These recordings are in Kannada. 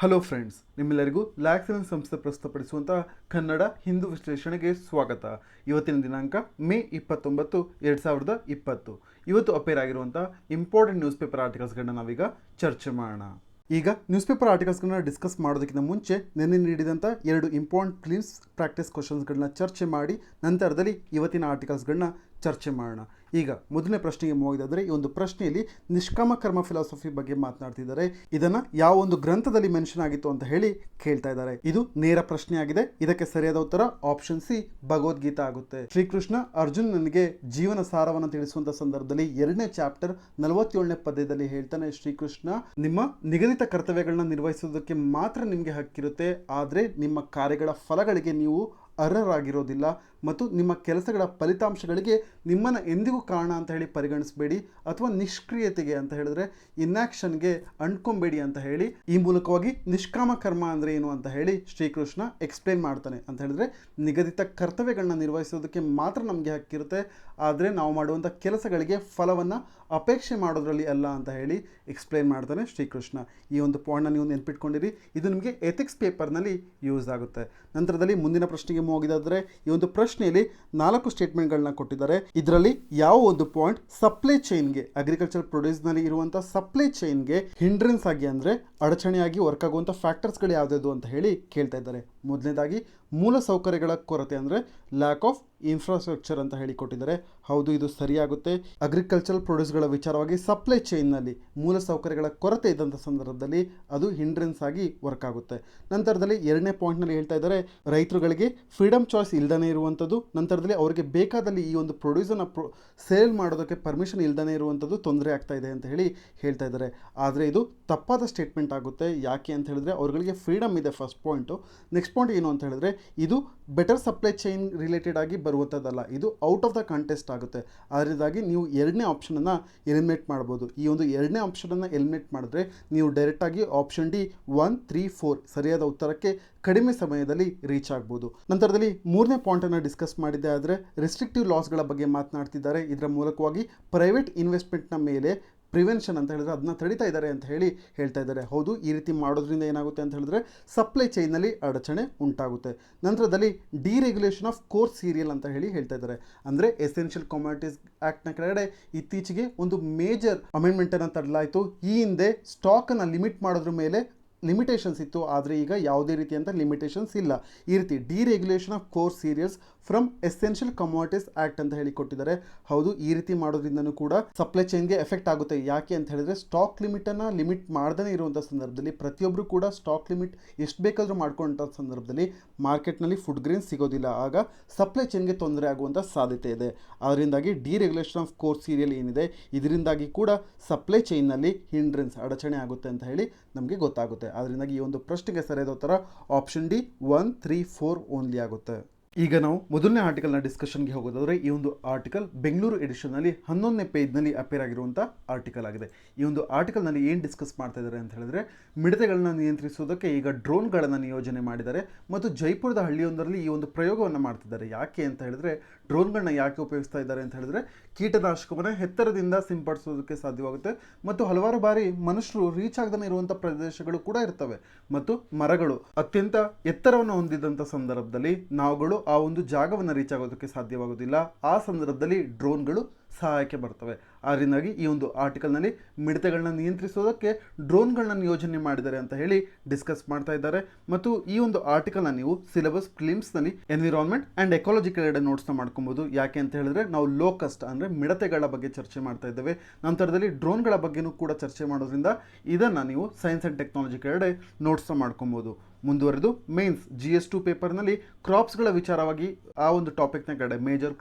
ಹಲೋ ಫ್ರೆಂಡ್ಸ್, ನಿಮ್ಮೆಲ್ಲರಿಗೂ ಲ್ಯಾಕ್ಸೆನ್ ಸಂಸ್ಥೆ ಪ್ರಸ್ತುತಪಡಿಸುವಂತಹ ಕನ್ನಡ ಹಿಂದೂ ವಿಶ್ಲೇಷಣೆಗೆ ಸ್ವಾಗತ. ಇವತ್ತಿನ ದಿನಾಂಕ ಮೇ 29, 2020. ಇವತ್ತು ಅಪೇರ್ ಆಗಿರುವಂತಹ ಇಂಪಾರ್ಟೆಂಟ್ ನ್ಯೂಸ್ ಪೇಪರ್ ಆರ್ಟಿಕಲ್ಸ್ಗಳನ್ನ ನಾವೀಗ ಚರ್ಚೆ ಮಾಡೋಣ. ಈಗ ನ್ಯೂಸ್ ಪೇಪರ್ ಆರ್ಟಿಕಲ್ಸ್ಗಳನ್ನ ಡಿಸ್ಕಸ್ ಮಾಡೋದಕ್ಕಿಂತ ಮುಂಚೆ ನಿನ್ನೆ ನೀಡಿದಂಥ 2 ಇಂಪಾರ್ಟೆಂಟ್ ಫಿಲಿಮ್ಸ್ ಪ್ರಾಕ್ಟೀಸ್ ಕ್ವಶನ್ಸ್ಗಳನ್ನ ಚರ್ಚೆ ಮಾಡಿ ನಂತರದಲ್ಲಿ ಇವತ್ತಿನ ಆರ್ಟಿಕಲ್ಸ್ಗಳನ್ನ ಚರ್ಚೆ ಮಾಡೋಣ. ಈಗ ಮೊದಲನೇ ಪ್ರಶ್ನೆಗೆ ಹೋಗಿದಾದರೆ, ಈ ಒಂದು ಪ್ರಶ್ನೆಯಲ್ಲಿ ನಿಷ್ಕಾಮ ಕರ್ಮ ಫಿಲಾಸಫಿ ಬಗ್ಗೆ ಮಾತನಾಡ್ತಿದ್ದಾರೆ. ಇದನ್ನ ಯಾವ ಒಂದು ಗ್ರಂಥದಲ್ಲಿ ಮೆನ್ಷನ್ ಆಗಿತ್ತು ಅಂತ ಹೇಳಿ ಕೇಳ್ತಾ ಇದ್ದಾರೆ. ಇದು ನೇರ ಪ್ರಶ್ನೆ ಆಗಿದೆ. ಇದಕ್ಕೆ ಸರಿಯಾದ ಉತ್ತರ ಆಪ್ಷನ್ ಸಿ, ಭಗವದ್ಗೀತಾ ಆಗುತ್ತೆ. ಶ್ರೀಕೃಷ್ಣ ಅರ್ಜುನನಿಗೆ ಜೀವನ ಸಾರವನ್ನು ತಿಳಿಸುವಂತ ಸಂದರ್ಭದಲ್ಲಿ 2ನೇ ಚಾಪ್ಟರ್ 47ನೇ ಪದ್ಯದಲ್ಲಿ ಹೇಳ್ತಾನೆ, ಶ್ರೀಕೃಷ್ಣ, ನಿಮ್ಮ ನಿಗದಿತ ಕರ್ತವ್ಯಗಳನ್ನ ನಿರ್ವಹಿಸುವುದಕ್ಕೆ ಮಾತ್ರ ನಿಮಗೆ ಹಕ್ಕಿರುತ್ತೆ, ಆದರೆ ನಿಮ್ಮ ಕಾರ್ಯಗಳ ಫಲಗಳಿಗೆ ನೀವು ಅರ್ಹರಾಗಿರೋದಿಲ್ಲ ಮತ್ತು ನಿಮ್ಮ ಕೆಲಸಗಳ ಫಲಿತಾಂಶಗಳಿಗೆ ನಿಮ್ಮನ್ನು ಎಂದಿಗೂ ಕಾರಣ ಅಂತ ಹೇಳಿ ಪರಿಗಣಿಸಬೇಡಿ, ಅಥವಾ ನಿಷ್ಕ್ರಿಯತೆಗೆ ಅಂತ ಹೇಳಿದ್ರೆ ಇನ್ಆಕ್ಷನ್ಗೆ ಅಂಟ್ಕೊಂಬೇಡಿ ಅಂತ ಹೇಳಿ ಈ ಮೂಲಕವಾಗಿ ನಿಷ್ಕಾಮ ಕರ್ಮ ಅಂದರೆ ಏನು ಅಂತ ಹೇಳಿ ಶ್ರೀಕೃಷ್ಣ ಎಕ್ಸ್ಪ್ಲೇನ್ ಮಾಡ್ತಾನೆ. ಅಂತ ಹೇಳಿದ್ರೆ ನಿಗದಿತ ಕರ್ತವ್ಯಗಳನ್ನ ನಿರ್ವಹಿಸೋದಕ್ಕೆ ಮಾತ್ರ ನಮಗೆ ಹಕ್ಕಿರುತ್ತೆ, ಆದರೆ ನಾವು ಮಾಡುವಂಥ ಕೆಲಸಗಳಿಗೆ ಫಲವನ್ನು ಅಪೇಕ್ಷೆ ಮಾಡೋದ್ರಲ್ಲಿ ಅಲ್ಲ ಅಂತ ಹೇಳಿ ಎಕ್ಸ್ಪ್ಲೇನ್ ಮಾಡ್ತಾನೆ ಶ್ರೀಕೃಷ್ಣ. ಈ ಒಂದು ಪಾಯಿಂಟ್ನ ನೀವು ನೆನ್ಪಿಟ್ಕೊಂಡಿರಿ, ಇದು ನಿಮಗೆ ಎಥಿಕ್ಸ್ ಪೇಪರ್ನಲ್ಲಿ ಯೂಸ್ ಆಗುತ್ತೆ. ನಂತರದಲ್ಲಿ ಮುಂದಿನ ಪ್ರಶ್ನೆಗೆ ಹೋಗಿದಾದರೆ, ಈ ಒಂದು ಪ್ರಶ್ನೆಯಲ್ಲಿ 4 ಸ್ಟೇಟ್ಮೆಂಟ್ಗಳನ್ನ ಕೊಟ್ಟಿದ್ದಾರೆ. ಇದರಲ್ಲಿ ಯಾವ ಒಂದು ಪಾಯಿಂಟ್ ಸಪ್ಲೈ ಚೈನ್ಗೆ, ಅಗ್ರಿಕಲ್ಚರ್ ಪ್ರೊಡ್ಯೂಸ್ನಲ್ಲಿ ಇರುವಂಥ ಸಪ್ಲೈ ಚೈನ್ಗೆ ಹಿಂಡ್ರೆನ್ಸ್ ಆಗಿ ಅಂದರೆ ಅಡಚಣೆಯಾಗಿ ವರ್ಕ್ ಆಗುವಂಥ ಫ್ಯಾಕ್ಟರ್ಸ್ಗಳು ಯಾವುದ್ಯಾವುದು ಅಂತ ಹೇಳಿ ಕೇಳ್ತಾ ಇದ್ದಾರೆ. ಮೊದಲನೇದಾಗಿ ಮೂಲ ಸೌಕರ್ಯಗಳ ಕೊರತೆ ಅಂದರೆ ಲ್ಯಾಕ್ ಆಫ್ ಇನ್ಫ್ರಾಸ್ಟ್ರಕ್ಚರ್ ಅಂತ ಹೇಳಿ ಕೊಟ್ಟಿದ್ದಾರೆ. ಹೌದು, ಇದು ಸರಿಯಾಗುತ್ತೆ. ಅಗ್ರಿಕಲ್ಚರಲ್ ಪ್ರೊಡ್ಯೂಸ್ಗಳ ವಿಚಾರವಾಗಿ ಸಪ್ಲೈ ಚೈನ್ನಲ್ಲಿ ಮೂಲ ಸೌಕರ್ಯಗಳ ಕೊರತೆ ಇದ್ದಂಥ ಸಂದರ್ಭದಲ್ಲಿ ಅದು ಹಿಂಡ್ರೆನ್ಸ್ ಆಗಿ ವರ್ಕ್ ಆಗುತ್ತೆ. ನಂತರದಲ್ಲಿ 2ನೇ ಪಾಯಿಂಟ್ನಲ್ಲಿ ಹೇಳ್ತಾ ಇದ್ದಾರೆ, ರೈತರುಗಳಿಗೆ ಫ್ರೀಡಮ್ ಚಾಯ್ಸ್ ಇಲ್ದೇ ಇರುವಂಥದ್ದು, ನಂತರದಲ್ಲಿ ಅವರಿಗೆ ಬೇಕಾದಲ್ಲಿ ಈ ಒಂದು ಪ್ರೊಡ್ಯೂಸನ್ನು ಸೇಲ್ ಮಾಡೋದಕ್ಕೆ ಪರ್ಮಿಷನ್ ಇಲ್ದೇ ಇರುವಂಥದ್ದು ತೊಂದರೆ ಆಗ್ತಾ ಇದೆ ಅಂತ ಹೇಳಿ ಹೇಳ್ತಾ ಇದ್ದಾರೆ. ಆದರೆ ಇದು ತಪ್ಪಾದ ಸ್ಟೇಟ್ಮೆಂಟ್ ಆಗುತ್ತೆ. ಯಾಕೆ ಅಂತ ಹೇಳಿದ್ರೆ ಅವರುಗಳಿಗೆ ಫ್ರೀಡಮ್ ಇದೆ, ಫಸ್ಟ್ ಪಾಯಿಂಟು. ನೆಕ್ಸ್ಟ್ ಪಾಯಿಂಟ್ ಏನು ಅಂತ ಹೇಳಿದ್ರೆ, ಇದು ಬೆಟರ್ ಸಪ್ಲೈ ಚೈನ್ ರಿಲೇಟೆಡ್ ಆಗಿ ಬರುವಂಥದ್ದಲ್ಲ, ಇದು ಔಟ್ ಆಫ್ ದ ಕಾಂಟೆಸ್ಟ್ ಆಗುತ್ತೆ. ಅದರಿಂದಾಗಿ ನೀವು 2ನೇ ಆಪ್ಷನನ್ನು ಎಲಿಮಿನೇಟ್ ಮಾಡ್ಬೋದು. ಈ ಒಂದು 2ನೇ ಆಪ್ಷನನ್ನು ಎಲಿಮಿನೇಟ್ ಮಾಡಿದ್ರೆ ನೀವು ಡೈರೆಕ್ಟಾಗಿ ಆಪ್ಷನ್ ಡಿ 1, 3, 4 ಸರಿಯಾದ ಉತ್ತರಕ್ಕೆ ಕಡಿಮೆ ಸಮಯದಲ್ಲಿ ರೀಚ್ ಆಗ್ಬೋದು. ನಂತರದಲ್ಲಿ 3ನೇ ಪಾಯಿಂಟನ್ನು ಡಿಸ್ಕಸ್ ಮಾಡಿದ್ದೆ ಆದರೆ ರೆಸ್ಟ್ರಿಕ್ಟಿವ್ ಲಾಸ್ಗಳ ಬಗ್ಗೆ ಮಾತನಾಡ್ತಿದ್ದಾರೆ. ಇದರ ಮೂಲಕವಾಗಿ ಪ್ರೈವೇಟ್ ಇನ್ವೆಸ್ಟ್ಮೆಂಟ್ನ ಮೇಲೆ ಪ್ರಿವೆನ್ಷನ್ ಅಂತ ಹೇಳಿದ್ರೆ ಅದನ್ನ ತಡಿತಾ ಇದ್ದಾರೆ ಅಂತ ಹೇಳಿ ಹೇಳ್ತಾ ಇದ್ದಾರೆ. ಹೌದು, ಈ ರೀತಿ ಮಾಡೋದ್ರಿಂದ ಏನಾಗುತ್ತೆ ಅಂತ ಹೇಳಿದ್ರೆ ಸಪ್ಲೈ ಚೈನಲ್ಲಿ ಅಡಚಣೆ ಉಂಟಾಗುತ್ತೆ. ನಂತರದಲ್ಲಿ ಡಿರೆಗ್ಯುಲೇಷನ್ ಆಫ್ ಕೋರ್ ಸೀರಿಯಲ್ ಅಂತ ಹೇಳಿ ಹೇಳ್ತಾ ಇದ್ದಾರೆ. ಅಂದರೆ ಎಸೆನ್ಷಿಯಲ್ ಕಮಾಡಿಟೀಸ್ ಆ್ಯಕ್ಟ್ನ ಕೆಳಗಡೆ ಇತ್ತೀಚೆಗೆ ಒಂದು ಮೇಜರ್ ಅಮೆಂಡ್ಮೆಂಟನ್ನು ತರಲಾಯಿತು. ಈ ಹಿಂದೆ ಸ್ಟಾಕನ್ನು ಲಿಮಿಟ್ ಮಾಡೋದ್ರ ಮೇಲೆ ಲಿಮಿಟೇಷನ್ಸ್ ಇತ್ತು, ಆದರೆ ಈಗ ಯಾವುದೇ ರೀತಿಯಂಥ ಲಿಮಿಟೇಷನ್ಸ್ ಇಲ್ಲ. ಈ ರೀತಿ deregulation of core cereals from essential commodities act ಅಂತ ಹೇಳಿ ಕೊಟ್ಟಿದ್ದಾರೆ. ಹೌದು, ಈ ರೀತಿ ಮಾಡೋದ್ರಿಂದನೂ ಕೂಡ ಸಪ್ಲೈ ಚೈನ್ಗೆ ಎಫೆಕ್ಟ್ ಆಗುತ್ತೆ. ಯಾಕೆ ಅಂತ ಹೇಳಿದ್ರೆ ಸ್ಟಾಕ್ ಲಿಮಿಟನ್ನು ಲಿಮಿಟ್ ಮಾಡದೇ ಇರುವಂಥ ಸಂದರ್ಭದಲ್ಲಿ ಪ್ರತಿಯೊಬ್ಬರು ಕೂಡ ಸ್ಟಾಕ್ ಲಿಮಿಟ್ ಎಷ್ಟು ಬೇಕಾದರೂ ಮಾಡ್ಕೊಂಡ ಸಂದರ್ಭದಲ್ಲಿ ಮಾರ್ಕೆಟ್ನಲ್ಲಿ ಫುಡ್ ಗ್ರೇನ್ ಸಿಗೋದಿಲ್ಲ, ಆಗ ಸಪ್ಲೈ ಚೈನ್ಗೆ ತೊಂದರೆ ಆಗುವಂಥ ಸಾಧ್ಯತೆ ಇದೆ. ಅದರಿಂದಾಗಿ ಡಿರೆಗ್ಯುಲೇಷನ್ ಆಫ್ ಕೋರ್ ಸೀರಿಯಲ್ ಏನಿದೆ ಇದರಿಂದಾಗಿ ಕೂಡ ಸಪ್ಲೈ ಚೈನ್ನಲ್ಲಿ ಹಿಂಡ್ರೆನ್ಸ್ ಅಡಚಣೆ ಆಗುತ್ತೆ ಅಂತ ಹೇಳಿ ನಮಗೆ ಗೊತ್ತಾಗುತ್ತೆ. ಅದರಿಂದಾಗಿ ಈ ಒಂದು ಪ್ರಶ್ನೆಗೆ ಸರಿಯಾದ ಉತ್ತರ ಆಪ್ಷನ್ ಡಿ 1, 3, 4 ಓನ್ಲಿ ಆಗುತ್ತೆ. ಈಗ ನಾವು ಮೊದಲನೇ ಆರ್ಟಿಕಲ್ನ ಡಿಸ್ಕಷನ್ಗೆ ಹೋಗೋದಾದರೆ, ಈ ಒಂದು ಆರ್ಟಿಕಲ್ ಬೆಂಗಳೂರು ಎಡಿಷನ್ನಲ್ಲಿ 11ನೇ ಪೇಜ್ನಲ್ಲಿ ಅಪೇರ್ ಆಗಿರುವಂಥ ಆರ್ಟಿಕಲ್ ಆಗಿದೆ. ಈ ಒಂದು ಆರ್ಟಿಕಲ್ನಲ್ಲಿ ಏನು ಡಿಸ್ಕಸ್ ಮಾಡ್ತಾ ಇದ್ದಾರೆ ಅಂತ ಹೇಳಿದ್ರೆ, ಮಿಡತೆಗಳನ್ನ ನಿಯಂತ್ರಿಸುವುದಕ್ಕೆ ಈಗ ಡ್ರೋನ್ಗಳನ್ನು ನಿಯೋಜನೆ ಮಾಡಿದ್ದಾರೆ ಮತ್ತು ಜೈಪುರದ ಹಳ್ಳಿಯೊಂದರಲ್ಲಿ ಈ ಒಂದು ಪ್ರಯೋಗವನ್ನು ಮಾಡ್ತಿದ್ದಾರೆ. ಯಾಕೆ ಅಂತ ಹೇಳಿದ್ರೆ, ಡ್ರೋನ್ಗಳನ್ನ ಯಾಕೆ ಉಪಯೋಗಿಸ್ತಾ ಇದ್ದಾರೆ ಅಂತ ಹೇಳಿದ್ರೆ ಕೀಟನಾಶಕವನ್ನು ಎತ್ತರದಿಂದ ಸಿಂಪಡಿಸೋದಕ್ಕೆ ಸಾಧ್ಯವಾಗುತ್ತೆ ಮತ್ತು ಹಲವಾರು ಬಾರಿ ಮನುಷ್ಯರು ರೀಚ್ ಆಗದೇ ಇರುವಂಥ ಪ್ರದೇಶಗಳು ಕೂಡ ಇರ್ತವೆ ಮತ್ತು ಮರಗಳು ಅತ್ಯಂತ ಎತ್ತರವನ್ನು ಹೊಂದಿದಂಥ ಸಂದರ್ಭದಲ್ಲಿ ನಾವುಗಳು ಆ ಒಂದು ಜಾಗವನ್ನು ರೀಚ್ ಆಗೋದಕ್ಕೆ ಸಾಧ್ಯವಾಗೋದಿಲ್ಲ. ಆ ಸಂದರ್ಭದಲ್ಲಿ ಡ್ರೋನ್ಗಳು ಸಹಾಯಕ್ಕೆ ಬರ್ತವೆ. ಅದರಿಂದಾಗಿ ಈ ಒಂದು ಆರ್ಟಿಕಲ್ನಲ್ಲಿ ಮಿಡತೆಗಳನ್ನ ನಿಯಂತ್ರಿಸೋದಕ್ಕೆ ಡ್ರೋನ್ಗಳನ್ನ ನಿಯೋಜನೆ ಮಾಡಿದ್ದಾರೆ ಅಂತ ಹೇಳಿ ಡಿಸ್ಕಸ್ ಮಾಡ್ತಾ ಇದ್ದಾರೆ. ಮತ್ತು ಈ ಒಂದು ಆರ್ಟಿಕಲ್ನ ನೀವು ಸಿಲೆಬಸ್ ಫಿಲಿಮ್ಸ್ನಲ್ಲಿ ಎನ್ವಿರಾನ್ಮೆಂಟ್ ಆ್ಯಂಡ್ ಎಕಾಲಜಿ ಕೆಳಗಡೆ ನೋಟ್ಸ್ನ ಮಾಡ್ಕೊಬೋದು. ಯಾಕೆ ಅಂತ ಹೇಳಿದ್ರೆ ನಾವು ಲೋಕಸ್ಟ್ ಅಂದರೆ ಮಿಡತೆಗಳ ಬಗ್ಗೆ ಚರ್ಚೆ ಮಾಡ್ತಾ ಇದ್ದೇವೆ. ನಂತರದಲ್ಲಿ ಡ್ರೋನ್ಗಳ ಬಗ್ಗೆನೂ ಕೂಡ ಚರ್ಚೆ ಮಾಡೋದ್ರಿಂದ ಇದನ್ನು ನೀವು ಸೈನ್ಸ್ ಆ್ಯಂಡ್ ಟೆಕ್ನಾಲಜಿ ಕೆಳಗಡೆ ನೋಟ್ಸ್ನ ಮಾಡ್ಕೊಬೋದು. ಮುಂದುವರೆದು ಮೇನ್ಸ್ GS2 ಪೇಪರ್ನಲ್ಲಿ ಕ್ರಾಪ್ಸ್ಗಳ ವಿಚಾರವಾಗಿ ಆ ಒಂದು ಟಾಪಿಕ್ನ ಕಡೆ major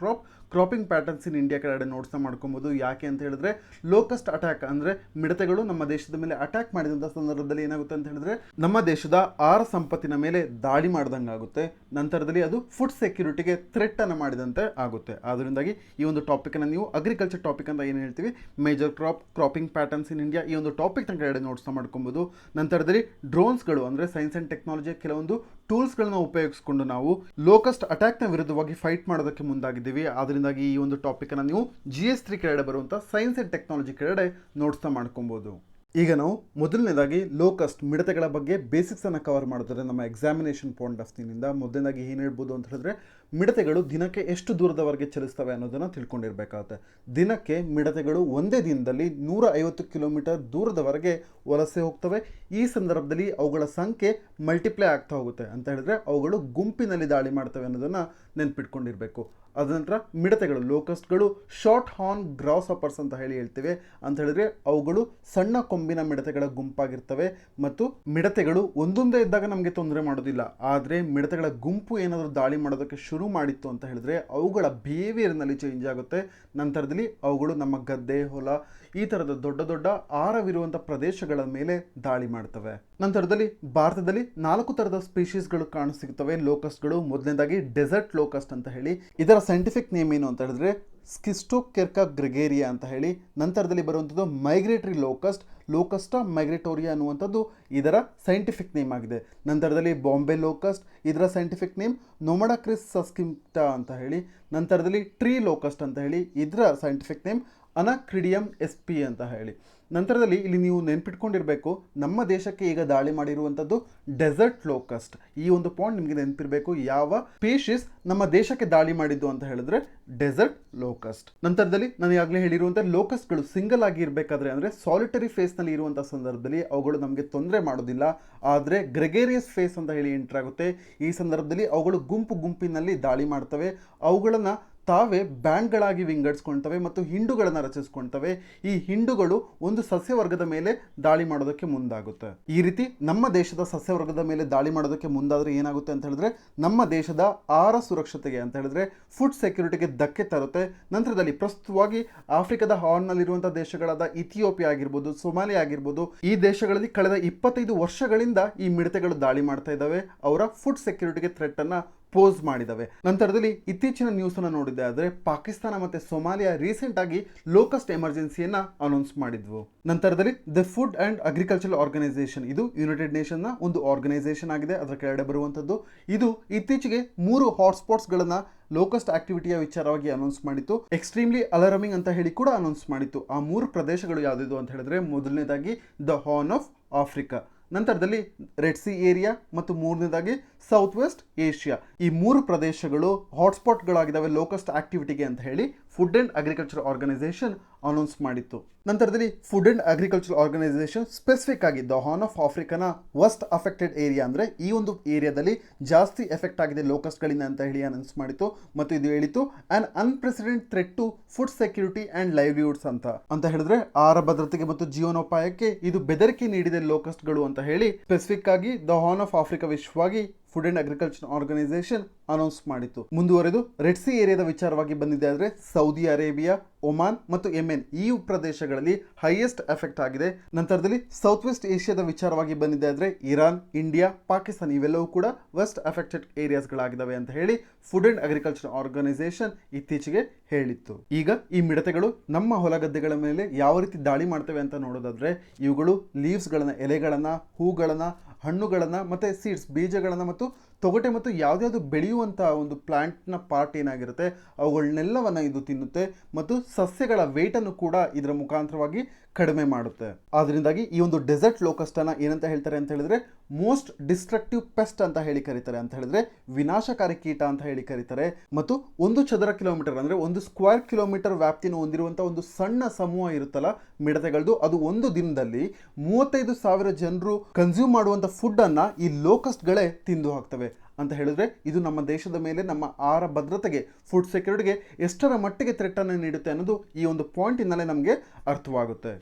cropping patterns in India ಕೆಳಗಡೆ ನೋಟ್ಸ್ನ ಮಾಡ್ಕೊಬೋದು. ಯಾಕೆ ಅಂತ ಹೇಳಿದ್ರೆ ಲೋಕಸ್ಟ್ ಅಟ್ಯಾಕ್ ಅಂದರೆ ಮಿಡತೆಗಳು ನಮ್ಮ ದೇಶದ ಮೇಲೆ ಅಟ್ಯಾಕ್ ಮಾಡಿದಂಥ ಸಂದರ್ಭದಲ್ಲಿ ಏನಾಗುತ್ತೆ ಅಂತ ಹೇಳಿದ್ರೆ ನಮ್ಮ ದೇಶದ ಆಹಾರ ಸಂಪತ್ತಿನ ಮೇಲೆ ದಾಳಿ ಮಾಡ್ದಂಗೆ ಆಗುತ್ತೆ. ನಂತರದಲ್ಲಿ ಅದು ಫುಡ್ ಸೆಕ್ಯೂರಿಟಿಗೆ ಥ್ರೆಟ್ ಅನ್ನು ಮಾಡಿದಂತೆ ಆಗುತ್ತೆ. ಅದರಿಂದಾಗಿ ಈ ಒಂದು ಟಾಪಿಕನ್ನು ನೀವು ಅಗ್ರಿಕಲ್ಚರ್ ಟಾಪಿಕ್ ಅಂತ ಏನು ಹೇಳ್ತೀವಿ, major cropping patterns in India, ಈ ಒಂದು ಟಾಪಿಕ್ನ ಕೆಳಗಡೆ ನೋಟ್ಸ್ನ ಮಾಡ್ಕೊಬೋದು. ನಂತರದಲ್ಲಿ ಡ್ರೋನ್ಸ್ಗಳು ಅಂದರೆ ಸೈನ್ಸ್ ಆ್ಯಂಡ್ ಟೆಕ್ನಾಲಜಿಯ ಕೆಲವೊಂದು ಟೂಲ್ಸ್ಗಳನ್ನ ಉಪಯೋಗಿಸ್ಕೊಂಡು ನಾವು ಲೋಕಸ್ಟ್ ಅಟ್ಯಾಕ್ನ ವಿರುದ್ಧವಾಗಿ ಫೈಟ್ ಮಾಡೋದಕ್ಕೆ ಮುಂದಾಗಿದ್ದೀವಿ. ಅದರಿಂದಾಗಿ ಈ ಒಂದು ಟಾಪಿಕನ್ನು ನೀವು GS3 ಕೆಳಗಡೆ ಬರುವಂಥ ಸೈನ್ಸ್ ಆ್ಯಂಡ್ ಟೆಕ್ನಾಲಜಿ ಕೆಳಗಡೆ ನೋಟ್ಸ್ನ ಮಾಡ್ಕೊಬೋದು. ಈಗ ನಾವು ಮೊದಲನೇದಾಗಿ ಲೋಕಸ್ಟ್ ಮಿಡತೆಗಳ ಬಗ್ಗೆ ಬೇಸಿಕ್ಸನ್ನು ಕವರ್ ಮಾಡಿದ್ರೆ ನಮ್ಮ ಎಕ್ಸಾಮಿನೇಷನ್ ಪಾಯಿಂಟ್ ಆಫ್ ವ್ಯೂನಿಂದ ಮೊದಲನೇದಾಗಿ ಏನು ಹೇಳ್ಬೋದು ಅಂತ ಹೇಳಿದ್ರೆ ಮಿಡತೆಗಳು ದಿನಕ್ಕೆ ಎಷ್ಟು ದೂರದವರೆಗೆ ಚಲಿಸ್ತವೆ ಅನ್ನೋದನ್ನು ತಿಳ್ಕೊಂಡಿರಬೇಕಾಗುತ್ತೆ. ದಿನಕ್ಕೆ ಮಿಡತೆಗಳು ಒಂದೇ ದಿನದಲ್ಲಿ 150 ಕಿಲೋಮೀಟರ್ ದೂರದವರೆಗೆ ವಲಸೆ ಹೋಗ್ತವೆ. ಈ ಸಂದರ್ಭದಲ್ಲಿ ಅವುಗಳ ಸಂಖ್ಯೆ ಮಲ್ಟಿಪ್ಲೈ ಆಗ್ತಾ ಹೋಗುತ್ತೆ. ಅಂತ ಹೇಳಿದ್ರೆ ಅವುಗಳು ಗುಂಪಿನಲ್ಲಿ ದಾಳಿ ಮಾಡ್ತವೆ ಅನ್ನೋದನ್ನು ನೆನ್ಪಿಟ್ಕೊಂಡಿರಬೇಕು. ಅದ ನಂತರ ಮಿಡತೆಗಳು ಲೋಕಸ್ಟ್ಗಳು ಶಾರ್ಟ್ ಹಾರ್ನ್ ಗ್ರಾಸ್ ಹಾಪರ್ಸ್ ಅಂತ ಹೇಳ್ತೇವೆ. ಅಂತ ಹೇಳಿದ್ರೆ ಅವುಗಳು ಸಣ್ಣ ಕೊಂಬಿನ ಮಿಡತೆಗಳ ಗುಂಪಾಗಿರ್ತವೆ ಮತ್ತು ಮಿಡತೆಗಳು ಒಂದೊಂದೇ ಇದ್ದಾಗ ನಮಗೆ ತೊಂದರೆ ಮಾಡೋದಿಲ್ಲ. ಆದರೆ ಮಿಡತೆಗಳ ಗುಂಪು ಏನಾದರೂ ದಾಳಿ ಮಾಡೋದಕ್ಕೆ ಶುರು ಮಾಡಿತ್ತು ಅಂತ ಹೇಳಿದ್ರೆ ಅವುಗಳ ಬಿಹೇವಿಯರ್ನಲ್ಲಿ ಚೇಂಜ್ ಆಗುತ್ತೆ. ನಂತರದಲ್ಲಿ ಅವುಗಳು ನಮ್ಮ ಗದ್ದೆ, ಹೊಲ, ಈ ಥರದ ದೊಡ್ಡ ದೊಡ್ಡ ಆಹಾರವಿರುವಂಥ ಪ್ರದೇಶಗಳ ಮೇಲೆ ದಾಳಿ ಮಾಡ್ತವೆ. ನಂತರದಲ್ಲಿ ಭಾರತದಲ್ಲಿ 4 ಥರದ ಸ್ಪೀಶೀಸ್ಗಳು ಕಾಣಸಿಗ್ತವೆ ಲೋಕಸ್ಟ್ಗಳು. ಮೊದಲನೇದಾಗಿ ಡೆಸರ್ಟ್ ಲೋಕಸ್ಟ್ ಅಂತ ಹೇಳಿ, ಇದರ ಸೈಂಟಿಫಿಕ್ ನೇಮ್ ಏನು ಅಂತ ಹೇಳಿದ್ರೆ ಸ್ಕಿಸ್ಟೋಕೆರ್ಕಾ ಗ್ರೆಗೇರಿಯಾ ಅಂತ ಹೇಳಿ. ನಂತರದಲ್ಲಿ ಬರುವಂಥದ್ದು ಮೈಗ್ರೇಟರಿ ಲೋಕಸ್ಟ್, ಲೋಕಸ್ಟಾ ಮೈಗ್ರೇಟೋರಿಯಾ ಅನ್ನುವಂಥದ್ದು ಇದರ ಸೈಂಟಿಫಿಕ್ ನೇಮ್ ಆಗಿದೆ. ನಂತರದಲ್ಲಿ ಬಾಂಬೆ ಲೋಕಸ್ಟ್, ಇದರ ಸೈಂಟಿಫಿಕ್ ನೇಮ್ ನೊಮಡಾಕ್ರಿಸ್ ಸಸ್ಕಿಂಪ್ಟಾ ಅಂತ ಹೇಳಿ. ನಂತರದಲ್ಲಿ ಟ್ರೀ ಲೋಕಸ್ಟ್ ಅಂತ ಹೇಳಿ, ಇದರ ಸೈಂಟಿಫಿಕ್ ನೇಮ್ ಅನಾಕ್ರಿಡಿಯಮ್ SP ಅಂತ ಹೇಳಿ. ನಂತರದಲ್ಲಿ ಇಲ್ಲಿ ನೀವು ನೆನ್ಪಿಟ್ಕೊಂಡಿರಬೇಕು, ನಮ್ಮ ದೇಶಕ್ಕೆ ಈಗ ದಾಳಿ ಮಾಡಿರುವಂಥದ್ದು ಡೆಸರ್ಟ್ ಲೋಕಸ್ಟ್. ಈ ಒಂದು ಪಾಯಿಂಟ್ ನಿಮಗೆ ನೆನಪಿರಬೇಕು, ಯಾವ ಸ್ಪೀಶೀಸ್ ನಮ್ಮ ದೇಶಕ್ಕೆ ದಾಳಿ ಮಾಡಿದ್ದು ಅಂತ ಹೇಳಿದ್ರೆ ಡೆಸರ್ಟ್ ಲೋಕಸ್ಟ್. ನಂತರದಲ್ಲಿ ನಾನು ಈಗಾಗಲೇ ಹೇಳಿರುವಂಥ ಲೋಕಸ್ಟ್ಗಳು ಸಿಂಗಲ್ ಆಗಿ ಇರಬೇಕಾದ್ರೆ ಅಂದರೆ ಸಾಲಿಟರಿ ಫೇಸ್ನಲ್ಲಿ ಇರುವಂಥ ಸಂದರ್ಭದಲ್ಲಿ ಅವುಗಳು ನಮಗೆ ತೊಂದರೆ ಮಾಡೋದಿಲ್ಲ. ಆದರೆ ಗ್ರೆಗೇರಿಯಸ್ ಫೇಸ್ ಅಂತ ಹೇಳಿ ಎಂಟರ್ ಆಗುತ್ತೆ. ಈ ಸಂದರ್ಭದಲ್ಲಿ ಅವುಗಳು ಗುಂಪಿನಲ್ಲಿ ದಾಳಿ ಮಾಡ್ತವೆ. ಅವುಗಳನ್ನು ತಾವೇ ಬ್ಯಾಂಡ್ಗಳಾಗಿ ವಿಂಗಡಿಸ್ಕೊಳ್ತವೆ ಮತ್ತು ಹಿಂಡುಗಳನ್ನು ರಚಿಸ್ಕೊಳ್ತವೆ. ಈ ಹಿಂಡುಗಳು ಒಂದು ಸಸ್ಯವರ್ಗದ ಮೇಲೆ ದಾಳಿ ಮಾಡೋದಕ್ಕೆ ಮುಂದಾಗುತ್ತೆ. ಈ ರೀತಿ ನಮ್ಮ ದೇಶದ ಸಸ್ಯವರ್ಗದ ಮೇಲೆ ದಾಳಿ ಮಾಡೋದಕ್ಕೆ ಮುಂದಾದರೆ ಏನಾಗುತ್ತೆ ಅಂತ ಹೇಳಿದ್ರೆ ನಮ್ಮ ದೇಶದ ಆಹಾರ ಸುರಕ್ಷತೆಗೆ ಅಂತ ಹೇಳಿದ್ರೆ ಫುಡ್ ಸೆಕ್ಯೂರಿಟಿಗೆ ಧಕ್ಕೆ ತರುತ್ತೆ. ನಂತರದಲ್ಲಿ ಪ್ರಸ್ತುತವಾಗಿ ಆಫ್ರಿಕಾದ ಹಾರ್ನ್ನಲ್ಲಿರುವಂಥ ದೇಶಗಳಾದ ಇಥಿಯೋಪಿಯಾ ಆಗಿರ್ಬೋದು, ಸೊಮಾಲಿಯಾ ಆಗಿರ್ಬೋದು, ಈ ದೇಶಗಳಲ್ಲಿ ಕಳೆದ 25 ವರ್ಷಗಳಿಂದ ಈ ಮಿಡತೆಗಳು ದಾಳಿ ಮಾಡ್ತಾ ಇದ್ದಾವೆ. ಅವರ ಫುಡ್ ಸೆಕ್ಯೂರಿಟಿಗೆ ಥ್ರೆಟ್ ಅನ್ನ ಪೋಸ್ ಮಾಡಿದವೆ. ನಂತರದಲ್ಲಿ ಇತ್ತೀಚಿನ ನ್ಯೂಸ್ ಅನ್ನು ನೋಡಿದ್ದೆ ಆದರೆ ಪಾಕಿಸ್ತಾನ ಮತ್ತೆ ಸೊಮಾಲಿಯಾ ರೀಸೆಂಟ್ ಆಗಿ ಲೋಕಸ್ಟ್ ಎಮರ್ಜೆನ್ಸಿಯನ್ನ ಅನೌನ್ಸ್ ಮಾಡಿದ್ವು. ನಂತರದಲ್ಲಿ the Food and agriculture Organisation, ಇದು ಯುನೈಟೆಡ್ ನೇಷನ್ ನ ಒಂದು ಆರ್ಗನೈಸೇಷನ್ ಆಗಿದೆ. ಅದರ ಕೆಳಗಡೆ ಬರುವಂತದ್ದು ಇದು ಇತ್ತೀಚೆಗೆ 3 ಹಾಟ್ಸ್ಪಾಟ್ಸ್ ಗಳನ್ನ ಲೋಕಸ್ಟ್ ಆಕ್ಟಿವಿಟಿಯ ವಿಚಾರವಾಗಿ ಅನೌನ್ಸ್ ಮಾಡಿತ್ತು. ಎಕ್ಸ್ಟ್ರೀಮ್ಲಿ ಅಲಾರ್ಮಿಂಗ್ ಅಂತ ಹೇಳಿ ಕೂಡ ಅನೌನ್ಸ್ ಮಾಡಿತ್ತು. ಆ 3 ಪ್ರದೇಶಗಳು ಯಾವ್ದು ಅಂತ ಹೇಳಿದ್ರೆ ಮೊದಲನೇದಾಗಿ ದ ಹಾರ್ನ್ ಆಫ್ ಆಫ್ರಿಕಾ, ನಂತರದಲ್ಲಿ ರೆಡ್ ಸಿ ಏರಿಯಾ ಮತ್ತು ಮೂರನೇದಾಗಿ ಸೌತ್ ವೆಸ್ಟ್ ಏಷ್ಯಾ. ಈ 3 ಪ್ರದೇಶಗಳು ಹಾಟ್ಸ್ಪಾಟ್ಗಳಾಗಿದ್ದಾವೆ ಲೋಕಸ್ಟ್ ಆಕ್ಟಿವಿಟಿಗೆ ಅಂತ ಹೇಳಿ food and agriculture organisation announce ಮಾಡಿತ್ತು. ನಂತರದಲ್ಲಿ food and agriculture organisation specific ಆಗಿ ದ ಹಾರ್ನ್ ಆಫ್ ಆಫ್ರಿಕಾನ ವರ್ಸ್ಟ್ ಅಫೆಕ್ಟೆಡ್ ಏರಿಯಾ ಅಂದರೆ ಈ ಒಂದು ಏರಿಯಾದಲ್ಲಿ ಜಾಸ್ತಿ ಎಫೆಕ್ಟ್ ಆಗಿದೆ ಲೋಕಸ್ಟ್ಗಳಿಂದ ಅಂತ ಹೇಳಿ ಅನೌನ್ಸ್ ಮಾಡಿತ್ತು. ಮತ್ತು ಇದು ಹೇಳಿತ್ತು an unprecedented threat to food security and livelihoods ಅಂತ ಹೇಳಿದ್ರೆ ಆಹಾರ ಭದ್ರತೆಗೆ ಮತ್ತು ಜೀವನೋಪಾಯಕ್ಕೆ ಇದು ಬೆದರಿಕೆ ನೀಡಿದೆ ಲೋಕಸ್ಟ್ಗಳು ಅಂತ ಹೇಳಿ ಸ್ಪೆಸಿಫಿಕ್ ಆಗಿ ದ ಹಾರ್ನ್ ಆಫ್ ಆಫ್ರಿಕಾ ವಿಶ್ವವಾಗಿ food and agriculture organisation announce ಮಾಡಿತ್ತು. ಮುಂದುವರೆದು ರೆಡ್ ಸಿ ಏರಿಯಾದ ವಿಚಾರವಾಗಿ ಬಂದಿದೆ ಆದರೆ ಸೌದಿ ಅರೇಬಿಯಾ, ಒಮಾನ್ ಮತ್ತು ಯೆಮೆನ್ ಈ ಪ್ರದೇಶಗಳಲ್ಲಿ ಹೈಯೆಸ್ಟ್ ಎಫೆಕ್ಟ್ ಆಗಿದೆ. ನಂತರದಲ್ಲಿ ಸೌತ್ ವೆಸ್ಟ್ ಏಷ್ಯಾದ ವಿಚಾರವಾಗಿ ಬಂದಿದೆ ಆದರೆ ಇರಾನ್, ಇಂಡಿಯಾ, ಪಾಕಿಸ್ತಾನ ಇವೆಲ್ಲವೂ ಕೂಡ ವೆಸ್ಟ್ ಅಫೆಕ್ಟೆಡ್ ಏರಿಯಾಸ್ಗಳಾಗಿದ್ದಾವೆ ಅಂತ ಹೇಳಿ ಫುಡ್ ಅಂಡ್ ಅಗ್ರಿಕಲ್ಚರ್ ಆರ್ಗನೈಸೇಷನ್ ಇತ್ತೀಚೆಗೆ ಹೇಳಿತ್ತು. ಈಗ ಈ ಮಿಡತೆಗಳು ನಮ್ಮ ಹೊಲಗದ್ದೆಗಳ ಮೇಲೆ ಯಾವ ರೀತಿ ದಾಳಿ ಮಾಡ್ತವೆ ಅಂತ ನೋಡೋದಾದ್ರೆ ಇವುಗಳು ಲೀವ್ಸ್ಗಳನ್ನ, ಎಲೆಗಳನ್ನ, ಹೂಗಳನ್ನ, ಹಣ್ಣುಗಳನ್ನ ಮತ್ತೆ ಸೀಡ್ಸ್, ಬೀಜಗಳನ್ನ ಮತ್ತು ತೊಗಟೆ ಮತ್ತು ಯಾವುದ್ಯಾವುದು ಬೆಳೆಯುವಂಥ ಒಂದು ಪ್ಲಾಂಟ್ನ ಪಾರ್ಟ್ ಏನಾಗಿರುತ್ತೆ ಅವುಗಳನ್ನೆಲ್ಲವನ್ನು ಇದು ತಿನ್ನುತ್ತೆ ಮತ್ತು ಸಸ್ಯಗಳ ವೇಟನ್ನು ಕೂಡ ಇದರ ಮುಖಾಂತರವಾಗಿ ಕಡಿಮೆ ಮಾಡುತ್ತೆ. ಆದ್ರಿಂದಾಗಿ ಈ ಒಂದು ಡೆಸರ್ಟ್ ಲೋಕಸ್ಟನ್ನು ಏನಂತ ಹೇಳ್ತಾರೆ ಅಂತ ಹೇಳಿದ್ರೆ ಮೋಸ್ಟ್ ಡಿಸ್ಟ್ರಕ್ಟಿವ್ ಪೆಸ್ಟ್ ಅಂತ ಹೇಳಿ ಕರೀತಾರೆ. ಅಂತ ಹೇಳಿದ್ರೆ ವಿನಾಶಕಾರಿ ಕೀಟ ಅಂತ ಹೇಳಿ ಕರೀತಾರೆ. ಮತ್ತು 1 ಚದರ ಕಿಲೋಮೀಟರ್ ಅಂದರೆ 1 ಸ್ಕ್ವೇರ್ ಕಿಲೋಮೀಟರ್ ವ್ಯಾಪ್ತಿಯನ್ನು ಹೊಂದಿರುವಂಥ ಒಂದು ಸಣ್ಣ ಸಮೂಹ ಇರುತ್ತಲ್ಲ ಮಿಡತೆಗಳದ್ದು, ಅದು ಒಂದು ದಿನದಲ್ಲಿ 35,000 ಜನರು ಕನ್ಸ್ಯೂಮ್ ಮಾಡುವಂಥ ಫುಡ್ ಅನ್ನ ಈ ಲೋಕಸ್ಟ್ಗಳೇ ತಿಂದು ಹಾಕ್ತವೆ. ಅಂತ ಹೇಳಿದ್ರೆ ಇದು ನಮ್ಮ ದೇಶದ ಮೇಲೆ, ನಮ್ಮ ಆಹಾರ ಭದ್ರತೆಗೆ, ಫುಡ್ ಸೆಕ್ಯೂರಿಟಿಗೆ ಎಷ್ಟರ ಮಟ್ಟಿಗೆ ಥ್ರೆಟ್ ಅನ್ನು ನೀಡುತ್ತೆ ಅನ್ನೋದು ಈ ಒಂದು ಪಾಯಿಂಟಿನಲ್ಲೇ ನಮಗೆ ಅರ್ಥವಾಗುತ್ತೆ.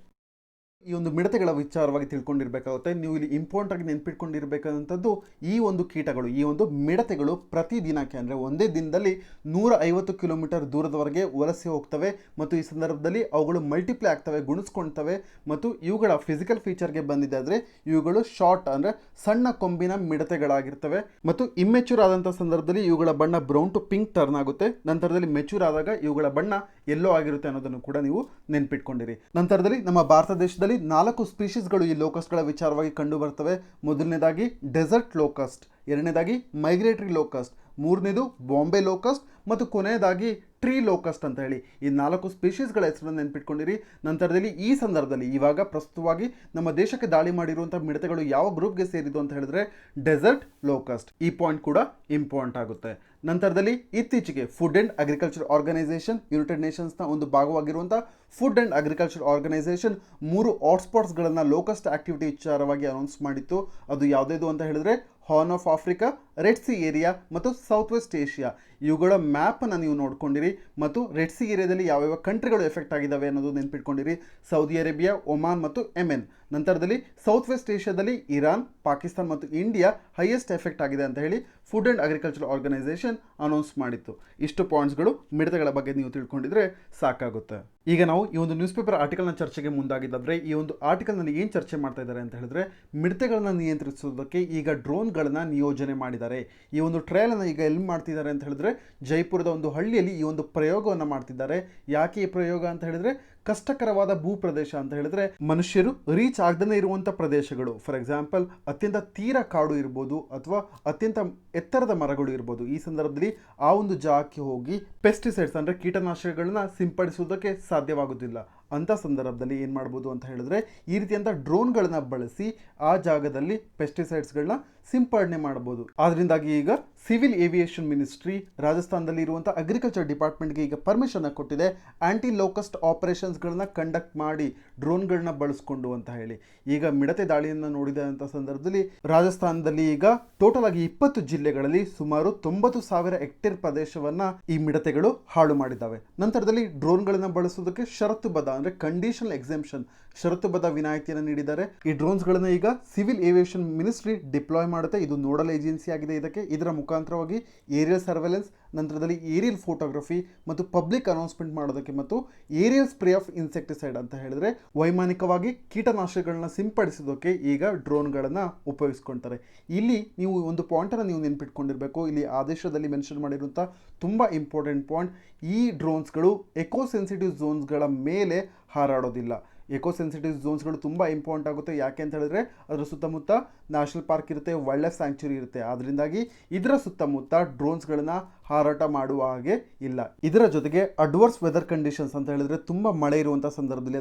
ಈ ಒಂದು ಮಿಡತೆಗಳ ವಿಚಾರವಾಗಿ ತಿಳ್ಕೊಂಡಿರ್ಬೇಕಾಗುತ್ತೆ. ನೀವು ಇಲ್ಲಿ ಇಂಪಾರ್ಟೆಂಟ್ ಆಗಿ ನೆನ್ಪಿಟ್ಕೊಂಡಿರ್ಬೇಕಾದಂಥದ್ದು ಈ ಒಂದು ಕೀಟಗಳು, ಈ ಒಂದು ಮಿಡತೆಗಳು ಪ್ರತಿ ದಿನಕ್ಕೆ ಅಂದರೆ ಒಂದೇ ದಿನದಲ್ಲಿ 150 ಕಿಲೋಮೀಟರ್ ದೂರದವರೆಗೆ ವಲಸೆ ಹೋಗ್ತವೆ ಮತ್ತು ಈ ಸಂದರ್ಭದಲ್ಲಿ ಅವುಗಳು ಮಲ್ಟಿಪ್ಲೈ ಆಗ್ತವೆ, ಗುಣಿಸ್ಕೊಳ್ತವೆ. ಮತ್ತು ಇವುಗಳ ಫಿಸಿಕಲ್ ಫೀಚರ್ಗೆ ಬಂದಿದೆ ಆದರೆ ಇವುಗಳು ಶಾರ್ಟ್ ಅಂದರೆ ಸಣ್ಣ ಕೊಂಬಿನ ಮಿಡತೆಗಳಾಗಿರ್ತವೆ ಮತ್ತು ಇಮ್ಮೆಚ್ಯೂರ್ ಆದಂಥ ಸಂದರ್ಭದಲ್ಲಿ ಇವುಗಳ ಬಣ್ಣ ಬ್ರೌನ್ ಟು ಪಿಂಕ್ ಟರ್ನ್ ಆಗುತ್ತೆ. ನಂತರದಲ್ಲಿ ಮೆಚ್ಯೂರ್ ಆದಾಗ ಇವುಗಳ ಬಣ್ಣ ಎಲ್ಲೋ ಆಗಿರುತ್ತೆ ಅನ್ನೋದನ್ನು ಕೂಡ ನೀವು ನೆನ್ಪಿಟ್ಕೊಂಡಿರಿ. ನಂತರದಲ್ಲಿ ನಮ್ಮ ಭಾರತ ದೇಶದಲ್ಲಿ 4 ಸ್ಪೀಶೀಸ್ಗಳು ಈ ಲೋಕಸ್ಟ್ಗಳ ವಿಚಾರವಾಗಿ ಕಂಡು ಬರ್ತವೆ. ಮೊದಲನೇದಾಗಿ ಡೆಸರ್ಟ್ ಲೋಕಸ್ಟ್, ಎರಡನೇದಾಗಿ ಮೈಗ್ರೇಟರಿ ಲೋಕಸ್ಟ್, ಮೂರನೇದು ಬಾಂಬೆ ಲೋಕಸ್ಟ್ ಮತ್ತು ಕೊನೆಯದಾಗಿ ಟ್ರೀ ಲೋಕಸ್ಟ್ ಅಂತ ಹೇಳಿ. ಈ 4 ಸ್ಪೀಷೀಸ್ಗಳ ಹೆಸರನ್ನು ನೆನ್ಪಿಟ್ಕೊಂಡಿರಿ. ನಂತರದಲ್ಲಿ ಈ ಸಂದರ್ಭದಲ್ಲಿ ಇವಾಗ ಪ್ರಸ್ತುತವಾಗಿ ನಮ್ಮ ದೇಶಕ್ಕೆ ದಾಳಿ ಮಾಡಿರುವಂಥ ಮಿಡತೆಗಳು ಯಾವ ಗ್ರೂಪ್ಗೆ ಸೇರಿದ್ದು ಅಂತ ಹೇಳಿದ್ರೆ ಡೆಸರ್ಟ್ ಲೋಕಸ್ಟ್. ಈ ಪಾಯಿಂಟ್ ಕೂಡ ಇಂಪಾರ್ಟೆಂಟ್ ಆಗುತ್ತೆ. ನಂತರದಲ್ಲಿ ಇತ್ತೀಚೆಗೆ food and agriculture organisation, United ನೇಷನ್ಸ್ನ ಒಂದು ಭಾಗವಾಗಿರುವಂಥ ಫುಡ್ ಆ್ಯಂಡ್ ಅಗ್ರಿಕಲ್ಚರ್ ಆರ್ಗನೈಸೇಷನ್ 3 ಹಾಟ್ಸ್ಪಾಟ್ಸ್ಗಳನ್ನು ಲೋಕಸ್ಟ್ ಆಕ್ಟಿವಿಟಿ ವಿಚಾರವಾಗಿ ಅನೌನ್ಸ್ ಮಾಡಿತ್ತು. ಅದು ಯಾವುದೇದು ಅಂತ ಹೇಳಿದ್ರೆ horn of Africa, red sea area ಮತ್ತು ಸೌತ್ ವೆಸ್ಟ್ ಏಷ್ಯಾ. ಇವುಗಳ ಮ್ಯಾಪನ್ನು ನೀವು ನೋಡ್ಕೊಂಡಿರಿ ಮತ್ತು ರೆಡ್ ಸಿ ಏರಿಯಾದಲ್ಲಿ ಯಾವ್ಯಾವ ಕಂಟ್ರಿಗಳು ಎಫೆಕ್ಟ್ ಆಗಿದ್ದಾವೆ ಅನ್ನೋದು ನೆನ್ಪಿಟ್ಕೊಂಡಿರಿ. ಸೌದಿ ಅರೇಬಿಯಾ, ಒಮಾನ್ ಮತ್ತು ಯೆಮೆನ್. ನಂತರದಲ್ಲಿ ಸೌತ್ ವೆಸ್ಟ್ ಏಷ್ಯಾದಲ್ಲಿ ಇರಾನ್, ಪಾಕಿಸ್ತಾನ್ ಮತ್ತು ಇಂಡಿಯಾ ಹೈಯೆಸ್ಟ್ ಎಫೆಕ್ಟ್ ಆಗಿದೆ ಅಂತ ಹೇಳಿ Food and agriculture organisation announce ಮಾಡಿತ್ತು. ಇಷ್ಟು ಪಾಯಿಂಟ್ಸ್ಗಳು ಮಿಡತೆಗಳ ಬಗ್ಗೆ ನೀವು ತಿಳ್ಕೊಂಡಿದ್ರೆ ಸಾಕಾಗುತ್ತೆ. ಈಗ ನಾವು ಈ ಒಂದು ನ್ಯೂಸ್ ಪೇಪರ್ ಆರ್ಟಿಕಲ್ನ ಚರ್ಚೆಗೆ ಮುಂದಾಗಿದ್ದಾದ್ರೆ ಈ ಒಂದು ಆರ್ಟಿಕಲ್ನಲ್ಲಿ ಏನು ಚರ್ಚೆ ಮಾಡ್ತಾ ಇದ್ದಾರೆ ಅಂತ ಹೇಳಿದ್ರೆ ಮಿಡತೆಗಳನ್ನ ನಿಯಂತ್ರಿಸೋದಕ್ಕೆ ಈಗ ಡ್ರೋನ್ಗಳನ್ನ ನಿಯೋಜನೆ ಮಾಡಿದ್ದಾರೆ. ಈ ಒಂದು ಟ್ರಯಲನ್ನು ಈಗ ಎಲ್ಲಿ ಮಾಡ್ತಿದ್ದಾರೆ ಅಂತ ಹೇಳಿದ್ರೆ ಜೈಪುರದ ಒಂದು ಹಳ್ಳಿಯಲ್ಲಿ ಈ ಒಂದು ಪ್ರಯೋಗವನ್ನು ಮಾಡ್ತಿದ್ದಾರೆ. ಯಾಕೆ ಈ ಪ್ರಯೋಗ ಅಂತ ಹೇಳಿದ್ರೆ ಕಷ್ಟಕರವಾದ ಭೂ ಪ್ರದೇಶ ಅಂತ ಹೇಳಿದ್ರೆ ಮನುಷ್ಯರು ರೀಚ್ ಆಗದೇ ಇರುವಂಥ ಪ್ರದೇಶಗಳು, ಫಾರ್ ಎಕ್ಸಾಂಪಲ್ ಅತ್ಯಂತ ತೀರ ಕಾಡು ಇರ್ಬೋದು ಅಥವಾ ಅತ್ಯಂತ ಎತ್ತರದ ಮರಗಳು ಇರ್ಬೋದು. ಈ ಸಂದರ್ಭದಲ್ಲಿ ಆ ಒಂದು ಜಾಗಕ್ಕೆ ಹೋಗಿ ಪೆಸ್ಟಿಸೈಡ್ಸ್ ಅಂದರೆ ಕೀಟನಾಶಕಗಳನ್ನ ಸಿಂಪಡಿಸುವುದಕ್ಕೆ ಸಾಧ್ಯವಾಗುವುದಿಲ್ಲ. ಅಂಥ ಸಂದರ್ಭದಲ್ಲಿ ಏನು ಮಾಡ್ಬೋದು ಅಂತ ಹೇಳಿದ್ರೆ ಈ ರೀತಿಯಂಥ ಡ್ರೋನ್ಗಳನ್ನ ಬಳಸಿ ಆ ಜಾಗದಲ್ಲಿ ಪೆಸ್ಟಿಸೈಡ್ಸ್ಗಳನ್ನ ಸಿಂಪಡಣೆ ಮಾಡ್ಬೋದು. ಆದ್ದರಿಂದಾಗಿ ಈಗ ಸಿವಿಲ್ ಏವಿಯೇಷನ್ ಮಿನಿಸ್ಟ್ರಿ ರಾಜಸ್ಥಾನದಲ್ಲಿ ಇರುವಂಥ ಅಗ್ರಿಕಲ್ಚರ್ ಡಿಪಾರ್ಟ್ಮೆಂಟ್ಗೆ ಈಗ ಪರ್ಮಿಷನ್ ಕೊಟ್ಟಿದೆ ಆಂಟಿ ಲೋಕಸ್ಟ್ ಆಪರೇಷನ್ಸ್ಗಳನ್ನ ಕಂಡಕ್ಟ್ ಮಾಡಿ ಡ್ರೋನ್ಗಳನ್ನ ಬಳಸ್ಕೊಂಡು ಅಂತ ಹೇಳಿ. ಈಗ ಮಿಡತೆ ದಾಳಿಯನ್ನು ನೋಡಿದಂಥ ಸಂದರ್ಭದಲ್ಲಿ ರಾಜಸ್ಥಾನದಲ್ಲಿ ಈಗ ಟೋಟಲ್ ಆಗಿ 20 ಜಿಲ್ಲೆಗಳಲ್ಲಿ ಸುಮಾರು 90,000 ಹೆಕ್ಟೇರ್ ಪ್ರದೇಶವನ್ನ ಈ ಮಿಡತೆಗಳು ಹಾಳು ಮಾಡಿದ್ದಾವೆ. ನಂತರದಲ್ಲಿ ಡ್ರೋನ್ಗಳನ್ನ ಬಳಸೋದಕ್ಕೆ ಷರತ್ತುಬದ್ಧ ಅಂದರೆ ಕಂಡೀಷನಲ್ ಎಕ್ಸೆಂಪ್ಷನ್ ಷರತ್ತುಬದ್ಧ ವಿನಾಯಿತಿಯನ್ನು ನೀಡಿದ್ದಾರೆ. ಈ ಡ್ರೋನ್ಸ್ಗಳನ್ನು ಈಗ ಸಿವಿಲ್ ಏವಿಯೇಷನ್ ಮಿನಿಸ್ಟ್ರಿ ಡಿಪ್ಲಾಯ್ ಮಾಡುತ್ತೆ. ಇದು ನೋಡಲ್ ಏಜೆನ್ಸಿ ಆಗಿದೆ. ಇದರ ಮುಖಾಂತರವಾಗಿ ಏರಿಯಲ್ ಸರ್ವೆಲೆನ್ಸ್, ನಂತರದಲ್ಲಿ ಏರಿಯಲ್ ಫೋಟೋಗ್ರಫಿ ಮತ್ತು ಪಬ್ಲಿಕ್ ಅನೌನ್ಸ್ಮೆಂಟ್ ಮಾಡೋದಕ್ಕೆ ಮತ್ತು ಏರಿಯಲ್ ಸ್ಪ್ರೇ ಆಫ್ ಇನ್ಸೆಕ್ಟಿಸೈಡ್ ಅಂತ ಹೇಳಿದ್ರೆ ವೈಮಾನಿಕವಾಗಿ ಕೀಟನಾಶಕಗಳನ್ನ ಸಿಂಪಡಿಸೋದಕ್ಕೆ ಈಗ ಡ್ರೋನ್ಗಳನ್ನು ಉಪಯೋಗಿಸ್ಕೊಳ್ತಾರೆ. ಇಲ್ಲಿ ನೀವು ಒಂದು ಪಾಯಿಂಟನ್ನು ನೀವು ನೆನ್ಪಿಟ್ಕೊಂಡಿರಬೇಕು. ಇಲ್ಲಿ ಆದೇಶದಲ್ಲಿ ಮೆನ್ಷನ್ ಮಾಡಿರುವಂಥ ತುಂಬ ಇಂಪಾರ್ಟೆಂಟ್ ಪಾಯಿಂಟ್, ಈ ಡ್ರೋನ್ಸ್ಗಳು ಎಕೋ ಸೆನ್ಸಿಟಿವ್ ಝೋನ್ಸ್ಗಳ ಮೇಲೆ ಹಾರಾಡೋದಿಲ್ಲ. ಎಕೋ ಸೆನ್ಸಿಟಿವ್ ಝೋನ್ಸ್ಗಳು ತುಂಬ ಇಂಪಾರ್ಟೆಂಟ್ ಆಗುತ್ತೆ. ಯಾಕೆ ಅಂತ ಹೇಳಿದ್ರೆ ಅದರ ಸುತ್ತಮುತ್ತ ನ್ಯಾಷನಲ್ ಪಾರ್ಕ್ ಇರುತ್ತೆ, ವೈಲ್ಡ್ ಲೈಫ್ ಸ್ಯಾಂಕ್ಚುರಿ ಇರುತ್ತೆ. ಆದ್ದರಿಂದಾಗಿ ಇದರ ಸುತ್ತಮುತ್ತ ಡ್ರೋನ್ಸ್ಗಳನ್ನ ಹಾರಾಟ ಮಾಡುವ ಹಾಗೆ ಇಲ್ಲ. ಇದರ ಜೊತೆಗೆ ಅಡ್ವರ್ಸ್ ವೆದರ್ ಕಂಡೀಷನ್ಸ್ ಅಂತ ಹೇಳಿದ್ರೆ ತುಂಬ ಮಳೆ ಇರುವಂಥ ಸಂದರ್ಭದಲ್ಲಿ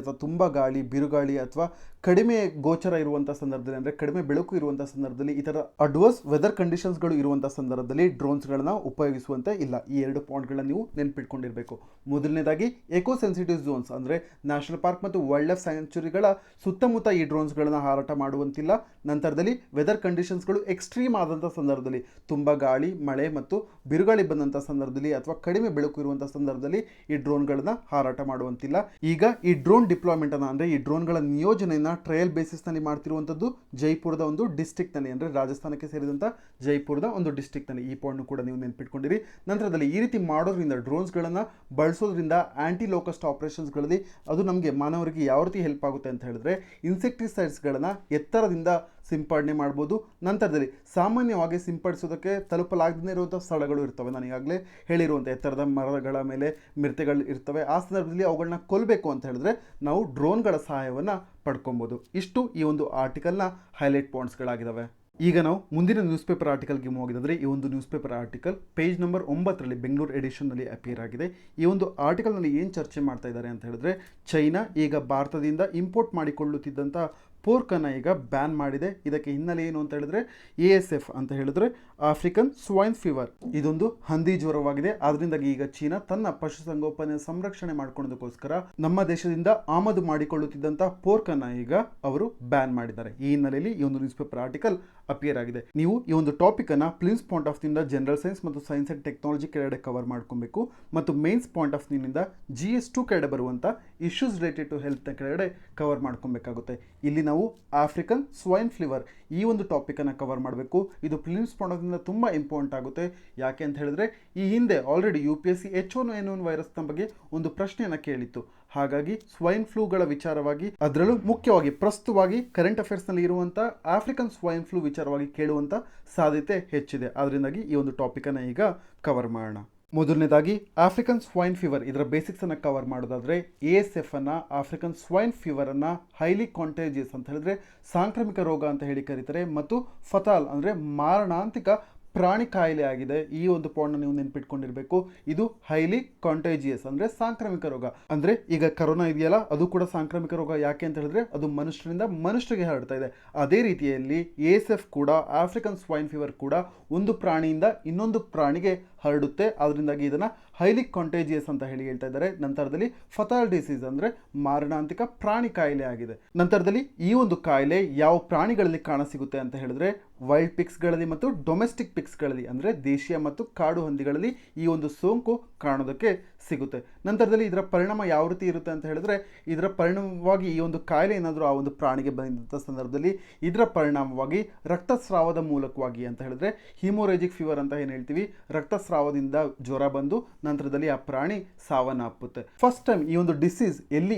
ಅಥವಾ ತುಂಬ ಗಾಳಿ, ಬಿರುಗಾಳಿ ಅಥವಾ ಕಡಿಮೆ ಗೋಚರ ಇರುವಂಥ ಸಂದರ್ಭದಲ್ಲಿ ಅಂದರೆ ಕಡಿಮೆ ಬೆಳಕು ಇರುವಂಥ ಸಂದರ್ಭದಲ್ಲಿ ಈ ಥರ ಅಡ್ವರ್ಸ್ ವೆದರ್ ಕಂಡೀಷನ್ಸ್ಗಳು ಇರುವಂಥ ಸಂದರ್ಭದಲ್ಲಿ ಡ್ರೋನ್ಸ್ಗಳನ್ನ ಉಪಯೋಗಿಸುವಂತೆ ಇಲ್ಲ. ಈ 2 ಪಾಯಿಂಟ್ಗಳನ್ನ ನೀವು ನೆನ್ಪಿಟ್ಕೊಂಡಿರಬೇಕು. ಮೊದಲನೇದಾಗಿ ಎಕೋ ಸೆನ್ಸಿಟಿವ್ ಝೋನ್ಸ್ ಅಂದರೆ ನ್ಯಾಷನಲ್ ಪಾರ್ಕ್ ಮತ್ತು ವೈಲ್ಡ್ ಲೈಫ್ ಸ್ಯಾಂಕ್ಚುರಿಗಳ ಸುತ್ತಮುತ್ತ ಈ ಡ್ರೋನ್ಸ್ಗಳನ್ನ ಹಾರಾಟ ಮಾಡುವಂತಿಲ್ಲ. ನಂತರದಲ್ಲಿ ವೆದರ್ ಕಂಡೀಷನ್ಸ್ಗಳು ಎಕ್ಸ್ಟ್ರೀಮ್ ಆದಂಥ ಸಂದರ್ಭದಲ್ಲಿ ತುಂಬ ಗಾಳಿ, ಮಳೆ ಮತ್ತು ಬಿರುಗಾಳಿ ಬಂದಂಥ ಸಂದರ್ಭದಲ್ಲಿ ಅಥವಾ ಕಡಿಮೆ ಬೆಳಕು ಇರುವಂಥ ಸಂದರ್ಭದಲ್ಲಿ ಈ ಡ್ರೋನ್ಗಳನ್ನ ಹಾರಾಟ ಮಾಡುವಂತಿಲ್ಲ. ಈಗ ಈ ಡ್ರೋನ್ ಡಿಪ್ಲಾಯ್ಮೆಂಟ್ ಅನ್ನು ಅಂದರೆ ಈ ಡ್ರೋನ್ಗಳ ನಿಯೋಜನೆಯನ್ನ ಟ್ರಯಲ್ ಬೇಸಿಸ್ನಲ್ಲಿ ಮಾಡ್ತಿರುವಂಥದ್ದು ಜೈಪುರದ ಒಂದು ಡಿಸ್ಟ್ರಿಕ್ಟ್ನಲ್ಲಿ ಅಂದರೆ ರಾಜಸ್ಥಾನಕ್ಕೆ ಸೇರಿದಂಥ ಜೈಪುರದ ಒಂದು ಡಿಸ್ಟ್ರಿಕ್ಟ್ನಲ್ಲಿ. ಈ ಪಾಯಿಂಟ್ ಕೂಡ ನೀವು ನೆನ್ಪಿಟ್ಕೊಂಡಿರಿ. ನಂತರದಲ್ಲಿ ಈ ರೀತಿ ಮಾಡೋದ್ರಿಂದ ಡ್ರೋನ್ಸ್ಗಳನ್ನು ಬಳಸೋದ್ರಿಂದ ಆಂಟಿ ಲೋಕಸ್ಟ್ ಆಪರೇಷನ್ಸ್ಗಳಲ್ಲಿ ಅದು ನಮಗೆ ಮಾನವರಿಗೆ ಯಾವ ರೀತಿ ಹೆಲ್ಪ್ ಆಗುತ್ತೆ ಅಂತ ಹೇಳಿದ್ರೆ ಇನ್ಸೆಕ್ಟಿಸೈಡ್ಸ್ಗಳನ್ನು ಎತ್ತರದಿಂದ ಸಿಂಪಡಣೆ ಮಾಡ್ಬೋದು. ನಂತರದಲ್ಲಿ ಸಾಮಾನ್ಯವಾಗಿ ಸಿಂಪಡಿಸೋದಕ್ಕೆ ತಲುಪಲಾಗದೇ ಇರುವಂಥ ಸ್ಥಳಗಳು ಇರ್ತವೆ. ನಾನು ಈಗಾಗಲೇ ಹೇಳಿರುವಂಥ ಎತ್ತರದ ಮರಗಳ ಮೇಲೆ ಮಿಡತೆಗಳು ಇರ್ತವೆ. ಆ ಸಂದರ್ಭದಲ್ಲಿ ಅವುಗಳನ್ನ ಕೊಲ್ಲಬೇಕು ಅಂತ ಹೇಳಿದ್ರೆ ನಾವು ಡ್ರೋನ್ಗಳ ಸಹಾಯವನ್ನು ಪಡ್ಕೊಬೋದು. ಇಷ್ಟು ಈ ಒಂದು ಆರ್ಟಿಕಲ್ನ ಹೈಲೈಟ್ ಪಾಯಿಂಟ್ಸ್ಗಳಾಗಿದ್ದಾವೆ. ಈಗ ನಾವು ಮುಂದಿನ ನ್ಯೂಸ್ ಪೇಪರ್ ಆರ್ಟಿಕಲ್ಗೆ ಹೋಗಿದ್ರೆ ಈ ಒಂದು news paper article page number 9ರಲ್ಲಿ ಬೆಂಗಳೂರು ಎಡಿಷನ್ನಲ್ಲಿ ಅಪಿಯರ್ ಆಗಿದೆ. ಈ ಒಂದು ಆರ್ಟಿಕಲ್ನಲ್ಲಿ ಏನು ಚರ್ಚೆ ಮಾಡ್ತಾ ಇದ್ದಾರೆ ಅಂತ ಹೇಳಿದ್ರೆ ಚೈನಾ ಈಗ ಭಾರತದಿಂದ ಇಂಪೋರ್ಟ್ ಮಾಡಿಕೊಳ್ಳುತ್ತಿದ್ದಂಥ ಪೋರ್ಕನ್ನು ಈಗ ಬ್ಯಾನ್ ಮಾಡಿದೆ. ಇದಕ್ಕೆ ಹಿನ್ನೆಲೆ ಏನು ಅಂತ ಹೇಳಿದ್ರೆ ASF ಅಂತ ಹೇಳಿದ್ರೆ ಆಫ್ರಿಕನ್ ಸ್ವೈನ್ ಫೀವರ್, ಇದೊಂದು ಹಂದಿ ಜ್ವರವಾಗಿದೆ. ಆದ್ರಿಂದಾಗಿ ಈಗ ಚೀನಾ ತನ್ನ ಪಶುಸಂಗೋಪನೆ ಸಂರಕ್ಷಣೆ ಮಾಡ್ಕೊಳ್ಳೋದಕ್ಕೋಸ್ಕರ ನಮ್ಮ ದೇಶದಿಂದ ಆಮದು ಮಾಡಿಕೊಳ್ಳುತ್ತಿದ್ದಂಥ ಪೋರ್ಕನ್ನು ಈಗ ಅವರು ಬ್ಯಾನ್ ಮಾಡಿದ್ದಾರೆ. ಈ ಹಿನ್ನೆಲೆಯಲ್ಲಿ ಈ ಒಂದು ನ್ಯೂಸ್ ಪೇಪರ್ ಆರ್ಟಿಕಲ್ ಅಪಿಯರ್ ಆಗಿದೆ. ನೀವು ಈ ಒಂದು ಟಾಪಿಕ್ ಅನ್ನ ಪ್ಲಿಮ್ಸ್ ಪಾಯಿಂಟ್ ಆಫ್ ನಿಂದ ಜನರಲ್ ಸೈನ್ಸ್ ಮತ್ತು ಸೈನ್ಸ್ ಅಂಡ್ ಟೆಕ್ನಾಲಜಿ ಕೆಳಗಡೆ ಕವರ್ ಮಾಡ್ಕೊಬೇಕು ಮತ್ತು ಮೇನ್ಸ್ ಪಾಯಿಂಟ್ ಆಫ್ ನಿಂದ GS2 ಕೆಳಗಡೆ ಬರುವಂಥ ಇಶ್ಯೂಸ್ ರಿಲೇಟೆಡ್ ಟು ಹೆಲ್ತ್ ಕೆಳಗಡೆ ಕವರ್ ಮಾಡ್ಕೊಬೇಕಾಗುತ್ತೆ. ಇಲ್ಲಿ ನಾವು ಆಫ್ರಿಕನ್ ಸ್ವೈನ್ ಫೀವರ್ ಈ ಒಂದು ಟಾಪಿಕನ್ನು ಕವರ್ ಮಾಡಬೇಕು. ಇದು ಪ್ರಿಲಿಮ್ಸ್ ಪಾಯಿಂಟ್ ತುಂಬ ಇಂಪಾರ್ಟೆಂಟ್ ಆಗುತ್ತೆ. ಯಾಕೆ ಅಂತ ಹೇಳಿದ್ರೆ ಈ ಹಿಂದೆ ಆಲ್ರೆಡಿ UPSC H1N1 ವೈರಸ್ನ ಬಗ್ಗೆ ಒಂದು ಪ್ರಶ್ನೆಯನ್ನು ಕೇಳಿತ್ತು. ಹಾಗಾಗಿ ಸ್ವೈನ್ ಫ್ಲೂಗಳ ವಿಚಾರವಾಗಿ ಅದರಲ್ಲೂ ಮುಖ್ಯವಾಗಿ ಪ್ರಸ್ತುತವಾಗಿ ಕರೆಂಟ್ ಅಫೇರ್ಸ್ನಲ್ಲಿ ಇರುವಂಥ ಆಫ್ರಿಕನ್ ಸ್ವೈನ್ ಫ್ಲೂ ವಿಚಾರವಾಗಿ ಕೇಳುವಂಥ ಸಾಧ್ಯತೆ ಹೆಚ್ಚಿದೆ. ಅದರಿಂದಾಗಿ ಈ ಒಂದು ಟಾಪಿಕನ್ನು ಈಗ ಕವರ್ ಮಾಡೋಣ. ಮೊದಲನೇದಾಗಿ ಆಫ್ರಿಕನ್ ಸ್ವೈನ್ ಫೀವರ್ ಇದರ ಬೇಸಿಕ್ಸ್ ಅನ್ನು ಕವರ್ ಮಾಡೋದಾದ್ರೆ ASF ಅನ್ನ ಆಫ್ರಿಕನ್ ಸ್ವೈನ್ ಫೀವರ್ ಅನ್ನ ಹೈಲಿ ಕಾಂಟೇಜಿಯಸ್ ಅಂತ ಹೇಳಿದ್ರೆ ಸಾಂಕ್ರಾಮಿಕ ರೋಗ ಅಂತ ಹೇಳಿ ಕರೀತಾರೆ ಮತ್ತು ಫತಾಲ್ ಅಂದ್ರೆ ಮಾರಣಾಂತಿಕ ಪ್ರಾಣಿ ಕಾಯಿಲೆ ಆಗಿದೆ. ಈ ಒಂದು ಪಾಯಿಂಟ್ ನೀವು ನೆನ್ಪಿಟ್ಕೊಂಡಿರ್ಬೇಕು. ಇದು ಹೈಲಿ ಕಾಂಟೇಜಿಯಸ್ ಅಂದ್ರೆ ಸಾಂಕ್ರಾಮಿಕ ರೋಗ. ಅಂದ್ರೆ ಈಗ ಕರೋನಾ ಇದೆಯಲ್ಲ, ಅದು ಕೂಡ ಸಾಂಕ್ರಾಮಿಕ ರೋಗ. ಯಾಕೆ ಅಂತ ಹೇಳಿದ್ರೆ ಅದು ಮನುಷ್ಯರಿಂದ ಮನುಷ್ಯರಿಗೆ ಹರಡ್ತಾ ಇದೆ. ಅದೇ ರೀತಿಯಲ್ಲಿ ASF ಕೂಡ, ಆಫ್ರಿಕನ್ ಸ್ವೈನ್ ಫೀವರ್ ಕೂಡ ಒಂದು ಪ್ರಾಣಿಯಿಂದ ಇನ್ನೊಂದು ಪ್ರಾಣಿಗೆ ಹರಡುತ್ತೆ. ಅದರಿಂದಾಗಿ ಇದನ್ನ ಹೈಲಿ ಕಾಂಟೇಜಿಯಸ್ ಅಂತ ಹೇಳ್ತಾ ಇದ್ದಾರೆ. ನಂತರದಲ್ಲಿ ಫತಾಲ್ ಡಿಸೀಸ್ ಅಂದ್ರೆ ಮಾರಣಾಂತಿಕ ಪ್ರಾಣಿ ಕಾಯಿಲೆ ಆಗಿದೆ. ನಂತರದಲ್ಲಿ ಈ ಒಂದು ಕಾಯಿಲೆ ಯಾವ ಪ್ರಾಣಿಗಳಲ್ಲಿ ಕಾಣಸಿಗುತ್ತೆ ಅಂತ ಹೇಳಿದ್ರೆ ವೈಲ್ಡ್ ಪಿಕ್ಸ್ಗಳಲ್ಲಿ ಮತ್ತು ಡೊಮೆಸ್ಟಿಕ್ ಪಿಕ್ಸ್ಗಳಲ್ಲಿ ಅಂದರೆ ದೇಶೀಯ ಮತ್ತು ಕಾಡು ಹಂದಿಗಳಲ್ಲಿ ಈ ಒಂದು ಸೋಂಕು ಕಾಣೋದಕ್ಕೆ ಸಿಗುತ್ತೆ. ನಂತರದಲ್ಲಿ ಇದರ ಪರಿಣಾಮ ಯಾವ ರೀತಿ ಇರುತ್ತೆ ಅಂತ ಹೇಳಿದ್ರೆ, ಇದರ ಪರಿಣಾಮವಾಗಿ ಈ ಒಂದು ಕಾಯಿಲೆ ಏನಾದರೂ ಆ ಒಂದು ಪ್ರಾಣಿಗೆ ಬಂದಂಥ ಸಂದರ್ಭದಲ್ಲಿ ಇದರ ಪರಿಣಾಮವಾಗಿ ರಕ್ತಸ್ರಾವದ ಮೂಲಕವಾಗಿ ಅಂತ ಹೇಳಿದ್ರೆ ಹಿಮೋರೇಜಿಕ್ ಫೀವರ್ ಅಂತ ಏನು ಹೇಳ್ತೀವಿ, ರಕ್ತಸ್ರಾವದಿಂದ ಜ್ವರ ಬಂದು ನಂತರದಲ್ಲಿ ಆ ಪ್ರಾಣಿ ಸಾವನ್ನಪ್ಪುತ್ತೆ. ಫಸ್ಟ್ ಟೈಮ್ ಈ ಒಂದು ಡಿಸೀಸ್ ಎಲ್ಲಿ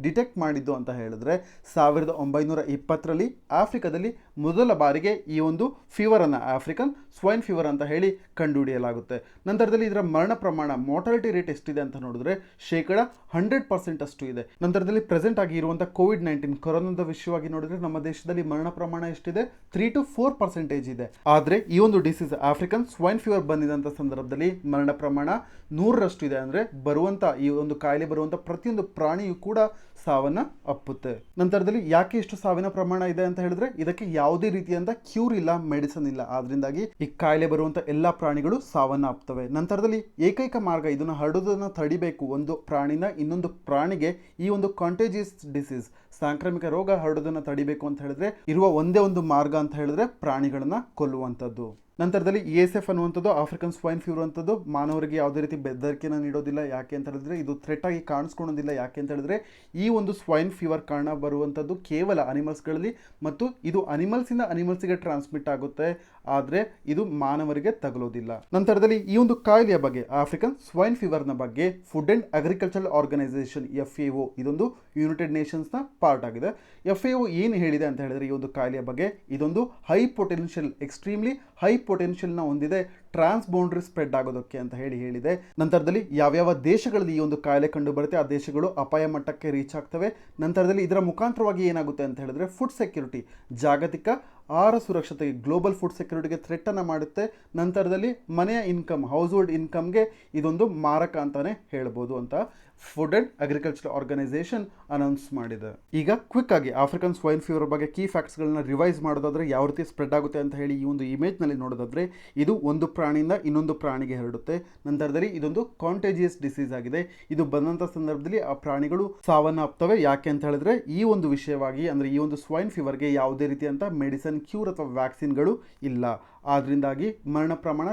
ಡಿಟೆಕ್ಟ್ ಮಾಡಿದ್ದು ಅಂತ ಹೇಳಿದ್ರೆ 1920ರಲ್ಲಿ ಆಫ್ರಿಕಾದಲ್ಲಿ ಮೊದಲ ಬಾರಿಗೆ ಈ ಒಂದು ಫೀವರನ್ನು ಆಫ್ರಿಕನ್ ಸ್ವೈನ್ ಫೀವರ್ ಅಂತ ಹೇಳಿ ಕಂಡುಹಿಡಿಯಲಾಗುತ್ತೆ. ನಂತರದಲ್ಲಿ ಇದರ ಮರಣ ಪ್ರಮಾಣ, ಮಾರ್ಟಾಲಿಟಿ ರೇಟ್ ಎಷ್ಟಿದೆ ಅಂತ ನೋಡಿದ್ರೆ 100% ಅಷ್ಟು ಇದೆ. ನಂತರದಲ್ಲಿ ಪ್ರೆಸೆಂಟ್ ಆಗಿ ಇರುವಂತಹ COVID-19 ಕೊರೋನಾದ ವಿಷಯವಾಗಿ ನೋಡಿದ್ರೆ ನಮ್ಮ ದೇಶದಲ್ಲಿ ಮರಣ ಪ್ರಮಾಣ ಎಷ್ಟಿದೆ, 3 to 4% ಇದೆ. ಆದರೆ ಈ ಒಂದು ಡಿಸೀಸ್ ಆಫ್ರಿಕನ್ ಸ್ವೈನ್ ಫೀವರ್ ಬಂದಿದಂಥ ಸಂದರ್ಭದಲ್ಲಿ ಮರಣ ಪ್ರಮಾಣ 100ರಷ್ಟು ಇದೆ. ಅಂದರೆ ಬರುವಂಥ ಈ ಒಂದು ಕಾಯಿಲೆ ಬರುವಂಥ ಪ್ರತಿಯೊಂದು ಪ್ರಾಣಿಯೂ ಕೂಡ ಸಾವನ್ನ ಅಪ್ಪುತ್ತೆ. ನಂತರದಲ್ಲಿ ಯಾಕೆ ಇಷ್ಟು ಸಾವಿನ ಪ್ರಮಾಣ ಇದೆ ಅಂತ ಹೇಳಿದ್ರೆ ಇದಕ್ಕೆ ಯಾವುದೇ ರೀತಿಯಂತ ಕ್ಯೂರ್ ಇಲ್ಲ, ಮೆಡಿಸಿನ್ ಇಲ್ಲ. ಆದ್ರಿಂದಾಗಿ ಈ ಕಾಯಿಲೆ ಬರುವಂಥ ಎಲ್ಲ ಪ್ರಾಣಿಗಳು ಸಾವನ್ನ ಅಪ್ತವೆ. ನಂತರದಲ್ಲಿ ಏಕೈಕ ಮಾರ್ಗ ಇದನ್ನು ಹರಡೋದನ್ನು ತಡಿಬೇಕು, ಒಂದು ಪ್ರಾಣಿನ ಇನ್ನೊಂದು ಪ್ರಾಣಿಗೆ ಈ ಒಂದು ಕಾಂಟೇಜಿಯಸ್ ಡಿಸೀಸ್ ಸಾಂಕ್ರಾಮಿಕ ರೋಗ ಹರಡೋದನ್ನು ತಡಿಬೇಕು ಅಂತ ಹೇಳಿದ್ರೆ ಇರುವ ಒಂದೇ ಒಂದು ಮಾರ್ಗ ಅಂತ ಹೇಳಿದ್ರೆ ಪ್ರಾಣಿಗಳನ್ನ ಕೊಲ್ಲುವಂಥದ್ದು. ನಂತರದಲ್ಲಿ ASF ಅನ್ನುವಂಥದ್ದು, ಆಫ್ರಿಕನ್ ಸ್ವೈನ್ ಫೀವರ್ ಅಂತದ್ದು ಮಾನವರಿಗೆ ಯಾವುದೇ ರೀತಿ ಬೆದರಿಕೆನ ನೀಡೋದಿಲ್ಲ. ಯಾಕೆ ಅಂತ ಹೇಳಿದ್ರೆ ಇದು ಥ್ರೆಟ್ ಆಗಿ ಕಾಣಿಸ್ಕೊಳ್ಳೋದಿಲ್ಲ. ಯಾಕೆ ಅಂತ ಹೇಳಿದ್ರೆ ಈ ಒಂದು ಸ್ವೈನ್ ಫೀವರ್ ಕಾರಣ ಬರುವಂಥದ್ದು ಕೇವಲ ಅನಿಮಲ್ಸ್ಗಳಲ್ಲಿ ಮತ್ತು ಇದು ಅನಿಮಲ್ಸಿಂದ ಅನಿಮಲ್ಸಿಗೆ ಟ್ರಾನ್ಸ್ಮಿಟ್ ಆಗುತ್ತೆ, ಆದರೆ ಇದು ಮಾನವರಿಗೆ ತಗಲೋದಿಲ್ಲ. ನಂತರದಲ್ಲಿ ಈ ಒಂದು ಕಾಯಿಲೆಯ ಬಗ್ಗೆ, ಆಫ್ರಿಕನ್ ಸ್ವೈನ್ ಫೀವರ್ನ ಬಗ್ಗೆ Food and Agricultural Organisation FAO ಇದೊಂದು ಯುನೈಟೆಡ್ ನೇಷನ್ಸ್ನ ಪಾರ್ಟ್ ಆಗಿದೆ. FAO ಏನು ಹೇಳಿದೆ ಅಂತ ಹೇಳಿದ್ರೆ ಈ ಒಂದು ಕಾಯಿಲೆಯ ಬಗ್ಗೆ, ಇದೊಂದು ಹೈ ಪೊಟೆನ್ಷಿಯಲ್, ಎಕ್ಸ್ಟ್ರೀಮ್ಲಿ ಹೈ ಪೊಟೆನ್ಷಿಯಲ್ನ ಹೊಂದಿದೆ ಟ್ರಾನ್ಸ್ ಬೌಂಡ್ರಿ ಸ್ಪ್ರೆಡ್ ಆಗೋದಕ್ಕೆ ಅಂತ ಹೇಳಿದೆ. ನಂತರದಲ್ಲಿ ಯಾವ್ಯಾವ ದೇಶಗಳಲ್ಲಿ ಈ ಒಂದು ಕಾಯಿಲೆ ಕಂಡು ಬರುತ್ತೆ ಆ ದೇಶಗಳು ಅಪಾಯ ಮಟ್ಟಕ್ಕೆ ರೀಚ್ ಆಗ್ತವೆ. ನಂತರದಲ್ಲಿ ಇದರ ಮುಖಾಂತರವಾಗಿ ಏನಾಗುತ್ತೆ ಅಂತ ಹೇಳಿದ್ರೆ ಫುಡ್ ಸೆಕ್ಯೂರಿಟಿ, ಜಾಗತಿಕ ಆಹಾರ ಸುರಕ್ಷತೆಗೆ, ಗ್ಲೋಬಲ್ ಫುಡ್ ಸೆಕ್ಯೂರಿಟಿಗೆ ಥ್ರೆಟ್ಟನ್ನು ಮಾಡುತ್ತೆ. ನಂತರದಲ್ಲಿ ಮನೆಯ ಇನ್ಕಮ್, ಹೌಸ್ ಹೋಲ್ಡ್ ಇನ್ಕಮ್ಗೆ ಇದೊಂದು ಮಾರಕ ಅಂತಾನೆ ಹೇಳ್ಬೋದು ಅಂತ Food and agriculture organisation announce ಮಾಡಿದೆ. ಈಗ ಕ್ವಿಕ್ ಆಗಿ ಆಫ್ರಿಕನ್ ಸ್ವೈನ್ ಫೀವರ್ ಬಗ್ಗೆ ಕೀ ಫ್ಯಾಕ್ಟ್ಸ್ಗಳನ್ನ ರಿವೈಸ್ ಮಾಡೋದಾದ್ರೆ ಯಾವ ರೀತಿ ಸ್ಪ್ರೆಡ್ ಆಗುತ್ತೆ ಅಂತ ಹೇಳಿ ಈ ಒಂದು ಇಮೇಜ್ನಲ್ಲಿ ನೋಡೋದಾದ್ರೆ ಇದು ಒಂದು ಪ್ರಾಣಿಯಿಂದ ಇನ್ನೊಂದು ಪ್ರಾಣಿಗೆ ಹರಡುತ್ತೆ. ನಂತರದಲ್ಲಿ ಇದೊಂದು ಕಾಂಟೇಜಿಯಸ್ ಡಿಸೀಸ್ ಆಗಿದೆ. ಇದು ಬಂದಂಥ ಸಂದರ್ಭದಲ್ಲಿ ಆ ಪ್ರಾಣಿಗಳು ಸಾವನ್ನ ಅಪ್ತವೆ. ಯಾಕೆ ಅಂತ ಹೇಳಿದ್ರೆ ಈ ಒಂದು ವಿಷಯವಾಗಿ ಅಂದರೆ ಈ ಒಂದು ಸ್ವೈನ್ ಫೀವರ್ಗೆ ಯಾವುದೇ ರೀತಿಯಂತ ಮೆಡಿಸಿನ್, ಕ್ಯೂರ್ ಅಥವಾ ವ್ಯಾಕ್ಸಿನ್ಗಳು ಇಲ್ಲ. ಆದ್ರಿಂದಾಗಿ ಮರಣ ಪ್ರಮಾಣ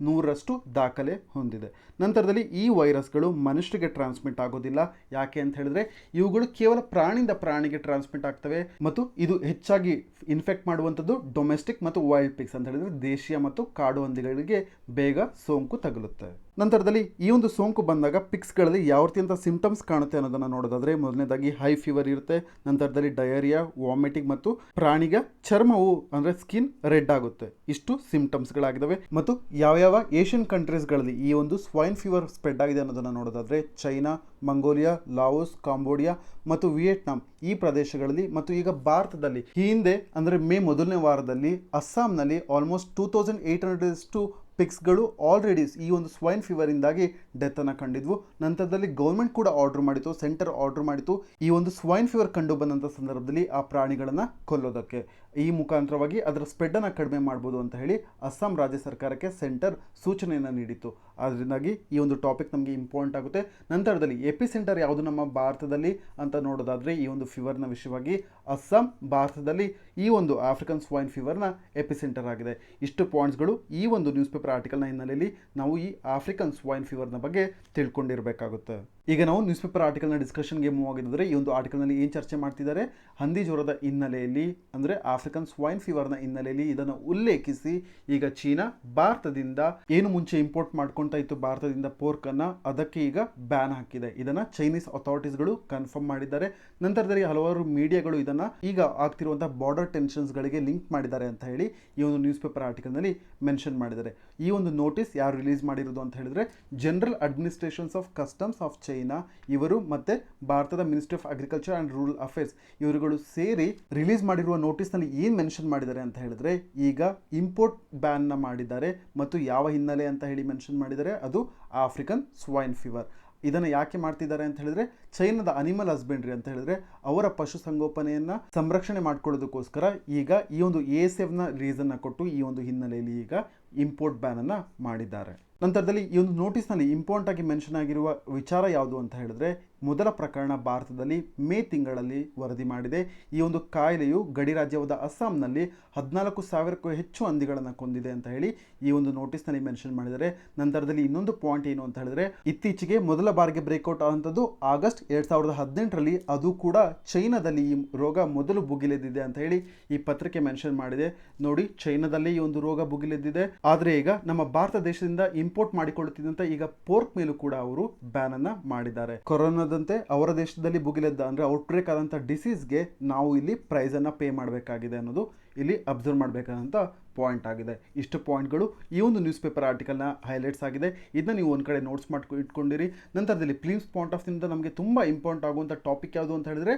100% ದಾಖಲೆ ಹೊಂದಿದೆ. ನಂತರದಲ್ಲಿ ಈ ವೈರಸ್ಗಳು ಮನುಷ್ಯರಿಗೆ ಟ್ರಾನ್ಸ್ಮಿಟ್ ಆಗೋದಿಲ್ಲ. ಯಾಕೆ ಅಂತ ಹೇಳಿದ್ರೆ ಇವುಗಳು ಕೇವಲ ಪ್ರಾಣಿಯಿಂದ ಪ್ರಾಣಿಗೆ ಟ್ರಾನ್ಸ್ಮಿಟ್ ಆಗ್ತವೆ ಮತ್ತು ಇದು ಹೆಚ್ಚಾಗಿ ಇನ್ಫೆಕ್ಟ್ ಮಾಡುವಂಥದ್ದು ಡೊಮೆಸ್ಟಿಕ್ ಮತ್ತು ವೈಲ್ಡ್ ಪಿಗ್ಸ್ ಅಂತ ಹೇಳಿದ್ರೆ ದೇಶೀಯ ಮತ್ತು ಕಾಡು ಹಂದಿಗಳಿಗೆ ಬೇಗ ಸೋಂಕು ತಗುಲುತ್ತೆ. ನಂತರದಲ್ಲಿ ಈ ಒಂದು ಸೋಂಕು ಬಂದಾಗ ಪಿಕ್ಸ್ಗಳಲ್ಲಿ ಯಾವ ರೀತಿ ಅಂತ ಸಿಂಪ್ಟಮ್ಸ್ ಕಾಣುತ್ತೆ ಅನ್ನೋದನ್ನು ನೋಡೋದಾದ್ರೆ ಮೊದಲನೇದಾಗಿ ಹೈ ಫೀವರ್ ಇರುತ್ತೆ. ನಂತರದಲ್ಲಿ ಡಯರಿಯಾ, ವಾಮಿಟಿಂಗ್ ಮತ್ತು ಪ್ರಾಣಿಗೆ ಚರ್ಮವು ಅಂದರೆ ಸ್ಕಿನ್ ರೆಡ್ ಆಗುತ್ತೆ. ಇಷ್ಟು ಸಿಂಪ್ಟಮ್ಸ್ಗಳಾಗಿದ್ದಾವೆ. ಮತ್ತು ಯಾವ್ಯಾವ ಏಷ್ಯನ್ ಕಂಟ್ರೀಸ್ಗಳಲ್ಲಿ ಈ ಒಂದು ಸ್ವೈನ್ ಫೀವರ್ ಸ್ಪ್ರೆಡ್ ಆಗಿದೆ ಅನ್ನೋದನ್ನು ನೋಡೋದಾದ್ರೆ ಚೈನಾ, ಮಂಗೋಲಿಯಾ, ಲಾವೋಸ್, ಕಾಂಬೋಡಿಯಾ ಮತ್ತು ವಿಯೆಟ್ನಾಂ ಈ ಪ್ರದೇಶಗಳಲ್ಲಿ ಮತ್ತು ಈಗ ಭಾರತದಲ್ಲಿ ಈ ಹಿಂದೆ ಅಂದರೆ ಮೇ ಮೊದಲನೇ ವಾರದಲ್ಲಿ ಅಸ್ಸಾಂನಲ್ಲಿ ಆಲ್ಮೋಸ್ಟ್ 2800 ಪಿಕ್ಸ್ಗಳು ಆಲ್ರೆಡಿ ಈ ಒಂದು ಸ್ವೈನ್ ಫೀವರಿಂದಾಗಿ ಡೆತ್ತನ್ನು ಕಂಡಿದ್ವು. ನಂತರದಲ್ಲಿ ಗೌರ್ಮೆಂಟ್ ಕೂಡ ಆರ್ಡರ್ ಮಾಡಿತು, ಸೆಂಟರ್ ಆರ್ಡರ್ ಮಾಡಿತು ಈ ಒಂದು ಸ್ವೈನ್ ಫೀವರ್ ಕಂಡು ಬಂದಂಥ ಸಂದರ್ಭದಲ್ಲಿ ಆ ಪ್ರಾಣಿಗಳನ್ನು ಕೊಲ್ಲೋದಕ್ಕೆ. ಈ ಮುಖಾಂತರವಾಗಿ ಅದರ ಸ್ಪ್ರೆಡ್ಡನ್ನು ಕಡಿಮೆ ಮಾಡ್ಬೋದು ಅಂತ ಹೇಳಿ ಅಸ್ಸಾಂ ರಾಜ್ಯ ಸರ್ಕಾರಕ್ಕೆ ಸೆಂಟರ್ ಸೂಚನೆಯನ್ನು ನೀಡಿತ್ತು. ಅದರಿಂದಾಗಿ ಈ ಒಂದು ಟಾಪಿಕ್ ನಮಗೆ ಇಂಪಾರ್ಟೆಂಟ್ ಆಗುತ್ತೆ. ನಂತರದಲ್ಲಿ ಎಪಿ ಸೆಂಟರ್ ಯಾವುದು ನಮ್ಮ ಭಾರತದಲ್ಲಿ ಅಂತ ನೋಡೋದಾದರೆ ಈ ಒಂದು ಫೀವರ್ನ ವಿಷಯವಾಗಿ ಅಸ್ಸಾಂ ಭಾರತದಲ್ಲಿ ಈ ಒಂದು ಆಫ್ರಿಕನ್ ಸ್ವೈನ್ ಫೀವರ್ನ ಎಪಿ ಸೆಂಟರ್ ಆಗಿದೆ. ಇಷ್ಟು ಪಾಯಿಂಟ್ಸ್ಗಳು ಈ ಒಂದು ನ್ಯೂಸ್ ಪೇಪರ್ ಆರ್ಟಿಕಲ್ನ ಹಿನ್ನೆಲೆಯಲ್ಲಿ ನಾವು ಈ ಆಫ್ರಿಕನ್ ಸ್ವೈನ್ ಫೀವರ್ನ ಬಗ್ಗೆ ತಿಳ್ಕೊಂಡಿರಬೇಕಾಗುತ್ತೆ. ಈಗ ನಾವು ನ್ಯೂಸ್ ಪೇಪರ್ ಆರ್ಟಿಕಲ್ನ ಡಿಸ್ಕಷನ್ಗೆ ಮೂವ್ ಆಗಿದ್ದರೆ ಈ ಒಂದು ಆರ್ಟಿಕಲ್ನಲ್ಲಿ ಏನು ಚರ್ಚೆ ಮಾಡ್ತಿದ್ದಾರೆ, ಹಂದಿ ಜ್ವರದ ಹಿನ್ನೆಲೆಯಲ್ಲಿ ಅಂದರೆ ಆಫ್ರಿಕನ್ ಸ್ವೈನ್ ಫೀವರ್ನ ಹಿನ್ನೆಲೆಯಲ್ಲಿ ಇದನ್ನು ಉಲ್ಲೇಖಿಸಿ ಈಗ ಚೀನಾ ಭಾರತದಿಂದ ಏನು ಮುಂಚೆ ಇಂಪೋರ್ಟ್ ಮಾಡ್ಕೊಳ್ತಾ ಇತ್ತು ಭಾರತದಿಂದ ಪೋರ್ಕನ್ನು, ಅದಕ್ಕೆ ಈಗ ಬ್ಯಾನ್ ಹಾಕಿದೆ. ಇದನ್ನು ಚೈನೀಸ್ ಅಥಾರಿಟೀಸ್ಗಳು ಕನ್ಫರ್ಮ್ ಮಾಡಿದ್ದಾರೆ. ನಂತರದಲ್ಲಿ ಹಲವಾರು ಮೀಡಿಯಾಗಳು ಇದನ್ನು ಈಗ ಆಗ್ತಿರುವಂಥ ಬಾರ್ಡರ್ ಟೆನ್ಷನ್ಸ್ಗಳಿಗೆ ಲಿಂಕ್ ಮಾಡಿದ್ದಾರೆ ಅಂತ ಹೇಳಿ ಈ ಒಂದು ನ್ಯೂಸ್ ಪೇಪರ್ ಆರ್ಟಿಕಲ್ನಲ್ಲಿ ಮೆನ್ಷನ್ ಮಾಡಿದ್ದಾರೆ. ಈ ಒಂದು ನೋಟಿಸ್ ಯಾರು ರಿಲೀಸ್ ಮಾಡಿರೋದು ಅಂತ ಹೇಳಿದ್ರೆ general administrations of customs of China China ಇವರು ಮತ್ತು ಭಾರತದ ministry of agriculture and rural affairs ಇವರುಗಳು ಸೇರಿ ರಿಲೀಸ್ ಮಾಡಿರುವ ನೋಟಿಸ್ನಲ್ಲಿ ಏನು ಮೆನ್ಷನ್ ಮಾಡಿದ್ದಾರೆ ಅಂತ ಹೇಳಿದ್ರೆ, ಈಗ ಇಂಪೋರ್ಟ್ ಬ್ಯಾನ್ನ ಮಾಡಿದ್ದಾರೆ ಮತ್ತು ಯಾವ ಹಿನ್ನೆಲೆ ಅಂತ ಹೇಳಿ ಮೆನ್ಷನ್ ಮಾಡಿದ್ದಾರೆ, ಅದು ಆಫ್ರಿಕನ್ ಸ್ವೈನ್ ಫೀವರ್. ಇದನ್ನು ಯಾಕೆ ಮಾಡ್ತಿದ್ದಾರೆ ಅಂತ ಹೇಳಿದ್ರೆ, ಚೈನಾದ ಅನಿಮಲ್ ಹಸ್ಬೆಂಡ್ರಿ ಅಂತ ಹೇಳಿದ್ರೆ ಅವರ ಪಶುಸಂಗೋಪನೆಯನ್ನು ಸಂರಕ್ಷಣೆ ಮಾಡ್ಕೊಳ್ಳೋದಕ್ಕೋಸ್ಕರ ಈಗ ಈ ಒಂದು ASFನ ರೀಸನ್ನ ಕೊಟ್ಟು ಈ ಒಂದು ಹಿನ್ನೆಲೆಯಲ್ಲಿ ಈಗ ಇಂಪೋರ್ಟ್ ಬ್ಯಾನನ್ನು ಮಾಡಿದ್ದಾರೆ. ನಂತರದಲ್ಲಿ ಈ ಒಂದು ನೋಟಿಸ್ನಲ್ಲಿ ಇಂಪಾರ್ಟೆಂಟ್ ಆಗಿ ಮೆನ್ಷನ್ ಆಗಿರುವ ವಿಚಾರ ಯಾವುದು ಅಂತ ಹೇಳಿದ್ರೆ, ಮೊದಲ ಪ್ರಕರಣ ಭಾರತದಲ್ಲಿ ಮೇ ತಿಂಗಳಲ್ಲಿ ವರದಿ ಮಾಡಿದೆ. ಈ ಒಂದು ಕಾಯಿಲೆಯು ಗಡಿ ರಾಜ್ಯವಾದ ಅಸ್ಸಾಂನಲ್ಲಿ 14,000ಕ್ಕೂ ಹೆಚ್ಚು ಹಂದಿಗಳನ್ನು ಕೊಂದಿದೆ ಅಂತ ಹೇಳಿ ಈ ಒಂದು ನೋಟಿಸ್ನಲ್ಲಿ ಮೆನ್ಷನ್ ಮಾಡಿದ್ದಾರೆ. ನಂತರದಲ್ಲಿ ಇನ್ನೊಂದು ಪಾಯಿಂಟ್ ಏನು ಅಂತ ಹೇಳಿದ್ರೆ, ಇತ್ತೀಚೆಗೆ ಮೊದಲ ಬಾರಿಗೆ ಬ್ರೇಕ್ಔಟ್ ಆದಂಥದ್ದು ಆಗಸ್ಟ್ 2018ರಲ್ಲಿ, ಅದು ಕೂಡ ಚೈನಾದಲ್ಲಿ ಈ ರೋಗ ಮೊದಲು ಭುಗಿಲೆದ್ದಿದೆ ಅಂತ ಹೇಳಿ ಈ ಪತ್ರಿಕೆ ಮೆನ್ಷನ್ ಮಾಡಿದೆ. ನೋಡಿ, ಚೈನಾದಲ್ಲಿ ಈ ಒಂದು ರೋಗ ಭುಗಿಲೆದ್ದಿದೆ, ಆದರೆ ಈಗ ನಮ್ಮ ಭಾರತ ದೇಶದಿಂದ ಇಂಪೋರ್ಟ್ ಮಾಡಿಕೊಳ್ಳುತ್ತಿದ್ದಂಥ ಈಗ ಪೋರ್ಕ್ ಮೇಲೂ ಕೂಡ ಅವರು ಬ್ಯಾನ್ ಅನ್ನ ಮಾಡಿದ್ದಾರೆ. ಕೊರೋನಾದಂತೆ ಅವರ ದೇಶದಲ್ಲಿ ಭುಗಿಲೆದ್ದ ಅಂದ್ರೆ ಔಟ್ಬ್ರೇಕ್ ಆದಂಥ ಡಿಸೀಸ್ಗೆ ನಾವು ಇಲ್ಲಿ ಪ್ರೈಸ್ ಅನ್ನ ಪೇ ಮಾಡಬೇಕಾಗಿದೆ ಅನ್ನೋದು ಇಲ್ಲಿ ಅಬ್ಸರ್ವ್ ಮಾಡಬೇಕಾದಂಥ ಪಾಯಿಂಟ್ ಆಗಿದೆ. ಇಷ್ಟು ಪಾಯಿಂಟ್ಗಳು ಈ ಒಂದು ನ್ಯೂಸ್ ಪೇಪರ್ ಆರ್ಟಿಕಲ್ನ ಹೈಲೈಟ್ಸ್ ಆಗಿದೆ. ಇದನ್ನ ನೀವು ಒಂದು ಕಡೆ ನೋಟ್ಸ್ ಇಟ್ಕೊಂಡಿರಿ. ನಂತರದಲ್ಲಿ ಫಿಲಿಮ್ಸ್ ಪಾಯಿಂಟ್ ಆಫ್ ವ್ಯೂಯಿಂದ ನಮಗೆ ತುಂಬ ಇಂಪಾರ್ಟೆಂಟ್ ಆಗುವಂಥ ಟಾಪಿಕ್ ಯಾವುದು ಅಂತ ಹೇಳಿದ್ರೆ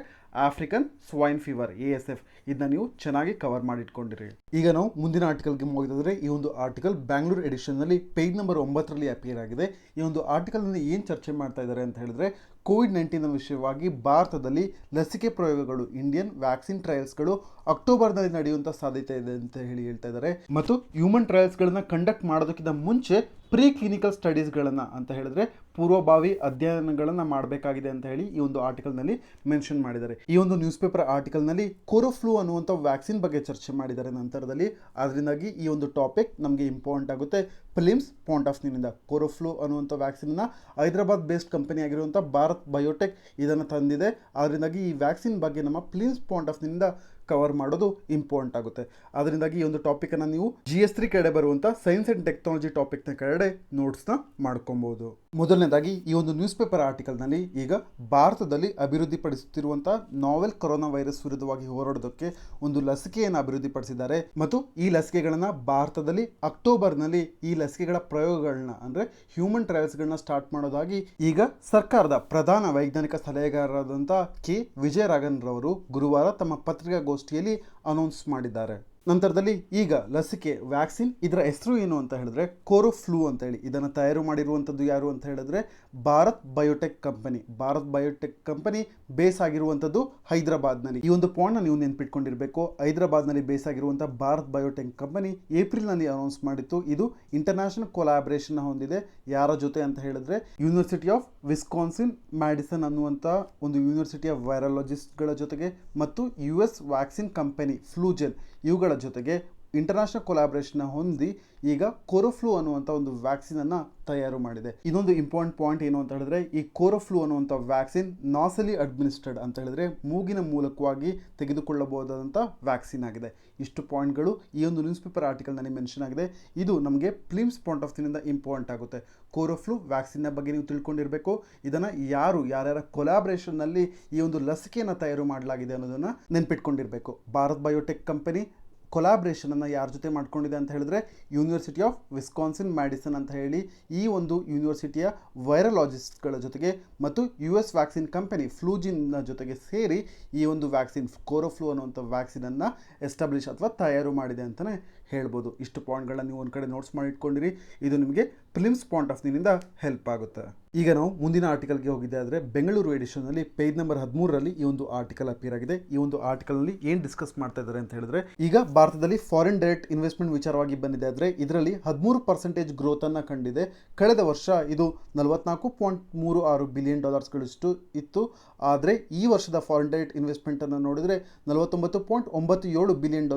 ಆಫ್ರಿಕನ್ ಸ್ವೈನ್ ಫೀವರ್ ASF. ಇದನ್ನ ನೀವು ಚೆನ್ನಾಗಿ ಕವರ್ ಮಾಡಿ ಇಟ್ಕೊಂಡಿರಿ. ಈಗ ನಾವು ಮುಂದಿನ ಆರ್ಟಿಕಲ್ಗೆ ಹೋಗಿದ್ರೆ, ಈ ಒಂದು ಆರ್ಟಿಕಲ್ ಬ್ಯಾಂಗ್ಳೂರ್ ಎಡಿಷನ್ನಲ್ಲಿ ಪೇಜ್ ನಂಬರ್ 9ರಲ್ಲಿ ಅಪಿಯರ್ ಆಗಿದೆ. ಈ ಒಂದು ಆರ್ಟಿಕಲ್ನಲ್ಲಿ ಏನು ಚರ್ಚೆ ಮಾಡ್ತಾ ಇದ್ದಾರೆ ಅಂತ ಹೇಳಿದ್ರೆ, ಕೋವಿಡ್-19 ವಿಷಯವಾಗಿ ಭಾರತದಲ್ಲಿ ಲಸಿಕೆ ಪ್ರಯೋಗಗಳು, ಇಂಡಿಯನ್ ವ್ಯಾಕ್ಸಿನ್ ಟ್ರಯಲ್ಸ್ಗಳು ಅಕ್ಟೋಬರ್ನಲ್ಲಿ ನಡೆಯುವಂಥ ಸಾಧ್ಯತೆ ಇದೆ ಅಂತ ಹೇಳಿ ಹೇಳ್ತಾ ಇದ್ದಾರೆ. ಮತ್ತು ಹ್ಯೂಮನ್ ಟ್ರಯಲ್ಸ್ಗಳನ್ನ ಕಂಡಕ್ಟ್ ಮಾಡೋದಕ್ಕಿಂತ ಮುಂಚೆ ಪ್ರೀ ಕ್ಲಿನಿಕಲ್ ಸ್ಟಡೀಸ್ಗಳನ್ನು ಅಂತ ಹೇಳಿದ್ರೆ ಪೂರ್ವಭಾವಿ ಅಧ್ಯಯನಗಳನ್ನು ಮಾಡಬೇಕಾಗಿದೆ ಅಂತ ಹೇಳಿ ಈ ಒಂದು ಆರ್ಟಿಕಲ್ನಲ್ಲಿ ಮೆನ್ಷನ್ ಮಾಡಿದ್ದಾರೆ. ಈ ಒಂದು ನ್ಯೂಸ್ ಪೇಪರ್ ಆರ್ಟಿಕಲ್ನಲ್ಲಿ ಕೋರೋಫ್ಲೂ ಅನ್ನುವಂಥ ವ್ಯಾಕ್ಸಿನ್ ಬಗ್ಗೆ ಚರ್ಚೆ ಮಾಡಿದ್ದಾರೆ ನಂತರದಲ್ಲಿ. ಅದರಿಂದಾಗಿ ಈ ಒಂದು ಟಾಪಿಕ್ ನಮಗೆ ಇಂಪಾರ್ಟೆಂಟ್ ಆಗುತ್ತೆ ಫಿಲಿಮ್ಸ್ ಪಾಯಿಂಟ್ ಆಫ್ ವ್ಯೂನಿಂದ. ಕೋರೋಫ್ಲೂ ಅನ್ನುವಂಥ ವ್ಯಾಕ್ಸಿನ್ನ ಹೈದರಾಬಾದ್ ಬೇಸ್ಡ್ ಕಂಪನಿ ಆಗಿರುವಂಥ ಭಾರತ್ ಬಯೋಟೆಕ್ ಇದನ್ನು ತಂದಿದೆ. ಅದರಿಂದಾಗಿ ಈ ವ್ಯಾಕ್ಸಿನ್ ಬಗ್ಗೆ ನಮ್ಮ ಫಿಲಿಮ್ಸ್ ಪಾಯಿಂಟ್ ಆಫ್ ವ್ಯೂನಿಂದ ಕವರ್ ಮಾಡೋದು ಇಂಪಾರ್ಟೆಂಟ್ ಆಗುತ್ತೆ. ಅದರಿಂದಾಗಿ ಈ ಒಂದು ಟಾಪಿಕನ್ನು ನೀವು GS3 ಕಡೆ ಬರುವಂಥ ಸೈನ್ಸ್ ಆ್ಯಂಡ್ ಟೆಕ್ನಾಲಜಿ ಟಾಪಿಕ್ನ ಕಡೆ ನೋಟ್ಸ್ನ ಮಾಡ್ಕೊಬೋದು. ಮೊದಲನೇದಾಗಿ ಈ ಒಂದು ನ್ಯೂಸ್ ಪೇಪರ್ ಆರ್ಟಿಕಲ್ನಲ್ಲಿ ಈಗ ಭಾರತದಲ್ಲಿ ಅಭಿವೃದ್ಧಿಪಡಿಸುತ್ತಿರುವಂಥ ನಾವೆಲ್ ಕೊರೋನಾ ವೈರಸ್ ವಿರುದ್ಧವಾಗಿ ಹೋರಾಡೋದಕ್ಕೆ ಒಂದು ಲಸಿಕೆಯನ್ನು ಅಭಿವೃದ್ಧಿಪಡಿಸಿದ್ದಾರೆ. ಮತ್ತು ಈ ಲಸಿಕೆಗಳನ್ನು ಭಾರತದಲ್ಲಿ ಅಕ್ಟೋಬರ್ನಲ್ಲಿ ಈ ಲಸಿಕೆಗಳ ಪ್ರಯೋಗಗಳನ್ನ ಅಂದರೆ ಹ್ಯೂಮನ್ ಟ್ರಯಲ್ಸ್ಗಳನ್ನ ಸ್ಟಾರ್ಟ್ ಮಾಡೋದಾಗಿ ಈಗ ಸರ್ಕಾರದ ಪ್ರಧಾನ ವೈಜ್ಞಾನಿಕ ಸಲಹೆಗಾರರಾದಂಥ K. ವಿಜಯರಾಘವನ್ ರವರು ಗುರುವಾರ ತಮ್ಮ ಪತ್ರಿಕಾಗೋಷ್ಠಿಯಲ್ಲಿ ಅನೌನ್ಸ್ ಮಾಡಿದ್ದಾರೆ. ನಂತರದಲ್ಲಿ ಈಗ ಲಸಿಕೆ ವ್ಯಾಕ್ಸಿನ್ ಇದರ ಹೆಸರು ಏನು ಅಂತ ಹೇಳಿದ್ರೆ ಕೋರೋಫ್ಲೂ ಅಂತ ಹೇಳಿ. ಇದನ್ನು ತಯಾರು ಮಾಡಿರುವಂಥದ್ದು ಯಾರು ಅಂತ ಹೇಳಿದ್ರೆ Bharat biotech company. Bharat biotech company base ಆಗಿರುವಂಥದ್ದು ಹೈದರಾಬಾದ್ನಲ್ಲಿ. ಈ ಒಂದು ಪಾಯಿಂಟ್ನ ನೀವು ನೆನ್ಪಿಟ್ಕೊಂಡಿರಬೇಕು. ಹೈದರಾಬಾದ್ನಲ್ಲಿ ಬೇಸ್ ಆಗಿರುವಂಥ ಭಾರತ್ ಬಯೋಟೆಕ್ ಕಂಪನಿ ಏಪ್ರಿಲ್ನಲ್ಲಿ ಅನೌನ್ಸ್ ಮಾಡಿತ್ತು. ಇದು ಇಂಟರ್ನ್ಯಾಷನಲ್ ಕೊಲಾಬ್ರೇಷನ್ ಹೊಂದಿದೆ. ಯಾರ ಜೊತೆ ಅಂತ ಹೇಳಿದ್ರೆ ಯೂನಿವರ್ಸಿಟಿ ಆಫ್ ವಿಸ್ಕಾನ್ಸಿನ್ ಮ್ಯಾಡಿಸನ್ ಅನ್ನುವಂಥ ಒಂದು ಯೂನಿವರ್ಸಿಟಿಯ ವೈರಾಲಜಿಸ್ಟ್ಗಳ ಜೊತೆಗೆ ಮತ್ತು US ವ್ಯಾಕ್ಸಿನ್ ಕಂಪನಿ ಫ್ಲೂಜೆನ್ ಇವುಗಳ ಜೊತೆಗೆ ಇಂಟರ್ನ್ಯಾಷನಲ್ ಕೊಲಾಬ್ರೇಷನ್ ಹೊಂದಿ ಈಗ ಕೋರೋಫ್ಲೂ ಅನ್ನುವಂಥ ಒಂದು ವ್ಯಾಕ್ಸಿನನ್ನು ತಯಾರು ಮಾಡಿದೆ. ಇನ್ನೊಂದು ಇಂಪಾರ್ಟೆಂಟ್ ಪಾಯಿಂಟ್ ಏನು ಅಂತ ಹೇಳಿದ್ರೆ, ಈ ಕೋರೋಫ್ಲೂ ಅನ್ನುವಂಥ ವ್ಯಾಕ್ಸಿನ್ ನಾಸಲಿ ಅಡ್ಮಿನಿಸ್ಟರ್ಡ್ ಅಂತ ಹೇಳಿದ್ರೆ ಮೂಗಿನ ಮೂಲಕವಾಗಿ ತೆಗೆದುಕೊಳ್ಳಬಹುದಾದಂಥ ವ್ಯಾಕ್ಸಿನ್ ಆಗಿದೆ. ಇಷ್ಟು ಪಾಯಿಂಟ್ಗಳು ಈ ಒಂದು ನ್ಯೂಸ್ ಪೇಪರ್ ಆರ್ಟಿಕಲ್ನಲ್ಲಿ ಮೆನ್ಷನ್ ಆಗಿದೆ. ಇದು ನಮಗೆ ಫಿಲಿಮ್ಸ್ ಪಾಯಿಂಟ್ ಆಫ್ ವ್ಯೂನಿಂದ ಇಂಪಾರ್ಟೆಂಟ್ ಆಗುತ್ತೆ. ಕೋರೋಫ್ಲೂ ವ್ಯಾಕ್ಸಿನ್ನ ಬಗ್ಗೆ ನೀವು ತಿಳ್ಕೊಂಡಿರಬೇಕು. ಇದನ್ನು ಯಾರ್ಯಾರ ಕೊಲಾಬ್ರೇಷನ್ನಲ್ಲಿ ಈ ಒಂದು ಲಸಿಕೆಯನ್ನು ತಯಾರು ಮಾಡಲಾಗಿದೆ ಅನ್ನೋದನ್ನು ನೆನ್ಪಿಟ್ಕೊಂಡಿರಬೇಕು. ಭಾರತ್ ಬಯೋಟೆಕ್ ಕಂಪನಿ ಕೊಲಾಬ್ರೇಷನನ್ನು ಯಾರ ಜೊತೆ ಮಾಡ್ಕೊಂಡಿದೆ ಅಂತ ಹೇಳಿದ್ರೆ ಯೂನಿವರ್ಸಿಟಿ ಆಫ್ ವಿಸ್ಕಾನ್ಸಿನ್ ಮ್ಯಾಡಿಸನ್ ಅಂತ ಹೇಳಿ ಈ ಒಂದು ಯೂನಿವರ್ಸಿಟಿಯ ವೈರಾಲಜಿಸ್ಟ್ಗಳ ಜೊತೆಗೆ ಮತ್ತು US ವ್ಯಾಕ್ಸಿನ್ ಕಂಪನಿ ಫ್ಲೂಜಿನ್ನ ಜೊತೆಗೆ ಸೇರಿ ಈ ಒಂದು ವ್ಯಾಕ್ಸಿನ್ ಕೋರೋಫ್ಲೂ ಅನ್ನುವಂಥ ವ್ಯಾಕ್ಸಿನನ್ನು ಎಸ್ಟಾಬ್ಲಿಷ್ ಅಥವಾ ತಯಾರು ಮಾಡಿದೆ ಅಂತಲೇ ಹೇಳ್ಬೋದು. ಇಷ್ಟು ಪಾಯಿಂಟ್ಗಳನ್ನ ನೀವು ಒಂದು ಕಡೆ ನೋಟ್ಸ್ ಮಾಡಿ ಇಟ್ಕೊಂಡಿರಿ. ಇದು ನಿಮಗೆ ಫಿಲಿಮ್ಸ್ ಪಾಯಿಂಟ್ ಆಫ್ ವ್ಯೂನಿಂದ ಹೆಲ್ಪ್ ಆಗುತ್ತೆ. ಈಗ ನಾವು ಮುಂದಿನ ಆರ್ಟಿಕಲ್ಗೆ ಹೋಗಿದ್ದೆ ಆದರೆ ಬೆಂಗಳೂರು ಎಡಿಷನ್ನಲ್ಲಿ ಪೇಜ್ ನಂಬರ್ 13ರಲ್ಲಿ ಈ ಒಂದು ಆರ್ಟಿಕಲ್ ಅಪಿಯರ್ ಆಗಿದೆ. ಈ ಒಂದು ಆರ್ಟಿಕಲ್ನಲ್ಲಿ ಏನು ಡಿಸ್ಕಸ್ ಮಾಡ್ತಾ ಇದ್ದಾರೆ ಅಂತ ಹೇಳಿದ್ರೆ, ಈಗ ಭಾರತದಲ್ಲಿ ಫಾರಿನ್ ಡೈರೆಕ್ಟ್ ಇನ್ವೆಸ್ಟ್ಮೆಂಟ್ ವಿಚಾರವಾಗಿ ಬಂದಿದೆ. ಆದರೆ ಇದರಲ್ಲಿ 13% ಗ್ರೋತನ್ನು ಕಂಡಿದೆ. ಕಳೆದ ವರ್ಷ ಇದು $44.36 ಬಿಲಿಯನ್ ಇತ್ತು. ಆದರೆ ಈ ವರ್ಷದ ಫಾರಿನ್ ಡೈರೆಕ್ಟ್ ಇನ್ವೆಸ್ಟ್ಮೆಂಟನ್ನು ನೋಡಿದರೆ $49.97 ಬಿಲಿಯನ್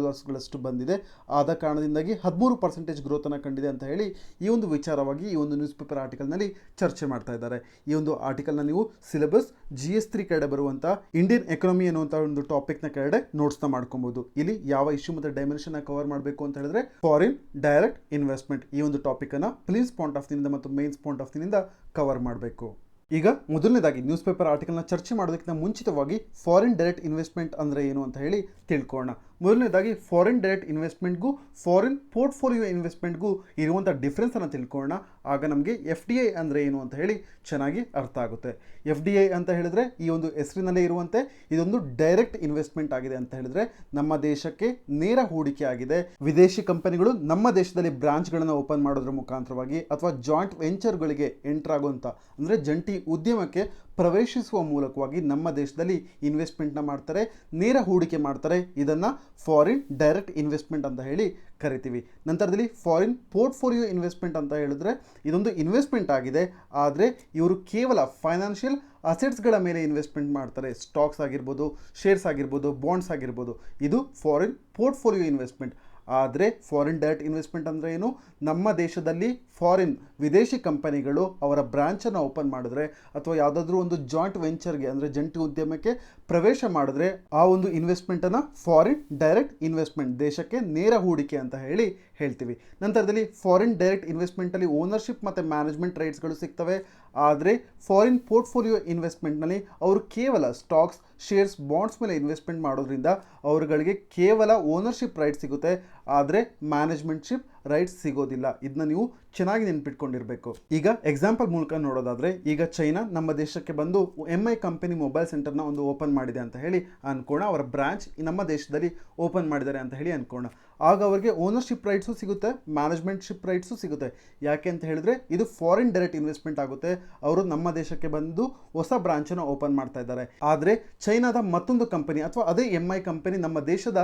ಬಂದಿದೆ. ಆದ ಕಾರಣದಿಂದಾಗಿ 13% ಗ್ರೋತನ್ನು ಕಂಡಿದೆ ಅಂತ ಹೇಳಿ ಈ ಒಂದು ವಿಚಾರವಾಗಿ ಈ ಒಂದು ನ್ಯೂಸ್ ಪೇಪರ್ ಆರ್ಟಿಕಲ್ನಲ್ಲಿ ಚರ್ಚೆ ಮಾಡ್ತಾ ಇದ್ದಾರೆ. ಈ ಒಂದು ಆರ್ಟಿಕಲ್ನ ನೀವು ಸಿಲೆಬಸ್ GS3 ಕಡೆ ಬರುವಂಥ ಇಂಡಿಯನ್ ಎಕಾನಮಿ ಅನ್ನುವಂಥ ಒಂದು ಟಾಪಿಕ್ನ ಕೆಳಗಡೆ ನೋಟ್ಸ್ನ ಮಾಡ್ಕೊಬಹುದು. ಇಲ್ಲಿ ಯಾವ ಇಶ್ಯೂ ಮತ್ತು ಡೈಮೆನ್ಷನ್ ಕವರ್ ಮಾಡಬೇಕು ಅಂತ ಹೇಳಿದ್ರೆ ಫಾರಿನ್ ಡೈರೆಕ್ಟ್ ಇನ್ವೆಸ್ಟ್ಮೆಂಟ್ ಈ ಒಂದು ಟಾಪಿಕನ್ನು ಫಿಲಿಮ್ಸ್ ಪಾಯಿಂಟ್ ಆಫ್ ವ್ಯೂನಿಂದ ಮತ್ತು ಮೇನ್ಸ್ ಪಾಯಿಂಟ್ ಆಫ್ ವ್ಯೂನಿಂದ ಕವರ್ ಮಾಡಬೇಕು. ಈಗ ಮೊದಲನೇದಾಗಿ ನ್ಯೂಸ್ ಪೇಪರ್ ಆರ್ಟಿಕಲ್ನ ಚರ್ಚೆ ಮಾಡೋದಕ್ಕಿಂತ ಮುಂಚಿತವಾಗಿ ಫಾರಿನ್ ಡೈರೆಕ್ಟ್ ಇನ್ವೆಸ್ಟ್ಮೆಂಟ್ ಅಂದರೆ ಏನು ಅಂತ ಹೇಳಿ ತಿಳ್ಕೊಳ್ಳೋಣ. ಮೊದಲನೇದಾಗಿ ಫಾರಿನ್ ಡೈರೆಕ್ಟ್ ಇನ್ವೆಸ್ಟ್ಮೆಂಟ್ಗೂ ಫಾರಿನ್ ಪೋರ್ಟ್ಫೋಲಿಯೋ ಇನ್ವೆಸ್ಟ್ಮೆಂಟ್ಗೂ ಇರುವಂಥ ಡಿಫ್ರೆನ್ಸನ್ನು ತಿಳ್ಕೊಳ್ಳೋಣ. ಆಗ ನಮಗೆ FDI ಅಂದರೆ ಏನು ಅಂತ ಹೇಳಿ ಚೆನ್ನಾಗಿ ಅರ್ಥ ಆಗುತ್ತೆ. FDI ಅಂತ ಹೇಳಿದ್ರೆ ಈ ಒಂದು ಹೆಸರಿನಲ್ಲೇ ಇರುವಂತೆ ಇದೊಂದು ಡೈರೆಕ್ಟ್ ಇನ್ವೆಸ್ಟ್ಮೆಂಟ್ ಆಗಿದೆ ಅಂತ ಹೇಳಿದ್ರೆ ನಮ್ಮ ದೇಶಕ್ಕೆ ನೇರ ಹೂಡಿಕೆ ಆಗಿದೆ. ವಿದೇಶಿ ಕಂಪನಿಗಳು ನಮ್ಮ ದೇಶದಲ್ಲಿ ಬ್ರಾಂಚ್ಗಳನ್ನು ಓಪನ್ ಮಾಡೋದ್ರ ಮುಖಾಂತರವಾಗಿ ಅಥವಾ ಜಾಯಿಂಟ್ ವೆಂಚರ್ಗಳಿಗೆ ಎಂಟರ್ ಆಗುವಂಥ ಅಂದರೆ ಜಂಟಿ ಉದ್ಯಮಕ್ಕೆ ಪ್ರವೇಶಿಸುವ ಮೂಲಕವಾಗಿ ನಮ್ಮ ದೇಶದಲ್ಲಿ ಇನ್ವೆಸ್ಟ್ಮೆಂಟ್ನ ಮಾಡ್ತಾರೆ, ನೇರ ಹೂಡಿಕೆ ಮಾಡ್ತಾರೆ. ಇದನ್ನು ಫಾರಿನ್ ಡೈರೆಕ್ಟ್ ಇನ್ವೆಸ್ಟ್ಮೆಂಟ್ ಅಂತ ಹೇಳಿ ಕರಿತೀವಿ. ನಂತರದಲ್ಲಿ ಫಾರಿನ್ ಪೋರ್ಟ್ಫೋಲಿಯೋ ಇನ್ವೆಸ್ಟ್ಮೆಂಟ್ ಅಂತ ಹೇಳಿದ್ರೆ ಇದೊಂದು ಇನ್ವೆಸ್ಟ್ಮೆಂಟ್ ಆಗಿದೆ, ಆದರೆ ಇವರು ಕೇವಲ ಫೈನಾನ್ಷಿಯಲ್ ಅಸೆಟ್ಸ್ಗಳ ಮೇಲೆ ಇನ್ವೆಸ್ಟ್ಮೆಂಟ್ ಮಾಡ್ತಾರೆ. ಸ್ಟಾಕ್ಸ್ ಆಗಿರ್ಬೋದು, ಶೇರ್ಸ್ ಆಗಿರ್ಬೋದು, ಬಾಂಡ್ಸ್ ಆಗಿರ್ಬೋದು. ಇದು ಫಾರಿನ್ ಪೋರ್ಟ್ಫೋಲಿಯೋ ಇನ್ವೆಸ್ಟ್ಮೆಂಟ್. ಆದರೆ ಫಾರಿನ್ ಡೈರೆಕ್ಟ್ ಇನ್ವೆಸ್ಟ್ಮೆಂಟ್ ಅಂದರೆ ಏನು? ನಮ್ಮ ದೇಶದಲ್ಲಿ ಫಾರಿನ್ ವಿದೇಶಿ ಕಂಪನಿಗಳು ಅವರ ಬ್ರಾಂಚನ್ನು ಓಪನ್ ಮಾಡಿದ್ರೆ ಅಥವಾ ಯಾವುದಾದ್ರೂ ಒಂದು ಜಾಯಿಂಟ್ ವೆಂಚರ್ಗೆ ಅಂದರೆ ಜಂಟಿ ಉದ್ಯಮಕ್ಕೆ ಪ್ರವೇಶ ಮಾಡಿದ್ರೆ ಆ ಒಂದು ಇನ್ವೆಸ್ಟ್ಮೆಂಟನ್ನು ಫಾರಿನ್ ಡೈರೆಕ್ಟ್ ಇನ್ವೆಸ್ಟ್ಮೆಂಟ್, ದೇಶಕ್ಕೆ ನೇರ ಹೂಡಿಕೆ ಅಂತ ಹೇಳಿ ಹೇಳ್ತೀವಿ. ನಂತರದಲ್ಲಿ ಫಾರಿನ್ ಡೈರೆಕ್ಟ್ ಇನ್ವೆಸ್ಟ್ಮೆಂಟಲ್ಲಿ ಓನರ್ಶಿಪ್ ಮತ್ತು ಮ್ಯಾನೇಜ್ಮೆಂಟ್ ರೈಟ್ಸ್ಗಳು ಸಿಗ್ತವೆ. ಆದರೆ ಫಾರಿನ್ ಪೋರ್ಟ್ಫೋಲಿಯೋ ಇನ್ವೆಸ್ಟ್ಮೆಂಟ್ನಲ್ಲಿ ಅವರು ಕೇವಲ ಸ್ಟಾಕ್ಸ್, ಶೇರ್ಸ್, ಬಾಂಡ್ಸ್ ಮೇಲೆ ಇನ್ವೆಸ್ಟ್ಮೆಂಟ್ ಮಾಡೋದ್ರಿಂದ ಅವರುಗಳಿಗೆ ಕೇವಲ ಓನರ್ಶಿಪ್ ರೈಟ್ ಸಿಗುತ್ತೆ, ಆದರೆ ಮ್ಯಾನೇಜ್ಮೆಂಟ್ಶಿಪ್ ರೈಟ್ಸ್ ಸಿಗೋದಿಲ್ಲ. ಇದನ್ನ ನೀವು ಚೆನ್ನಾಗಿ ನೆನ್ಪಿಟ್ಕೊಂಡಿರಬೇಕು. ಈಗ ಎಕ್ಸಾಂಪಲ್ ಮೂಲಕ ನೋಡೋದಾದರೆ, ಈಗ ಚೈನಾ ನಮ್ಮ ದೇಶಕ್ಕೆ ಬಂದು MI ಕಂಪನಿ ಮೊಬೈಲ್ ಸೆಂಟರ್ನ ಒಂದು ಓಪನ್ ಮಾಡಿದೆ ಅಂತ ಹೇಳಿ ಅನ್ಕೋಣ. ಅವರ ಬ್ರಾಂಚ್ ನಮ್ಮ ದೇಶದಲ್ಲಿ ಓಪನ್ ಮಾಡಿದ್ದಾರೆ ಅಂತ ಹೇಳಿ ಅನ್ಕೋಣ. ಆಗ ಅವರಿಗೆ ಓನರ್ಶಿಪ್ ರೈಟ್ಸು ಸಿಗುತ್ತೆ, ಮ್ಯಾನೇಜ್ಮೆಂಟ್ಶಿಪ್ ರೈಟ್ಸು ಸಿಗುತ್ತೆ. ಯಾಕೆ ಅಂತ ಹೇಳಿದ್ರೆ ಇದು ಫಾರಿನ್ ಡೈರೆಕ್ಟ್ ಇನ್ವೆಸ್ಟ್ಮೆಂಟ್ ಆಗುತ್ತೆ. ಅವರು ನಮ್ಮ ದೇಶಕ್ಕೆ ಬಂದು ಹೊಸ ಬ್ರಾಂಚನ್ನು ಓಪನ್ ಮಾಡ್ತಾ ಇದ್ದಾರೆ. ಆದರೆ ಚೈನಾದ ಮತ್ತೊಂದು ಕಂಪನಿ ಅಥವಾ ಅದೇ MI ಕಂಪನಿ ನಮ್ಮ ದೇಶದ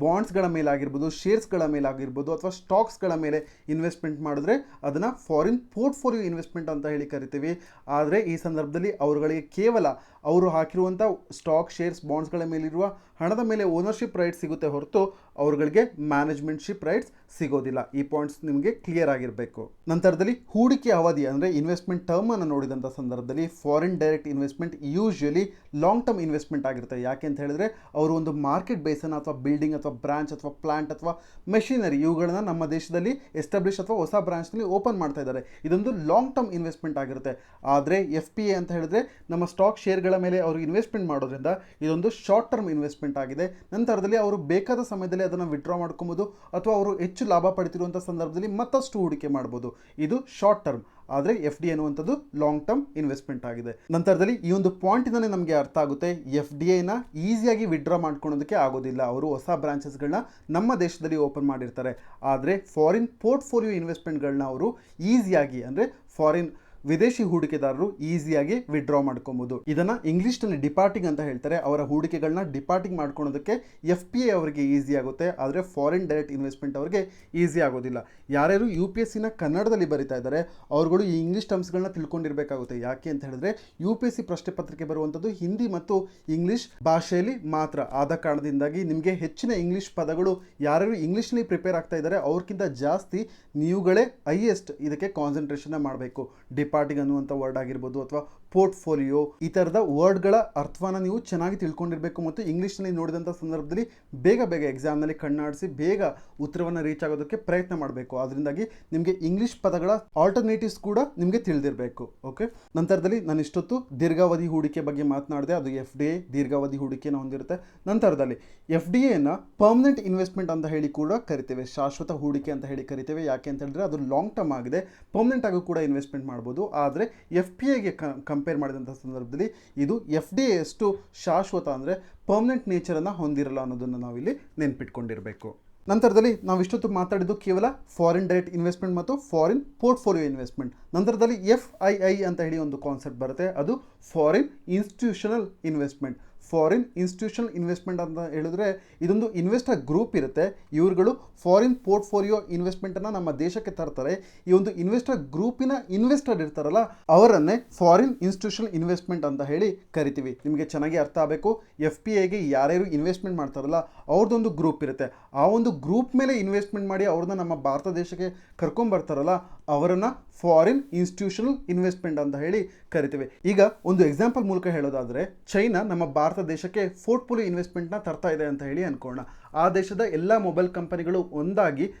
ಬಾಂಡ್ಸ್ಗಳ ಮೇಲಾಗಿರ್ಬೋದು, ಶೇರ್ಸ್ಗಳ ಮೇಲಾಗಿರ್ಬೋದು ಅಥವಾ ಸ್ಟಾಕ್ಸ್ಗಳ ಮೇಲೆ ಇನ್ವೆಸ್ಟ್ಮೆಂಟ್ ಮಾಡಿದ್ರೆ ಅದನ್ನು ಫಾರಿನ್ ಪೋರ್ಟ್ಫೋಲಿಯೋ ಇನ್ವೆಸ್ಟ್ಮೆಂಟ್ ಅಂತ ಹೇಳಿ ಕರಿತೀವಿ. ಆದರೆ ಈ ಸಂದರ್ಭದಲ್ಲಿ ಅವರುಗಳಿಗೆ ಕೇವಲ ಅವರು ಹಾಕಿರುವಂಥ ಸ್ಟಾಕ್, ಶೇರ್ಸ್, ಬಾಂಡ್ಸ್ಗಳ ಮೇಲಿರುವ ಹಣದ ಮೇಲೆ ಓನರ್ಶಿಪ್ ರೈಟ್ಸ್ ಸಿಗುತ್ತೆ ಹೊರತು ಅವರುಗಳಿಗೆ ಮ್ಯಾನೇಜ್ಮೆಂಟ್ಶಿಪ್ ರೈಟ್ಸ್ ಸಿಗೋದಿಲ್ಲ. ಈ ಪಾಯಿಂಟ್ಸ್ ನಿಮಗೆ ಕ್ಲಿಯರ್ ಆಗಿರಬೇಕು. ನಂತರದಲ್ಲಿ ಹೂಡಿಕೆ ಅವಧಿ ಅಂದರೆ ಇನ್ವೆಸ್ಟ್ಮೆಂಟ್ ಟರ್ಮ್ ಅನ್ನು ನೋಡಿದಂಥ ಸಂದರ್ಭದಲ್ಲಿ foreign direct investment usually long term investment ಆಗಿರುತ್ತೆ. ಯಾಕೆ ಅಂತ ಹೇಳಿದ್ರೆ ಅವರು ಒಂದು ಮಾರ್ಕೆಟ್ ಬೇಸನ್ನು ಅಥವಾ ಬಿಲ್ಡಿಂಗ್ ಅಥವಾ ಬ್ರಾಂಚ್ ಅಥವಾ ಪ್ಲಾಂಟ್ ಅಥವಾ ಮೆಷಿನರಿ ಇವುಗಳನ್ನ ನಮ್ಮ ದೇಶದಲ್ಲಿ ಎಸ್ಟಾಬ್ಲಿಷ್ ಅಥವಾ ಹೊಸ ಬ್ರಾಂಚ್ನಲ್ಲಿ ಓಪನ್ ಮಾಡ್ತಾ ಇದ್ದಾರೆ. ಇದೊಂದು ಲಾಂಗ್ ಟರ್ಮ್ ಇನ್ವೆಸ್ಟ್ಮೆಂಟ್ ಆಗಿರುತ್ತೆ. ಆದರೆ FPI ಅಂತ ಹೇಳಿದ್ರೆ ನಮ್ಮ ಸ್ಟಾಕ್, ಶೇರ್ಗಳ ಮೇಲೆ ಅವರು ಇನ್ವೆಸ್ಟ್ಮೆಂಟ್ ಮಾಡೋದ್ರಿಂದ ಇದೊಂದು ಶಾರ್ಟ್ ಟರ್ಮ್ ಇನ್ವೆಸ್ಟ್ಮೆಂಟ್ ಆಗಿದೆ. ನಂತರದಲ್ಲಿ ಅವರು ಬೇಕಾದ ಸಮಯದಲ್ಲಿ ಅದನ್ನು ವಿಡ್ರಾ ಮಾಡ್ಕೊಬೋದು ಅಥವಾ ಅವರು ಹೆಚ್ಚು ಲಾಭ ಪಡಿತಿರುವಂಥ ಸಂದರ್ಭದಲ್ಲಿ ಮತ್ತಷ್ಟು ಹೂಡಿಕೆ ಮಾಡ್ಬೋದು. ಇದು ಶಾರ್ಟ್ ಟರ್ಮ್. ಆದರೆ FDI ಅನ್ನುವಂಥದ್ದು ಲಾಂಗ್ ಟರ್ಮ್ ಇನ್ವೆಸ್ಟ್ಮೆಂಟ್ ಆಗಿದೆ. ನಂತರದಲ್ಲಿ ಈ ಒಂದು ಪಾಯಿಂಟಿಂದಲೇ ನಮಗೆ ಅರ್ಥ ಆಗುತ್ತೆ FDIನ ಈಸಿಯಾಗಿ ವಿಡ್ರಾ ಮಾಡ್ಕೊಳೋದಕ್ಕೆ ಆಗೋದಿಲ್ಲ. ಅವರು ಹೊಸ ಬ್ರಾಂಚಸ್ಗಳನ್ನ ನಮ್ಮ ದೇಶದಲ್ಲಿ ಓಪನ್ ಮಾಡಿರ್ತಾರೆ. ಆದರೆ ಫಾರಿನ್ ಪೋರ್ಟ್ಫೋಲಿಯೋ ಇನ್ವೆಸ್ಟ್ಮೆಂಟ್ಗಳನ್ನ ಅವರು ಈಸಿಯಾಗಿ ಅಂದರೆ ಫಾರಿನ್ ವಿದೇಶಿ ಹೂಡಿಕೆದಾರರು ಈಸಿಯಾಗಿ ವಿಡ್ರಾ ಮಾಡ್ಕೊಬೋದು. ಇದನ್ನು ಇಂಗ್ಲೀಷ್ನಲ್ಲಿ ಡಿಪಾರ್ಟಿಂಗ್ ಅಂತ ಹೇಳ್ತಾರೆ. ಅವರ ಹೂಡಿಕೆಗಳನ್ನ ಡಿಪಾರ್ಟಿಂಗ್ ಮಾಡ್ಕೊಳೋದಕ್ಕೆ FPI ಅವರಿಗೆ ಈಸಿ ಆಗುತ್ತೆ, ಆದರೆ ಫಾರಿನ್ ಡೈರೆಕ್ಟ್ ಇನ್ವೆಸ್ಟ್ಮೆಂಟ್ ಅವರಿಗೆ ಈಸಿ ಆಗೋದಿಲ್ಲ. ಯಾರ್ಯಾರು UPSCನ ಕನ್ನಡದಲ್ಲಿ ಬರಿತಾ ಇದ್ದಾರೆ ಅವರುಗಳು ಈ ಇಂಗ್ಲೀಷ್ ಟರ್ಮ್ಸ್ಗಳನ್ನ ತಿಳ್ಕೊಂಡಿರಬೇಕಾಗುತ್ತೆ. ಯಾಕೆ ಅಂತ ಹೇಳಿದ್ರೆ UPSC ಪ್ರಶ್ನೆ ಪತ್ರಿಕೆ ಬರುವಂಥದ್ದು ಹಿಂದಿ ಮತ್ತು ಇಂಗ್ಲೀಷ್ ಭಾಷೆಯಲ್ಲಿ ಮಾತ್ರ. ಆದ ಕಾರಣದಿಂದಾಗಿ ನಿಮಗೆ ಹೆಚ್ಚಿನ ಇಂಗ್ಲೀಷ್ ಪದಗಳು ಯಾರ್ಯಾರು ಇಂಗ್ಲೀಷ್ನಲ್ಲಿ ಪ್ರಿಪೇರ್ ಆಗ್ತಾ ಇದ್ದಾರೆ ಅವ್ರಿಗಿಂತ ಜಾಸ್ತಿ ನೀವುಗಳೇ ಹೈಯೆಸ್ಟ್ ಇದಕ್ಕೆ ಕಾನ್ಸಂಟ್ರೇಷನ್ ಮಾಡಬೇಕು. ಡಿಪಾರ್ಟಿಂಗ್ ಅನ್ನುವಂಥ ವರ್ಡ್ ಆಗಿರ್ಬೋದು ಅಥವಾ ಪೋರ್ಟ್ಫೋಲಿಯೋ, ಈ ಥರದ ವರ್ಡ್ಗಳ ಅರ್ಥವನ್ನು ನೀವು ಚೆನ್ನಾಗಿ ತಿಳ್ಕೊಂಡಿರಬೇಕು ಮತ್ತು ಇಂಗ್ಲೀಷ್ನಲ್ಲಿ ನೋಡಿದಂಥ ಸಂದರ್ಭದಲ್ಲಿ ಬೇಗ ಎಕ್ಸಾಮ್ನಲ್ಲಿ ಕಣ್ಣಾಡಿಸಿ ಬೇಗ ಉತ್ತರವನ್ನು ರೀಚ್ ಆಗೋದಕ್ಕೆ ಪ್ರಯತ್ನ ಮಾಡಬೇಕು. ಅದರಿಂದಾಗಿ ನಿಮಗೆ ಇಂಗ್ಲೀಷ್ ಪದಗಳ ಆಲ್ಟರ್ನೇಟಿವ್ಸ್ ಕೂಡ ನಿಮಗೆ ತಿಳಿದಿರಬೇಕು. ಓಕೆ, ನಂತರದಲ್ಲಿ ನಾನು ಇಷ್ಟೊತ್ತು ದೀರ್ಘಾವಧಿ ಹೂಡಿಕೆ ಬಗ್ಗೆ ಮಾತನಾಡಿದೆ. ಅದು FDI ದೀರ್ಘಾವಧಿ ಹೂಡಿಕೆಯನ್ನು ಹೊಂದಿರುತ್ತೆ. ನಂತರದಲ್ಲಿ FDIಯನ್ನು ಪರ್ಮನೆಂಟ್ ಇನ್ವೆಸ್ಟ್ಮೆಂಟ್ ಅಂತ ಹೇಳಿ ಕೂಡ ಕರಿತೇವೆ, ಶಾಶ್ವತ ಹೂಡಿಕೆ ಅಂತ ಹೇಳಿ ಕರಿತೇವೆ. ಯಾಕೆ ಅಂತ ಹೇಳಿದ್ರೆ ಅದು ಲಾಂಗ್ ಟರ್ಮ್ ಆಗಿದೆ, ಪರ್ಮನೆಂಟ್ ಆಗಿ ಕೂಡ ಇನ್ವೆಸ್ಟ್ಮೆಂಟ್ ಮಾಡ್ಬೋದು. ಆದರೆ FPIಗೆ ಕಂಪೇರ್ ಮಾಡಿದಂಥ ಸಂದರ್ಭದಲ್ಲಿ ಇದು FDI ಅಷ್ಟು ಶಾಶ್ವತ ಅಂದರೆ ಪರ್ಮನೆಂಟ್ ನೇಚರನ್ನು ಹೊಂದಿರಲ್ಲ ಅನ್ನೋದನ್ನು ನಾವಿಲ್ಲಿ ನೆನ್ಪಿಟ್ಕೊಂಡಿರಬೇಕು. ನಂತರದಲ್ಲಿ ನಾವು ಇಷ್ಟೊತ್ತು ಮಾತಾಡಿದ್ದು ಕೇವಲ ಫಾರಿನ್ ಡೈರೆಕ್ಟ್ ಇನ್ವೆಸ್ಟ್ಮೆಂಟ್ ಮತ್ತು ಫಾರಿನ್ ಪೋರ್ಟ್ಫೋಲಿಯೋ ಇನ್ವೆಸ್ಟ್ಮೆಂಟ್. ನಂತರದಲ್ಲಿ FII ಅಂತ ಹೇಳಿ ಒಂದು ಕಾನ್ಸೆಪ್ಟ್ ಬರುತ್ತೆ, ಅದು foreign institutional investment. Foreign institutional investment ಅಂತ ಹೇಳಿದ್ರೆ ಇದೊಂದು ಇನ್ವೆಸ್ಟರ್ ಗ್ರೂಪ್ ಇರುತ್ತೆ. ಇವ್ರುಗಳು ಫಾರಿನ್ ಪೋರ್ಟ್ಫೋಲಿಯೋ ಇನ್ವೆಸ್ಟ್ಮೆಂಟನ್ನು ನಮ್ಮ ದೇಶಕ್ಕೆ ತರ್ತಾರೆ. ಈ ಒಂದು ಇನ್ವೆಸ್ಟರ್ ಗ್ರೂಪಿನ ಇನ್ವೆಸ್ಟರ್ ಇರ್ತಾರಲ್ಲ ಅವರನ್ನೇ ಫಾರಿನ್ ಇನ್ಸ್ಟಿಟ್ಯೂಷನಲ್ ಇನ್ವೆಸ್ಟ್ಮೆಂಟ್ ಅಂತ ಹೇಳಿ ಕರಿತೀವಿ. ನಿಮಗೆ ಚೆನ್ನಾಗಿ ಅರ್ಥ ಆಗಬೇಕು. FPIಗೆ ಯಾರ್ಯಾರು ಇನ್ವೆಸ್ಟ್ಮೆಂಟ್ ಮಾಡ್ತಾರಲ್ಲ ಅವ್ರದ್ದೊಂದು ಗ್ರೂಪ್ ಇರುತ್ತೆ. ಆ ಒಂದು ಗ್ರೂಪ್ ಮೇಲೆ ಇನ್ವೆಸ್ಟ್ಮೆಂಟ್ ಮಾಡಿ ಅವ್ರನ್ನ ನಮ್ಮ ಭಾರತ ದೇಶಕ್ಕೆ ಕರ್ಕೊಂಬರ್ತಾರಲ್ಲ ಅವರನ್ನು ಫಾರಿನ್ ಇನ್ಸ್ಟಿಟ್ಯೂಷನಲ್ ಇನ್ವೆಸ್ಟ್ಮೆಂಟ್ ಅಂತ ಹೇಳಿ ಕರಿತೀವಿ. ಈಗ ಒಂದು ಎಕ್ಸಾಂಪಲ್ ಮೂಲಕ ಹೇಳೋದಾದರೆ ಚೈನಾ ನಮ್ಮ ಭಾರತ ದೇಶಕ್ಕೆ ಪೋರ್ಟ್ಫೋಲಿಯೋ ಇನ್ವೆಸ್ಟ್ಮೆಂಟ್ನ ತರ್ತಾ ಇದೆ ಅಂತ ಹೇಳಿ ಅನ್ಕೋಣ. ಆ ದೇಶದ ಎಲ್ಲ ಮೊಬೈಲ್ ಕಂಪನಿಗಳು ಒಂದಾಗಿ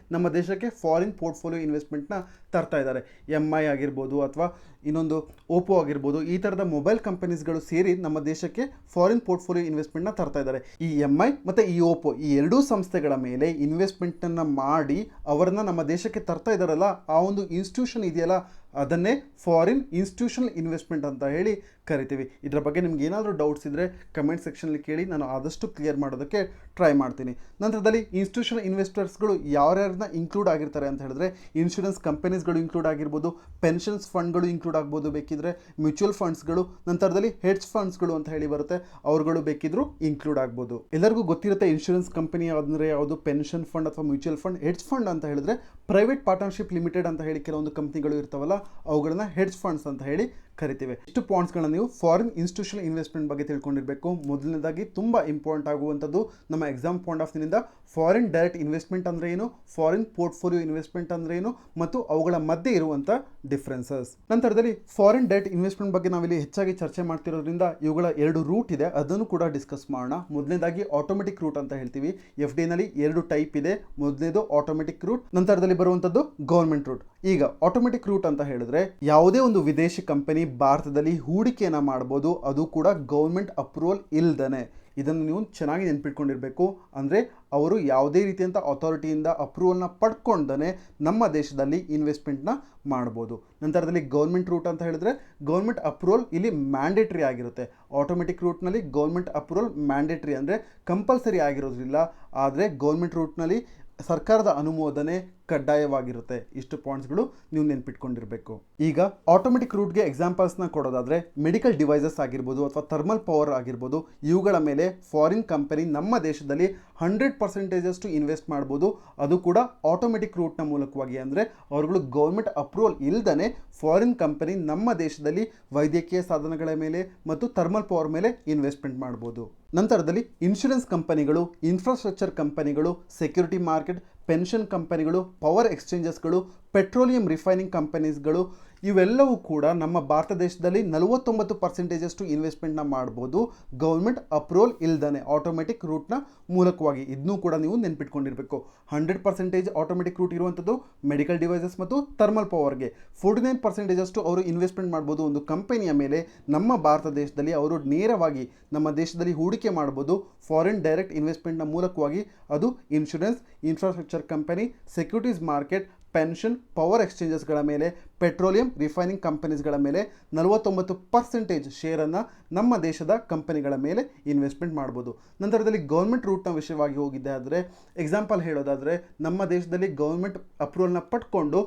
ನಮ್ಮ ದೇಶಕ್ಕೆ ಫಾರಿನ್ ಪೋರ್ಟ್ಫೋಲಿಯೋ ಇನ್ವೆಸ್ಟ್ಮೆಂಟ್ನ ತರ್ತಾ ಇದ್ದಾರೆ. MI ಆಗಿರ್ಬೋದು ಅಥವಾ ಇನ್ನೊಂದು ಓಪೋ ಆಗಿರ್ಬೋದು, ಈ ಥರದ ಮೊಬೈಲ್ ಕಂಪನೀಸ್ಗಳು ಸೇರಿ ನಮ್ಮ ದೇಶಕ್ಕೆ ಫಾರಿನ್ ಪೋರ್ಟ್ಫೋಲಿಯೋ ಇನ್ವೆಸ್ಟ್ಮೆಂಟ್ನ ತರ್ತಾ ಇದ್ದಾರೆ. ಈ MI ಮತ್ತು ಈ ಓಪೋ ಈ ಎರಡೂ ಸಂಸ್ಥೆಗಳ ಮೇಲೆ ಇನ್ವೆಸ್ಟ್ಮೆಂಟನ್ನು ಮಾಡಿ ಅವರನ್ನು ನಮ್ಮ ದೇಶಕ್ಕೆ ತರ್ತಾ ಇದ್ದಾರಲ್ಲ, ಆ ಒಂದು ಇನ್ಸ್ಟಿಟ್ಯೂಷನ್ ಇದೆಯಲ್ಲ, ಅದನ್ನೇ ಫಾರಿನ್ ಇನ್ಸ್ಟಿಟ್ಯೂಷನಲ್ ಇನ್ವೆಸ್ಟ್ಮೆಂಟ್ ಅಂತ ಹೇಳಿ ಕರಿತೀವಿ. ಇದರ ಬಗ್ಗೆ ನಿಮ್ಗೆ ಏನಾದರೂ ಡೌಟ್ಸ್ ಇದ್ದರೆ ಕಮೆಂಟ್ ಸೆಕ್ಷನಲ್ಲಿ ಕೇಳಿ, ನಾನು ಆದಷ್ಟು ಕ್ಲಿಯರ್ ಮಾಡೋದಕ್ಕೆ ಟ್ರೈ ಮಾಡ್ತೀನಿ. ನಂತರದಲ್ಲಿ ಇನ್ಸ್ಟಿಟ್ಯೂಷನಲ್ ಇನ್ವೆಸ್ಟರ್ಸ್ಗಳು ಯಾರ್ಯಾರನ್ನ ಇನ್ಕ್ಲೂಡ್ ಆಗಿರ್ತಾರೆ ಅಂತ ಹೇಳಿದ್ರೆ, ಇನ್ಶೂರೆನ್ಸ್ ಕಂಪನೀಸ್ಗಳು ಇನ್ಕ್ಲೂಡ್ ಆಗಿರ್ಬೋದು, ಪೆನ್ಷನ್ಸ್ ಫಂಡ್ಗಳು ಇನ್ಕ್ಲೂಡ್ ಆಗ್ಬೋದು ಬೇಕಿದ್ರೆ, ಮ್ಯೂಚುವಲ್ ಫಂಡ್ಸ್ಗಳು, ನಂತರದಲ್ಲಿ ಹೆಡ್ಜ್ ಫಂಡ್ಸ್ಗಳು ಅಂತ ಹೇಳಿ ಬರುತ್ತೆ, ಅವ್ರುಗಳು ಬೇಕಿದ್ರೂ ಇನ್ಕ್ಲೂಡ್ ಆಗ್ಬೋದು. ಎಲ್ಲರಿಗೂ ಗೊತ್ತಿರುತ್ತೆ ಇನ್ಶೂರೆನ್ಸ್ ಕಂಪನಿ ಅಂದರೆ ಯಾವುದು, ಪೆನ್ಷನ್ ಫಂಡ್ ಅಥವಾ ಮ್ಯೂಚುವಲ್ ಫಂಡ್. ಹೆಡ್ಜ್ ಫಂಡ್ ಅಂತ ಹೇಳಿದ್ರೆ ಪ್ರೈವೇಟ್ ಪಾರ್ಟ್ನರ್ಶಿಪ್ ಲಿಮಿಟೆಡ್ ಅಂತ ಹೇಳಿ ಕೆಲವೊಂದು ಕಂಪ್ನಿಗಳು ಇರ್ತಾವಲ್ಲ, ಅವುಗಳನ್ನ ಹೆಡ್ಜ್ ಫಂಡ್ಸ್ ಅಂತ ಹೇಳಿ ಕರಿತೀವಿ. ಇಷ್ಟು ಪಾಯಿಂಟ್ಸ್ಗಳನ್ನ ನೀವು ಫಾರಿನ್ ಇನ್ಸ್ಟಿಟ್ಯೂಷನಲ್ ಇನ್ವೆಸ್ಟ್ಮೆಂಟ್ ಬಗ್ಗೆ ತಿಳ್ಕೊಂಡಿರಬೇಕು. ಮೊದಲನೇದಾಗಿ ತುಂಬ ಇಂಪಾರ್ಟೆಂಟ್ ಆಗುವಂಥದ್ದು ನಮ್ಮ ಎಕ್ಸಾಮ್ ಪಾಯಿಂಟ್ ಆಫ್ ವ್ಯೂನಿಂದ ಫಾರಿನ್ ಡೈರೆಕ್ಟ್ ಇನ್ವೆಸ್ಟ್ಮೆಂಟ್ ಅಂದರೆ ಏನು, ಫಾರಿನ್ ಪೋರ್ಟ್ಫೋಲಿಯೋ ಇನ್ವೆಸ್ಟ್ಮೆಂಟ್ ಅಂದರೆ ಏನು ಮತ್ತು ಅವುಗಳ ಮಧ್ಯೆ ಇರುವಂಥ ಡಿಫ್ರೆನ್ಸಸ್. ನಂತರದಲ್ಲಿ ಫಾರಿನ್ ಡೈರೆಕ್ಟ್ ಇನ್ವೆಸ್ಟ್ಮೆಂಟ್ ಬಗ್ಗೆ ನಾವಿಲ್ಲಿ ಹೆಚ್ಚಾಗಿ ಚರ್ಚೆ ಮಾಡ್ತಿರೋದ್ರಿಂದ ಇವುಗಳ 2 ರೂಟ್ ಇದೆ, ಅದನ್ನು ಕೂಡ ಡಿಸ್ಕಸ್ ಮಾಡೋಣ. ಮೊದಲನೇದಾಗಿ ಆಟೋಮೆಟಿಕ್ ರೂಟ್ ಅಂತ ಹೇಳ್ತೀವಿ. FDI ನಲ್ಲಿ 2 ಟೈಪ್ ಇದೆ. ಮೊದಲನೇದು ಆಟೋಮೆಟಿಕ್ ರೂಟ್, ನಂತರದಲ್ಲಿ ಬರುವಂಥದ್ದು ಗೌರ್ಮೆಂಟ್ ರೂಟ್. ಈಗ ಆಟೋಮೆಟಿಕ್ ರೂಟ್ ಅಂತ ಹೇಳಿದ್ರೆ ಯಾವುದೇ ಒಂದು ವಿದೇಶಿ ಕಂಪನಿ ಭಾರತದಲ್ಲಿ ಹೂಡಿಕೆಯನ್ನು ಮಾಡ್ಬೋದು, ಅದು ಕೂಡ ಗೌರ್ಮೆಂಟ್ ಅಪ್ರೂವಲ್ ಇಲ್ದನೆ. ಇದನ್ನು ನೀವು ಚೆನ್ನಾಗಿ ನೆನ್ಪಿಟ್ಕೊಂಡಿರಬೇಕು. ಅಂದರೆ ಅವರು ಯಾವುದೇ ರೀತಿಯಂಥ ಅಥಾರಿಟಿಯಿಂದ ಅಪ್ರೂವಲ್ನ ಪಡ್ಕೊಂಡೇ ನಮ್ಮ ದೇಶದಲ್ಲಿ ಇನ್ವೆಸ್ಟ್ಮೆಂಟ್ನ ಮಾಡ್ಬೋದು. ನಂತರದಲ್ಲಿ ಗೌರ್ಮೆಂಟ್ ರೂಟ್ ಅಂತ ಹೇಳಿದ್ರೆ ಗೌರ್ಮೆಂಟ್ ಅಪ್ರೂವಲ್ ಇಲ್ಲಿ ಮ್ಯಾಂಡೇಟ್ರಿ ಆಗಿರುತ್ತೆ. ಆಟೋಮೆಟಿಕ್ ರೂಟ್ನಲ್ಲಿ ಗೌರ್ಮೆಂಟ್ ಅಪ್ರೂವಲ್ ಮ್ಯಾಂಡೇಟ್ರಿ ಅಂದರೆ ಕಂಪಲ್ಸರಿ ಆಗಿರೋದ್ರಿಲ್ಲ, ಆದರೆ ಗೌರ್ಮೆಂಟ್ ರೂಟ್ನಲ್ಲಿ ಸರ್ಕಾರದ ಅನುಮೋದನೆ ಕಡ್ಡಾಯವಾಗಿರುತ್ತೆ. ಇಷ್ಟು ಪಾಯಿಂಟ್ಸ್ಗಳು ನೀವು ನೆನ್ಪಿಟ್ಕೊಂಡಿರಬೇಕು. ಈಗ ಆಟೋಮೆಟಿಕ್ ರೂಟ್ಗೆ ಎಕ್ಸಾಂಪಲ್ಸ್ನ ಕೊಡೋದಾದರೆ ಮೆಡಿಕಲ್ ಡಿವೈಸಸ್ ಆಗಿರ್ಬೋದು ಅಥವಾ ಥರ್ಮಲ್ ಪವರ್ ಆಗಿರ್ಬೋದು, ಇವುಗಳ ಮೇಲೆ ಫಾರಿನ್ ಕಂಪನಿ ನಮ್ಮ ದೇಶದಲ್ಲಿ 100% ಇನ್ವೆಸ್ಟ್ ಮಾಡ್ಬೋದು, ಅದು ಕೂಡ ಆಟೋಮೆಟಿಕ್ ರೂಟ್ನ ಮೂಲಕವಾಗಿ. ಅಂದರೆ ಅವರುಗಳು ಗೌರ್ಮೆಂಟ್ ಅಪ್ರೂವಲ್ ಇಲ್ದೇ ಫಾರಿನ್ ಕಂಪನಿ ನಮ್ಮ ದೇಶದಲ್ಲಿ ವೈದ್ಯಕೀಯ ಸಾಧನಗಳ ಮೇಲೆ ಮತ್ತು ಥರ್ಮಲ್ ಪವರ್ ಮೇಲೆ ಇನ್ವೆಸ್ಟ್ಮೆಂಟ್ ಮಾಡ್ಬೋದು. ನಂತರದಲ್ಲಿ ಇನ್ಶೂರೆನ್ಸ್ ಕಂಪನಿಗಳು, ಇನ್ಫ್ರಾಸ್ಟ್ರಕ್ಚರ್ ಕಂಪನಿಗಳು, ಸೆಕ್ಯೂರಿಟಿ ಮಾರ್ಕೆಟ್, ಪೆನ್ಷನ್ ಕಂಪನಿಗಳು, ಪವರ್ ಎಕ್ಸ್ಚೇಂಜಸ್ಗಳು, ಪೆಟ್ರೋಲಿಯಂ ರಿಫೈನಿಂಗ್ ಕಂಪನೀಸ್ಗಳು, ಇವೆಲ್ಲವೂ ಕೂಡ ನಮ್ಮ ಭಾರತ ದೇಶದಲ್ಲಿ 49% ಇನ್ವೆಸ್ಟ್ಮೆಂಟ್ನ ಮಾಡ್ಬೋದು ಗೌರ್ಮೆಂಟ್ ಅಪ್ರೂವಲ್ ಇಲ್ದೇ ಆಟೋಮೆಟಿಕ್ ರೂಟ್ನ ಮೂಲಕವಾಗಿ. ಇದನ್ನೂ ಕೂಡ ನೀವು ನೆನ್ಪಿಟ್ಕೊಂಡಿರಬೇಕು. 100% ಆಟೋಮೆಟಿಕ್ ರೂಟ್ ಇರುವಂಥದ್ದು ಮೆಡಿಕಲ್ ಡಿವೈಸಸ್ ಮತ್ತು ಥರ್ಮಲ್ ಪವರ್ಗೆ. 49% ಅವರು ಇನ್ವೆಸ್ಟ್ಮೆಂಟ್ ಮಾಡ್ಬೋದು ಒಂದು ಕಂಪನಿಯ ಮೇಲೆ. ನಮ್ಮ ಭಾರತ ದೇಶದಲ್ಲಿ ಅವರು ನೇರವಾಗಿ ನಮ್ಮ ದೇಶದಲ್ಲಿ ಹೂಡಿಕೆ ಮಾಡ್ಬೋದು ಫಾರಿನ್ ಡೈರೆಕ್ಟ್ ಇನ್ವೆಸ್ಟ್ಮೆಂಟ್ನ ಮೂಲಕವಾಗಿ. ಅದು insurance, infrastructure company, securities market, pension, power ಎಕ್ಸ್ಚೇಂಜಸ್ಗಳ ಮೇಲೆ, ಪೆಟ್ರೋಲಿಯಂ ರಿಫೈನಿಂಗ್ ಕಂಪನೀಸ್ಗಳ ಮೇಲೆ 49% ಶೇರನ್ನು ನಮ್ಮ ದೇಶದ ಕಂಪನಿಗಳ ಮೇಲೆ ಇನ್ವೆಸ್ಟ್ಮೆಂಟ್ ಮಾಡ್ಬೋದು. ನಂತರದಲ್ಲಿ ಗೌರ್ಮೆಂಟ್ ರೂಟ್ನ ವಿಷಯವಾಗಿ ಹೋಗಿದ್ದೆ ಆದರೆ ಎಕ್ಸಾಂಪಲ್ ಹೇಳೋದಾದರೆ, ನಮ್ಮ ದೇಶದಲ್ಲಿ ಗೌರ್ಮೆಂಟ್ ಅಪ್ರೂವಲ್ನ ಪಡ್ಕೊಂಡು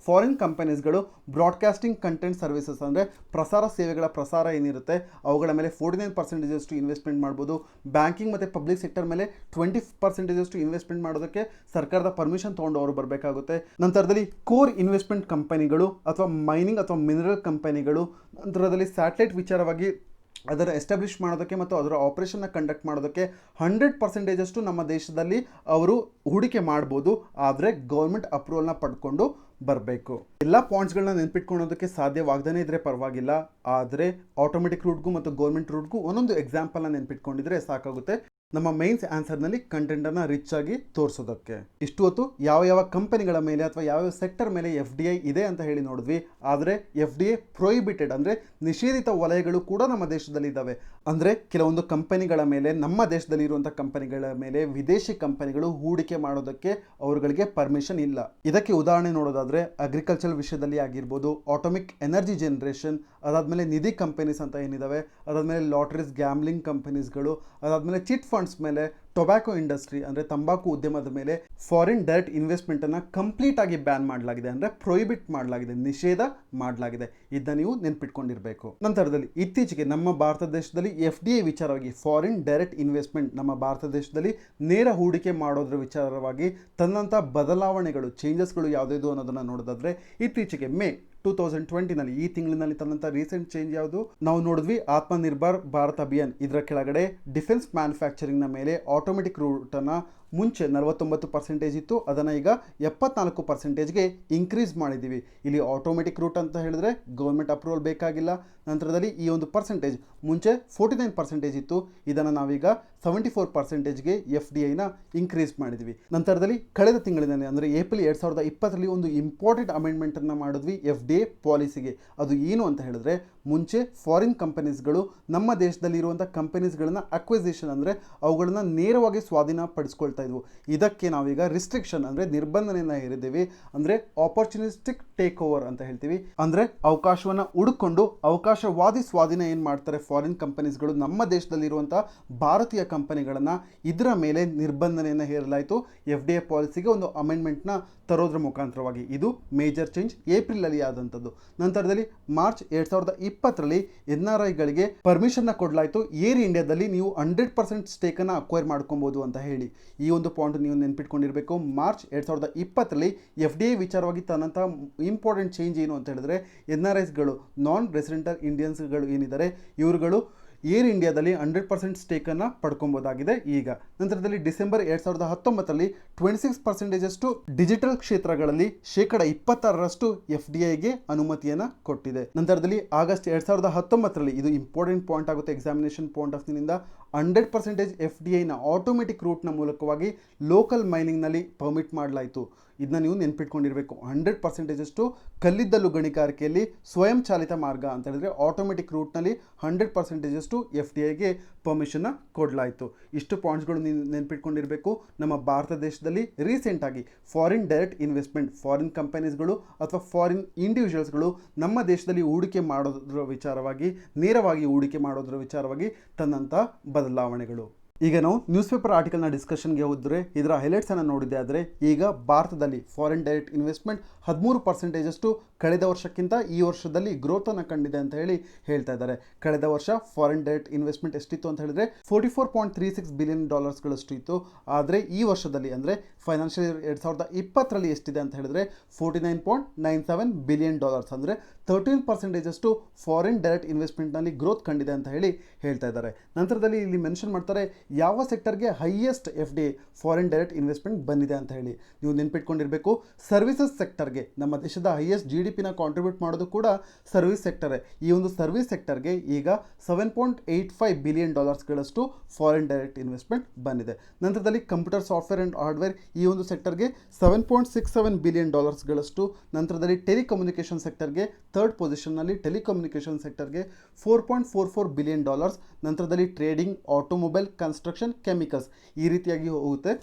ಫಾರಿನ್ ಕಂಪನೀಸ್ಗಳು ಬ್ರಾಡ್ಕಾಸ್ಟಿಂಗ್ ಕಂಟೆಂಟ್ ಸರ್ವಿಸಸ್ ಅಂದರೆ ಪ್ರಸಾರ ಸೇವೆಗಳ ಪ್ರಸಾರ ಏನಿರುತ್ತೆ ಅವುಗಳ ಮೇಲೆ 49% ಇನ್ವೆಸ್ಟ್ಮೆಂಟ್ ಮಾಡ್ಬೋದು. ಬ್ಯಾಂಕಿಂಗ್ ಮತ್ತು ಪಬ್ಲಿಕ್ ಸೆಕ್ಟರ್ ಮೇಲೆ 20% ಇನ್ವೆಸ್ಟ್ಮೆಂಟ್ ಮಾಡೋದಕ್ಕೆ ಸರ್ಕಾರದ ಪರ್ಮಿಷನ್ ತೊಗೊಂಡು ಅವರು ಬರಬೇಕಾಗುತ್ತೆ. ನಂತರದಲ್ಲಿ ಕೋರ್ ಇನ್ವೆಸ್ಟ್ಮೆಂಟ್ ಕಂಪನಿಗಳು ಅಥವಾ ಮೈನಿಂಗ್ ಅಥವಾ ಮಿನರಲ್ ಕಂಪನಿಗಳು, ನಂತರದಲ್ಲಿ ಸ್ಯಾಟಲೈಟ್ ವಿಚಾರವಾಗಿ ಅದರ ಎಸ್ಟಾಬ್ಲಿಷ್ ಮಾಡೋದಕ್ಕೆ ಮತ್ತು ಅದರ ಆಪರೇಷನ್ನ ಕಂಡಕ್ಟ್ ಮಾಡೋದಕ್ಕೆ 100% ನಮ್ಮ ದೇಶದಲ್ಲಿ ಅವರು ಹೂಡಿಕೆ ಮಾಡ್ಬೋದು, ಆದರೆ ಗೌರ್ಮೆಂಟ್ ಅಪ್ರೂವಲ್ನ ಪಡ್ಕೊಂಡು ಬರಬೇಕು. ಎಲ್ಲ ಪಾಯಿಂಟ್ಸ್ಗಳನ್ನ ನೆನ್ಪಿಟ್ಕೊಳ್ಳೋದಕ್ಕೆ ಸಾಧ್ಯವಾಗದೇ ಇದ್ದರೆ ಪರವಾಗಿಲ್ಲ, ಆದರೆ ಆಟೋಮೆಟಿಕ್ ರೂಟ್ಗೂ ಮತ್ತು ಗೌರ್ಮೆಂಟ್ ರೂಟ್ಗೂ ಒಂದೊಂದು ಎಕ್ಸಾಂಪಲ್ನ ನೆನ್ಪಿಟ್ಕೊಂಡಿದ್ರೆ ಸಾಕಾಗುತ್ತೆ ನಮ್ಮ ಮೇನ್ಸ್ ಆನ್ಸರ್ನಲ್ಲಿ ಕಂಟೆಂಟನ್ನು ರಿಚ್ ಆಗಿ ತೋರಿಸೋದಕ್ಕೆ. ಇಷ್ಟು ಹೊತ್ತು ಯಾವ ಯಾವ ಕಂಪನಿಗಳ ಮೇಲೆ ಅಥವಾ ಯಾವ್ಯಾವ ಸೆಕ್ಟರ್ ಮೇಲೆ FDI ಇದೆ ಅಂತ ಹೇಳಿ ನೋಡಿದ್ವಿ. ಆದರೆ FDI ಪ್ರೊಹಿಬಿಟೆಡ್ ಅಂದರೆ ನಿಷೇಧಿತ ವಲಯಗಳು ಕೂಡ ನಮ್ಮ ದೇಶದಲ್ಲಿ ಇದ್ದಾವೆ. ಅಂದರೆ ಕೆಲವೊಂದು ಕಂಪನಿಗಳ ಮೇಲೆ, ನಮ್ಮ ದೇಶದಲ್ಲಿ ಇರುವಂಥ ಕಂಪನಿಗಳ ಮೇಲೆ ವಿದೇಶಿ ಕಂಪನಿಗಳು ಹೂಡಿಕೆ ಮಾಡೋದಕ್ಕೆ ಅವರುಗಳಿಗೆ ಪರ್ಮಿಷನ್ ಇಲ್ಲ. ಇದಕ್ಕೆ ಉದಾಹರಣೆ ನೋಡೋದಾದರೆ ಅಗ್ರಿಕಲ್ಚರ್ ವಿಷಯದಲ್ಲಿ ಆಗಿರ್ಬೋದು, ಆಟೋಮಿಕ್ ಎನರ್ಜಿ ಜನರೇಷನ್, ಅದಾದಮೇಲೆ ನಿಧಿ ಕಂಪನೀಸ್ ಅಂತ ಏನಿದ್ದಾವೆ, ಅದಾದಮೇಲೆ ಲಾಟ್ರೀಸ್, ಗ್ಯಾಮ್ಲಿಂಗ್ ಕಂಪನೀಸ್ಗಳು, ಅದಾದಮೇಲೆ ಚಿಟ್ ಫಂಡ್ಸ್ ಮೇಲೆ, ಟೊಬ್ಯಾಕೊ ಇಂಡಸ್ಟ್ರಿ ಅಂದರೆ ತಂಬಾಕು ಉದ್ಯಮದ ಮೇಲೆ ಫಾರಿನ್ ಡೈರೆಕ್ಟ್ ಇನ್ವೆಸ್ಟ್ಮೆಂಟನ್ನು ಕಂಪ್ಲೀಟ್ ಆಗಿ ಬ್ಯಾನ್ ಮಾಡಲಾಗಿದೆ, ಅಂದರೆ ಪ್ರೊಹಿಬಿಟ್ ಮಾಡಲಾಗಿದೆ, ನಿಷೇಧ ಮಾಡಲಾಗಿದೆ. ಇದನ್ನ ನೀವು ನೆನ್ಪಿಟ್ಕೊಂಡಿರಬೇಕು. ನಂತರದಲ್ಲಿ ಇತ್ತೀಚೆಗೆ ನಮ್ಮ ಭಾರತ ದೇಶದಲ್ಲಿ FDI ವಿಚಾರವಾಗಿ ಫಾರಿನ್ ಡೈರೆಕ್ಟ್ ಇನ್ವೆಸ್ಟ್ಮೆಂಟ್ ನಮ್ಮ ಭಾರತ ದೇಶದಲ್ಲಿ ನೇರ ಹೂಡಿಕೆ ಮಾಡೋದ್ರ ವಿಚಾರವಾಗಿ ತಂದಂಥ ಬದಲಾವಣೆಗಳು, ಚೇಂಜಸ್ಗಳು ಯಾವುದಿದು ಅನ್ನೋದನ್ನು ನೋಡೋದಾದರೆ ಇತ್ತೀಚೆಗೆ ಮೇ 2020ನಲ್ಲಿ ಈ ತಿಂಗಳಿನಲ್ಲಿ ತಂದಂಥ ರೀಸೆಂಟ್ ಚೇಂಜ್ ಯಾವುದು ನಾವು ನೋಡಿದ್ವಿ, ಆತ್ಮನಿರ್ಭರ್ ಭಾರತ್ ಅಭಿಯಾನ್. ಇದರ ಕೆಳಗಡೆ ಡಿಫೆನ್ಸ್ ಮ್ಯಾನುಫ್ಯಾಕ್ಚರಿಂಗ್ನ ಮೇಲೆ ಆಟೋಮೆಟಿಕ್ ರೂಟನ್ನು ಮುಂಚೆ 49% ಇತ್ತು, ಅದನ್ನು ಈಗ 74%ಗೆ ಇನ್ಕ್ರೀಸ್ ಮಾಡಿದ್ದೀವಿ. ಇಲ್ಲಿ ಆಟೋಮೆಟಿಕ್ ರೂಟ್ ಅಂತ ಹೇಳಿದ್ರೆ ಗೌರ್ಮೆಂಟ್ ಅಪ್ರೂವಲ್ ಬೇಕಾಗಿಲ್ಲ. ನಂತರದಲ್ಲಿ ಈ ಒಂದು ಪರ್ಸೆಂಟೇಜ್ ಮುಂಚೆ 49% ಇತ್ತು, ಇದನ್ನು ನಾವೀಗ 74%ಗೆ FDIನ ಇನ್ಕ್ರೀಸ್ ಮಾಡಿದ್ವಿ. ನಂತರದಲ್ಲಿ ಕಳೆದ ತಿಂಗಳಿನಲ್ಲಿ ಅಂದರೆ ಏಪ್ರಿಲ್ 2020ರಲ್ಲಿ ಒಂದು ಇಂಪಾರ್ಟೆಂಟ್ ಅಮೆಂಡ್ಮೆಂಟನ್ನು ಮಾಡಿದ್ವಿ FDI ಪಾಲಿಸಿಗೆ. ಅದು ಏನು ಅಂತ ಹೇಳಿದ್ರೆ, ಮುಂಚೆ ಫಾರಿನ್ ಕಂಪನೀಸ್ಗಳು ನಮ್ಮ ದೇಶದಲ್ಲಿ ಇರುವಂಥ ಕಂಪನೀಸ್ಗಳನ್ನ ಅಕ್ವಿಸಿಷನ್ ಅಂದರೆ ಅವುಗಳನ್ನ ನೇರವಾಗಿ ಸ್ವಾಧೀನ ಪಡಿಸ್ಕೊಳ್ತಾ ಇದ್ವು. ಇದಕ್ಕೆ ನಾವೀಗ ರಿಸ್ಟ್ರಿಕ್ಷನ್ ಅಂದರೆ ನಿರ್ಬಂಧನೆಯನ್ನು ಹೇರಿದ್ದೀವಿ. ಅಂದರೆ ಆಪರ್ಚುನಿಸ್ಟಿಕ್ ಟೇಕ್ ಓವರ್ ಅಂತ ಹೇಳ್ತೀವಿ. ಅಂದರೆ ಅವಕಾಶವನ್ನು ಹುಡುಕೊಂಡು ಅವಕಾಶವಾದಿ ಸ್ವಾಧೀನ ಏನು ಮಾಡ್ತಾರೆ ಫಾರಿನ್ ಕಂಪನೀಸ್ಗಳು ನಮ್ಮ ದೇಶದಲ್ಲಿರುವಂಥ ಭಾರತೀಯ ಕಂಪನಿಗಳನ್ನು, ಇದರ ಮೇಲೆ ನಿರ್ಬಂಧನೆಯನ್ನು ಹೇರಲಾಯಿತು FDI ಪಾಲಿಸಿಗೆ ಒಂದು ಅಮೆಂಡ್ಮೆಂಟ್ನ ತರೋದ್ರ ಮುಖಾಂತರವಾಗಿ. ಇದು ಮೇಜರ್ ಚೇಂಜ್ ಏಪ್ರಿಲಲ್ಲಿ ಆದಂಥದ್ದು. ನಂತರದಲ್ಲಿ ಮಾರ್ಚ್ 2020ರಲ್ಲಿ NRIಗಳಿಗೆ ಪರ್ಮಿಷನ್ನ ಕೊಡಲಾಯಿತು ಏರ್ ಇಂಡಿಯಾದಲ್ಲಿ ನೀವು 100% ಸ್ಟೇಕನ್ನು ಅಕ್ವೈರ್ ಮಾಡ್ಕೊಬೋದು ಅಂತ ಹೇಳಿ. ಈ ಒಂದು ಪಾಯಿಂಟ್ ನೀವು ನೆನ್ಪಿಟ್ಕೊಂಡಿರಬೇಕು. ಮಾರ್ಚ್ 2020ರಲ್ಲಿ FDI ವಿಚಾರವಾಗಿ ತನ್ನಂಥ ಇಂಪಾರ್ಟೆಂಟ್ ಚೇಂಜ್ ಏನು ಅಂತ ಹೇಳಿದ್ರೆ, NRIಸ್ಗಳು ನಾನ್ ರೆಸಿಡೆಂಟಲ್ ಇಂಡಿಯನ್ಸ್ಗಳು ಏನಿದ್ದಾರೆ ಇವ್ರುಗಳು ಏರ್ ಇಂಡಿಯಾದಲ್ಲಿ 100% ಸ್ಟೇಕನ್ನು ಪಡ್ಕೊಬೋದಾಗಿದೆ ಈಗ. ನಂತರದಲ್ಲಿ ಡಿಸೆಂಬರ್ 2019ರಲ್ಲಿ 26% ಡಿಜಿಟಲ್ ಕ್ಷೇತ್ರಗಳಲ್ಲಿ 26% FDIಗೆ ಅನುಮತಿಯನ್ನು ಕೊಟ್ಟಿದೆ. ನಂತರದಲ್ಲಿ ಆಗಸ್ಟ್ 2019ರಲ್ಲಿ, ಇದು ಇಂಪಾರ್ಟೆಂಟ್ ಪಾಯಿಂಟ್ ಆಗುತ್ತೆ ಎಕ್ಸಾಮಿನೇಷನ್ ಪಾಯಿಂಟ್ ಆಫ್ ವ್ಯೂನಿಂದ, 100% FDIನ ಆಟೋಮೆಟಿಕ್ ರೂಟ್ನ ಮೂಲಕವಾಗಿ ಲೋಕಲ್ ಮೈನಿಂಗ್ನಲ್ಲಿ ಪರ್ಮಿಟ್ ಮಾಡಲಾಯಿತು. ಇದನ್ನ ನೀವು ನೆನ್ಪಿಟ್ಕೊಂಡಿರಬೇಕು. 100% ಕಲ್ಲಿದ್ದಲು ಗಣಿಗಾರಿಕೆಯಲ್ಲಿ ಸ್ವಯಂ ಚಾಲಿತ ಮಾರ್ಗ ಅಂತ ಹೇಳಿದ್ರೆ ಆಟೋಮೆಟಿಕ್ ರೂಟ್ನಲ್ಲಿ 100% FDIಗೆ ಪರ್ಮಿಷನ್ನ ಕೊಡಲಾಯಿತು. ಇಷ್ಟು ಪಾಯಿಂಟ್ಸ್ಗಳು ನೀವು ನೆನ್ಪಿಟ್ಕೊಂಡಿರಬೇಕು. ನಮ್ಮ ಭಾರತ ದೇಶದಲ್ಲಿ ರೀಸೆಂಟಾಗಿ ಫಾರಿನ್ ಡೈರೆಕ್ಟ್ ಇನ್ವೆಸ್ಟ್ಮೆಂಟ್, ಫಾರಿನ್ ಕಂಪನೀಸ್ಗಳು ಅಥವಾ ಫಾರಿನ್ ಇಂಡಿವಿಜುವಲ್ಸ್ಗಳು ನಮ್ಮ ದೇಶದಲ್ಲಿ ಹೂಡಿಕೆ ಮಾಡೋದ್ರ ವಿಚಾರವಾಗಿ, ನೇರವಾಗಿ ಹೂಡಿಕೆ ಮಾಡೋದ್ರ ವಿಚಾರವಾಗಿ ತಂದಂಥ ಬದಲಾವಣೆಗಳು. ಈಗ ನಾವು ನ್ಯೂಸ್ ಪೇಪರ್ ಆರ್ಟಿಕಲ್ನ ಡಿಸ್ಕಷನ್ಗೆ ಹೋದರೆ ಇದರ ಹೈಲೈಟ್ಸನ್ನು ನೋಡಿದೆ ಆದರೆ, ಈಗ ಭಾರತದಲ್ಲಿ ಫಾರಿನ್ ಡೈರೆಕ್ಟ್ ಇನ್ವೆಸ್ಟ್ಮೆಂಟ್ 13% ಕಳೆದ ವರ್ಷಕ್ಕಿಂತ ಈ ವರ್ಷದಲ್ಲಿ ಗ್ರೋತನ್ನು ಕಂಡಿದೆ ಅಂತ ಹೇಳಿ ಹೇಳ್ತಾ ಇದ್ದಾರೆ. ಕಳೆದ ವರ್ಷ ಫಾರಿನ್ ಡೈರೆಕ್ಟ್ ಇನ್ವೆಸ್ಟ್ಮೆಂಟ್ ಎಷ್ಟಿತ್ತು ಅಂತ ಹೇಳಿದ್ರೆ $44.36 ಬಿಲಿಯನ್ ಇತ್ತು. ಆದರೆ ಈ ವರ್ಷದಲ್ಲಿ ಅಂದರೆ ಫೈನಾನ್ಷಿಯಲ್ ಇಯರ್ 2020ರಲ್ಲಿ ಎಷ್ಟಿದೆ ಅಂತ ಹೇಳಿದ್ರೆ $49.97 ಬಿಲಿಯನ್, ಅಂದರೆ 13% ಫಾರಿನ್ ಡೈರೆಕ್ಟ್ ಇನ್ವೆಸ್ಟ್ಮೆಂಟ್ನಲ್ಲಿ ಗ್ರೋತ್ ಕಂಡಿದೆ ಅಂತ ಹೇಳಿ ಹೇಳ್ತಾ ಇದ್ದಾರೆ. ನಂತರದಲ್ಲಿ ಇಲ್ಲಿ ಮೆನ್ಷನ್ ಮಾಡ್ತಾರೆ ಯಾವ ಸೆಕ್ಟರ್ಗೆ highest FDI foreign direct investment ಬಂದಿದೆ ಅಂತ ಹೇಳಿ. ನೀವು ನೆನ್ಪಿಟ್ಕೊಂಡಿರಬೇಕು, ಸರ್ವಿಸಸ್ ಸೆಕ್ಟರ್ಗೆ ನಮ್ಮ ದೇಶದ ಹೈಯೆಸ್ಟ್ GDPನ ಕಾಂಟ್ರಿಬ್ಯೂಟ್ ಮಾಡೋದು ಕೂಡ ಸರ್ವಿಸ್ ಸೆಕ್ಟರೇ. ಈ ಒಂದು ಸರ್ವಿಸ್ ಸೆಕ್ಟರ್ಗೆ ಈಗ $7.85 ಬಿಲಿಯನ್ ಫಾರಿನ್ ಡೈರೆಕ್ಟ್ ಇನ್ವೆಸ್ಟ್ಮೆಂಟ್ ಬಂದಿದೆ. ನಂತರದಲ್ಲಿ ಕಂಪ್ಯೂಟರ್ ಸಾಫ್ಟ್ವೇರ್ ಆ್ಯಂಡ್ ಹಾರ್ಡ್ವೇರ್, ಈ ಒಂದು ಸೆಕ್ಟರ್ಗೆ $7.67 ಬಿಲಿಯನ್. ನಂತರದಲ್ಲಿ ಟೆಲಿಕಮ್ಯುನಿಕೇಷನ್ ಸೆಕ್ಟರ್ಗೆ ಥರ್ಡ್ ಪೊಸಿಷನ್ನಲ್ಲಿ ಟೆಲಿಕಮ್ಯುನಿಕೇಷನ್ ಸೆಕ್ಟರ್ಗೆ $4.44 ಬಿಲಿಯನ್. ನಂತರದಲ್ಲಿ ಟ್ರೇಡಿಂಗ್, ಆಟೋಮೊಬೈಲ್, ಕನ್ಸ್ಟ್ರಕ್ಷನ್, ಕೆಮಿಕಲ್ಸ್ ಈ ರೀತಿಯಾಗಿ ಹೋಗುತ್ತೆ.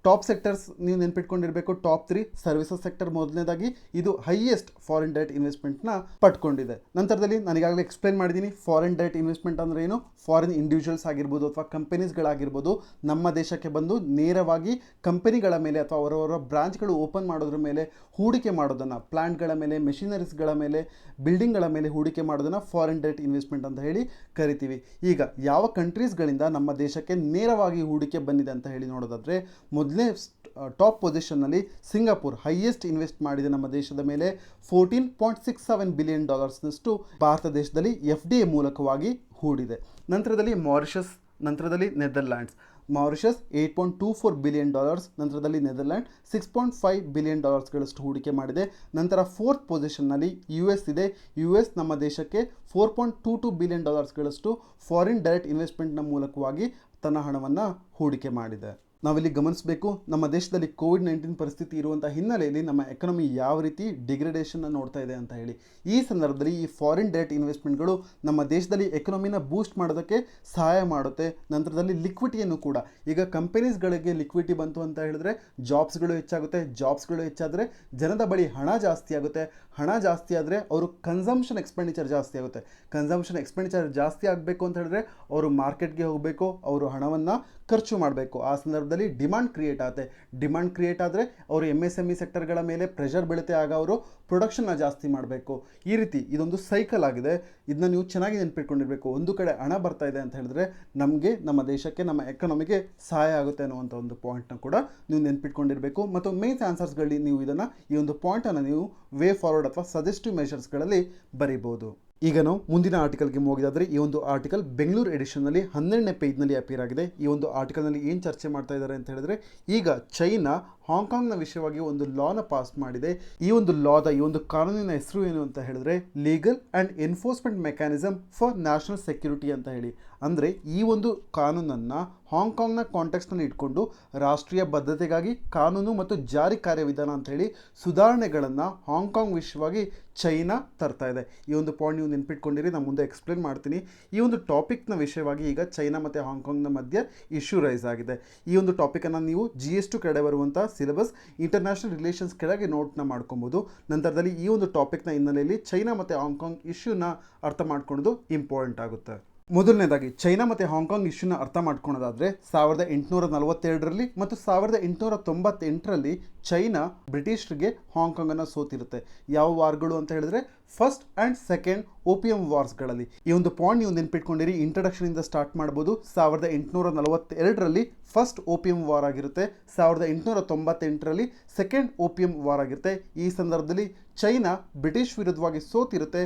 ಟಾಪ್ ಸೆಕ್ಟರ್ಸ್ ನೀವು ನೆನ್ಪಿಟ್ಕೊಂಡಿರಬೇಕು. ಟಾಪ್ 3 ಸರ್ವಿಸಸ್ ಸೆಕ್ಟರ್ ಮೊದಲನೇದಾಗಿ ಇದು ಹೈಯೆಸ್ಟ್ ಫಾರಿನ್ ಡೈರೆಕ್ಟ್ ಇನ್ವೆಸ್ಟ್ಮೆಂಟ್ನ ಪಡ್ಕೊಂಡಿದೆ. ನಂತರದಲ್ಲಿ ನಾನೀಗಾಗಲೇ ಎಕ್ಸ್ಪ್ಲೈನ್ ಮಾಡಿದ್ದೀನಿ ಫಾರಿನ್ ಡೈರೆಕ್ಟ್ ಇನ್ವೆಸ್ಟ್ಮೆಂಟ್ ಅಂದರೆ ಏನು. ಫಾರಿನ್ ಇಂಡಿವಿಜುವಲ್ಸ್ ಆಗಿರ್ಬೋದು ಅಥವಾ ಕಂಪನೀಸ್ಗಳಾಗಿರ್ಬೋದು ನಮ್ಮ ದೇಶಕ್ಕೆ ಬಂದು ನೇರವಾಗಿ ಕಂಪನಿಗಳ ಮೇಲೆ ಅಥವಾ ಅವರವರ ಬ್ರಾಂಚ್ಗಳು ಓಪನ್ ಮಾಡೋದ್ರ ಮೇಲೆ ಹೂಡಿಕೆ ಮಾಡೋದನ್ನು, ಪ್ಲಾಂಟ್ಗಳ ಮೇಲೆ, ಮೆಷಿನರೀಸ್ಗಳ ಮೇಲೆ, ಬಿಲ್ಡಿಂಗ್ಗಳ ಮೇಲೆ ಹೂಡಿಕೆ ಮಾಡೋದನ್ನು ಫಾರಿನ್ ಡೈರೆಕ್ಟ್ ಇನ್ವೆಸ್ಟ್ಮೆಂಟ್ ಅಂತ ಹೇಳಿ ಕರಿತೀವಿ. ಈಗ ಯಾವ ಕಂಟ್ರೀಸ್ಗಳಿಂದ ನಮ್ಮ ದೇಶಕ್ಕೆ ನೇರವಾಗಿ ಹೂಡಿಕೆ ಬಂದಿದೆ ಅಂತ ಹೇಳಿ ನೋಡೋದಾದರೆ, ಮೊದಲನೇ ಟಾಪ್ ಪೊಸಿಷನ್ನಲ್ಲಿ ಸಿಂಗಾಪುರ್ ಹೈಯೆಸ್ಟ್ ಇನ್ವೆಸ್ಟ್ ಮಾಡಿದೆ ನಮ್ಮ ದೇಶದ ಮೇಲೆ. $14.67 ಬಿಲಿಯನ್ ಭಾರತ ದೇಶದಲ್ಲಿ FDI ಮೂಲಕವಾಗಿ ಹೂಡಿದೆ. ನಂತರದಲ್ಲಿ ಮಾರಿಷಸ್, ನಂತರದಲ್ಲಿ ನೆದರ್ಲ್ಯಾಂಡ್ಸ್. ಮಾರಿಷಸ್ $8.24 ಬಿಲಿಯನ್, ನಂತರದಲ್ಲಿ ನೆದರ್ಲ್ಯಾಂಡ್ $6.5 ಬಿಲಿಯನ್ ಹೂಡಿಕೆ ಮಾಡಿದೆ. ನಂತರ ಫೋರ್ತ್ ಪೊಸಿಷನ್ನಲ್ಲಿ US ಇದೆ. US ನಮ್ಮ ದೇಶಕ್ಕೆ $4.22 ಬಿಲಿಯನ್ ಫಾರಿನ್ ಡೈರೆಕ್ಟ್ ಇನ್ವೆಸ್ಟ್ಮೆಂಟ್ನ ಮೂಲಕವಾಗಿ ತನ್ನ ಹಣವನ್ನು ಹೂಡಿಕೆ ಮಾಡಿದೆ. ನಾವಿಲ್ಲಿ ಗಮನಿಸಬೇಕು, ನಮ್ಮ ದೇಶದಲ್ಲಿ COVID-19 ಪರಿಸ್ಥಿತಿ ಇರುವಂಥ ಹಿನ್ನೆಲೆಯಲ್ಲಿ ನಮ್ಮ ಎಕನಾಮಿ ಯಾವ ರೀತಿ ಡಿಗ್ರೇಡೇಷನ್ನ ನೋಡ್ತಾ ಇದೆ ಅಂತ ಹೇಳಿ. ಈ ಸಂದರ್ಭದಲ್ಲಿ ಈ ಫಾರಿನ್ ಡೈರೆಕ್ಟ್ ಇನ್ವೆಸ್ಟ್ಮೆಂಟ್ಗಳು ನಮ್ಮ ದೇಶದಲ್ಲಿ ಎಕನಾಮಿನ ಬೂಸ್ಟ್ ಮಾಡೋದಕ್ಕೆ ಸಹಾಯ ಮಾಡುತ್ತೆ. ನಂತರದಲ್ಲಿ ಲಿಕ್ವಿಡಿಟಿಯನ್ನು ಕೂಡ, ಈಗ ಕಂಪನೀಸ್ಗಳಿಗೆ ಲಿಕ್ವಿಡಿಟಿ ಬಂತು ಅಂತ ಹೇಳಿದ್ರೆ ಜಾಬ್ಸ್ಗಳು ಹೆಚ್ಚಾಗುತ್ತೆ. ಜಾಬ್ಸ್ಗಳು ಹೆಚ್ಚಾದರೆ ಜನದ ಬಳಿ ಹಣ ಜಾಸ್ತಿ ಆಗುತ್ತೆ. ಹಣ ಜಾಸ್ತಿ ಆದರೆ ಅವರು ಕನ್ಸಂಪ್ಷನ್ ಎಕ್ಸ್ಪೆಂಡಿಚರ್ ಜಾಸ್ತಿ ಆಗುತ್ತೆ. ಕನ್ಸಂಪ್ಷನ್ ಎಕ್ಸ್ಪೆಂಡಿಚರ್ ಜಾಸ್ತಿ ಆಗಬೇಕು ಅಂತ ಹೇಳಿದ್ರೆ ಅವರು ಮಾರ್ಕೆಟ್ಗೆ ಹೋಗಬೇಕು, ಅವರು ಹಣವನ್ನು ಖರ್ಚು ಮಾಡಬೇಕು. ಆ ಸಂದರ್ಭದಲ್ಲಿ ಡಿಮಾಂಡ್ ಕ್ರಿಯೇಟ್ ಆಗುತ್ತೆ. ಡಿಮಾಂಡ್ ಕ್ರಿಯೇಟ್ ಆದರೆ ಅವರು MSME ಸೆಕ್ಟರ್ಗಳ ಮೇಲೆ ಪ್ರೆಷರ್ ಬೀಳುತ್ತೆ. ಆಗ ಅವರು ಪ್ರೊಡಕ್ಷನ್ನ ಜಾಸ್ತಿ ಮಾಡಬೇಕು. ಈ ರೀತಿ ಇದೊಂದು ಸೈಕಲ್ ಆಗಿದೆ. ಇದನ್ನ ನೀವು ಚೆನ್ನಾಗಿ ನೆನ್ಪಿಟ್ಕೊಂಡಿರಬೇಕು. ಒಂದು ಕಡೆ ಹಣ ಬರ್ತಾ ಇದೆ ಅಂತ ಹೇಳಿದ್ರೆ ನಮಗೆ, ನಮ್ಮ ದೇಶಕ್ಕೆ, ನಮ್ಮ ಎಕನಾಮಿಗೆ ಸಹಾಯ ಆಗುತ್ತೆ ಅನ್ನುವಂಥ ಒಂದು ಪಾಯಿಂಟ್ನ ಕೂಡ ನೀವು ನೆನ್ಪಿಟ್ಕೊಂಡಿರಬೇಕು. ಮತ್ತು ಮೇನ್ಸ್ ಆನ್ಸರ್ಸ್ಗಳಲ್ಲಿ ನೀವು ಇದನ್ನು, ಈ ಒಂದು ಪಾಯಿಂಟನ್ನು ನೀವು ವೇ ಫಾರ್ವರ್ಡ್ ಅಥವಾ ಸಜೆಸ್ಟಿವ್ ಮೆಷರ್ಸ್ಗಳಲ್ಲಿ ಬರೀಬೋದು. ಈಗ ನಾವು ಮುಂದಿನ ಆರ್ಟಿಕಲ್ಗೆ ಹೋಗಿದಾದ್ರೆ ಈ ಒಂದು ಆರ್ಟಿಕಲ್ ಬೆಂಗಳೂರು ಎಡಿಷನ್ನಲ್ಲಿ 12ನೇ ಪೇಜ್ನಲ್ಲಿ ಅಪಿಯರ್ ಆಗಿದೆ. ಈ ಒಂದು ಆರ್ಟಿಕಲ್ನಲ್ಲಿ ಏನು ಚರ್ಚೆ ಮಾಡ್ತಾ ಇದ್ದಾರೆ ಅಂತ ಹೇಳಿದ್ರೆ, ಈಗ ಚೈನಾ ಹಾಂಗ್ಕಾಂಗ್ನ ವಿಷಯವಾಗಿ ಒಂದು ಲಾನ ಪಾಸ್ ಮಾಡಿದೆ. ಈ ಒಂದು ಕಾನೂನಿನ ಹೆಸರು ಏನು ಅಂತ ಹೇಳಿದ್ರೆ legal and enforcement mechanism for national security ಅಂತ ಹೇಳಿ. ಅಂದರೆ ಈ ಒಂದು ಕಾನೂನನ್ನು ಹಾಂಗ್ಕಾಂಗ್ನ ಕಾಂಟೆಕ್ಸ್ನಲ್ಲಿ ಇಟ್ಕೊಂಡು ರಾಷ್ಟ್ರೀಯ ಭದ್ರತೆಗಾಗಿ ಕಾನೂನು ಮತ್ತು ಜಾರಿ ಕಾರ್ಯವಿಧಾನ ಅಂತ ಹೇಳಿ ಸುಧಾರಣೆಗಳನ್ನು ಹಾಂಗ್ಕಾಂಗ್ ವಿಷಯವಾಗಿ ಚೈನಾ ತರ್ತಾ ಇದೆ. ಈ ಒಂದು ಪಾಯಿಂಟ್ ನೀವು ನೆನ್ಪಿಟ್ಕೊಂಡಿರಿ, ನಾನು ಮುಂದೆ ಎಕ್ಸ್ಪ್ಲೇನ್ ಮಾಡ್ತೀನಿ. ಈ ಒಂದು ಟಾಪಿಕ್ನ ವಿಷಯವಾಗಿ ಈಗ ಚೈನಾ ಮತ್ತು ಹಾಂಗ್ಕಾಂಗ್ನ ಮಧ್ಯೆ ಇಶ್ಯೂ ರೈಸ್ ಆಗಿದೆ. ಈ ಒಂದು ಟಾಪಿಕನ್ನು ನೀವು GS2 ಕೆಳಗಡೆ ಬರುವಂಥ ಸಿಲೆಬಸ್ ಇಂಟರ್ನ್ಯಾಷನಲ್ ರಿಲೇಷನ್ಸ್ ಕೆಳಗೆ ನೋಟ್ನ ಮಾಡ್ಕೊಬೋದು. ನಂತರದಲ್ಲಿ ಈ ಒಂದು ಟಾಪಿಕ್ನ ಹಿನ್ನೆಲೆಯಲ್ಲಿ ಚೈನಾ ಮತ್ತು ಹಾಂಗ್ಕಾಂಗ್ ಇಶ್ಯೂನ ಅರ್ಥ ಮಾಡ್ಕೊಳ್ಳೋದು ಇಂಪಾರ್ಟೆಂಟ್ ಆಗುತ್ತೆ. ಮೊದಲನೇದಾಗಿ ಚೈನಾ ಮತ್ತು ಹಾಂಗ್ಕಾಂಗ್ ಇಶ್ಯೂನ ಅರ್ಥ ಮಾಡ್ಕೊಳ್ಳೋದಾದರೆ 1842ರಲ್ಲಿ ಮತ್ತು 1898ರಲ್ಲಿ ಚೈನಾ ಬ್ರಿಟಿಷರಿಗೆ ಹಾಂಗ್ಕಾಂಗನ್ನು ಸೋತಿರುತ್ತೆ. ಯಾವ ವಾರ್ಗಳು ಅಂತ ಹೇಳಿದ್ರೆ ಫಸ್ಟ್ ಆ್ಯಂಡ್ ಸೆಕೆಂಡ್ ಓಪಿಯಂ ವಾರ್ಸ್ಗಳಲ್ಲಿ. ಈ ಒಂದು ಪಾಯಿಂಟ್ ನೀವು ನೆನ್ಪಿಟ್ಕೊಂಡಿರಿ, ಇಂಟ್ರಡಕ್ಷನಿಂದ ಸ್ಟಾರ್ಟ್ ಮಾಡ್ಬೋದು. 1842ರಲ್ಲಿ ಫಸ್ಟ್ ಓಪಿಯಂ ವಾರ್ ಆಗಿರುತ್ತೆ, 1898ರಲ್ಲಿ ಸೆಕೆಂಡ್ ಓಪಿಯಂ ವಾರ್ ಆಗಿರುತ್ತೆ. ಈ ಸಂದರ್ಭದಲ್ಲಿ ಚೈನಾ ಬ್ರಿಟಿಷ್ ವಿರುದ್ಧವಾಗಿ ಸೋತಿರುತ್ತೆ.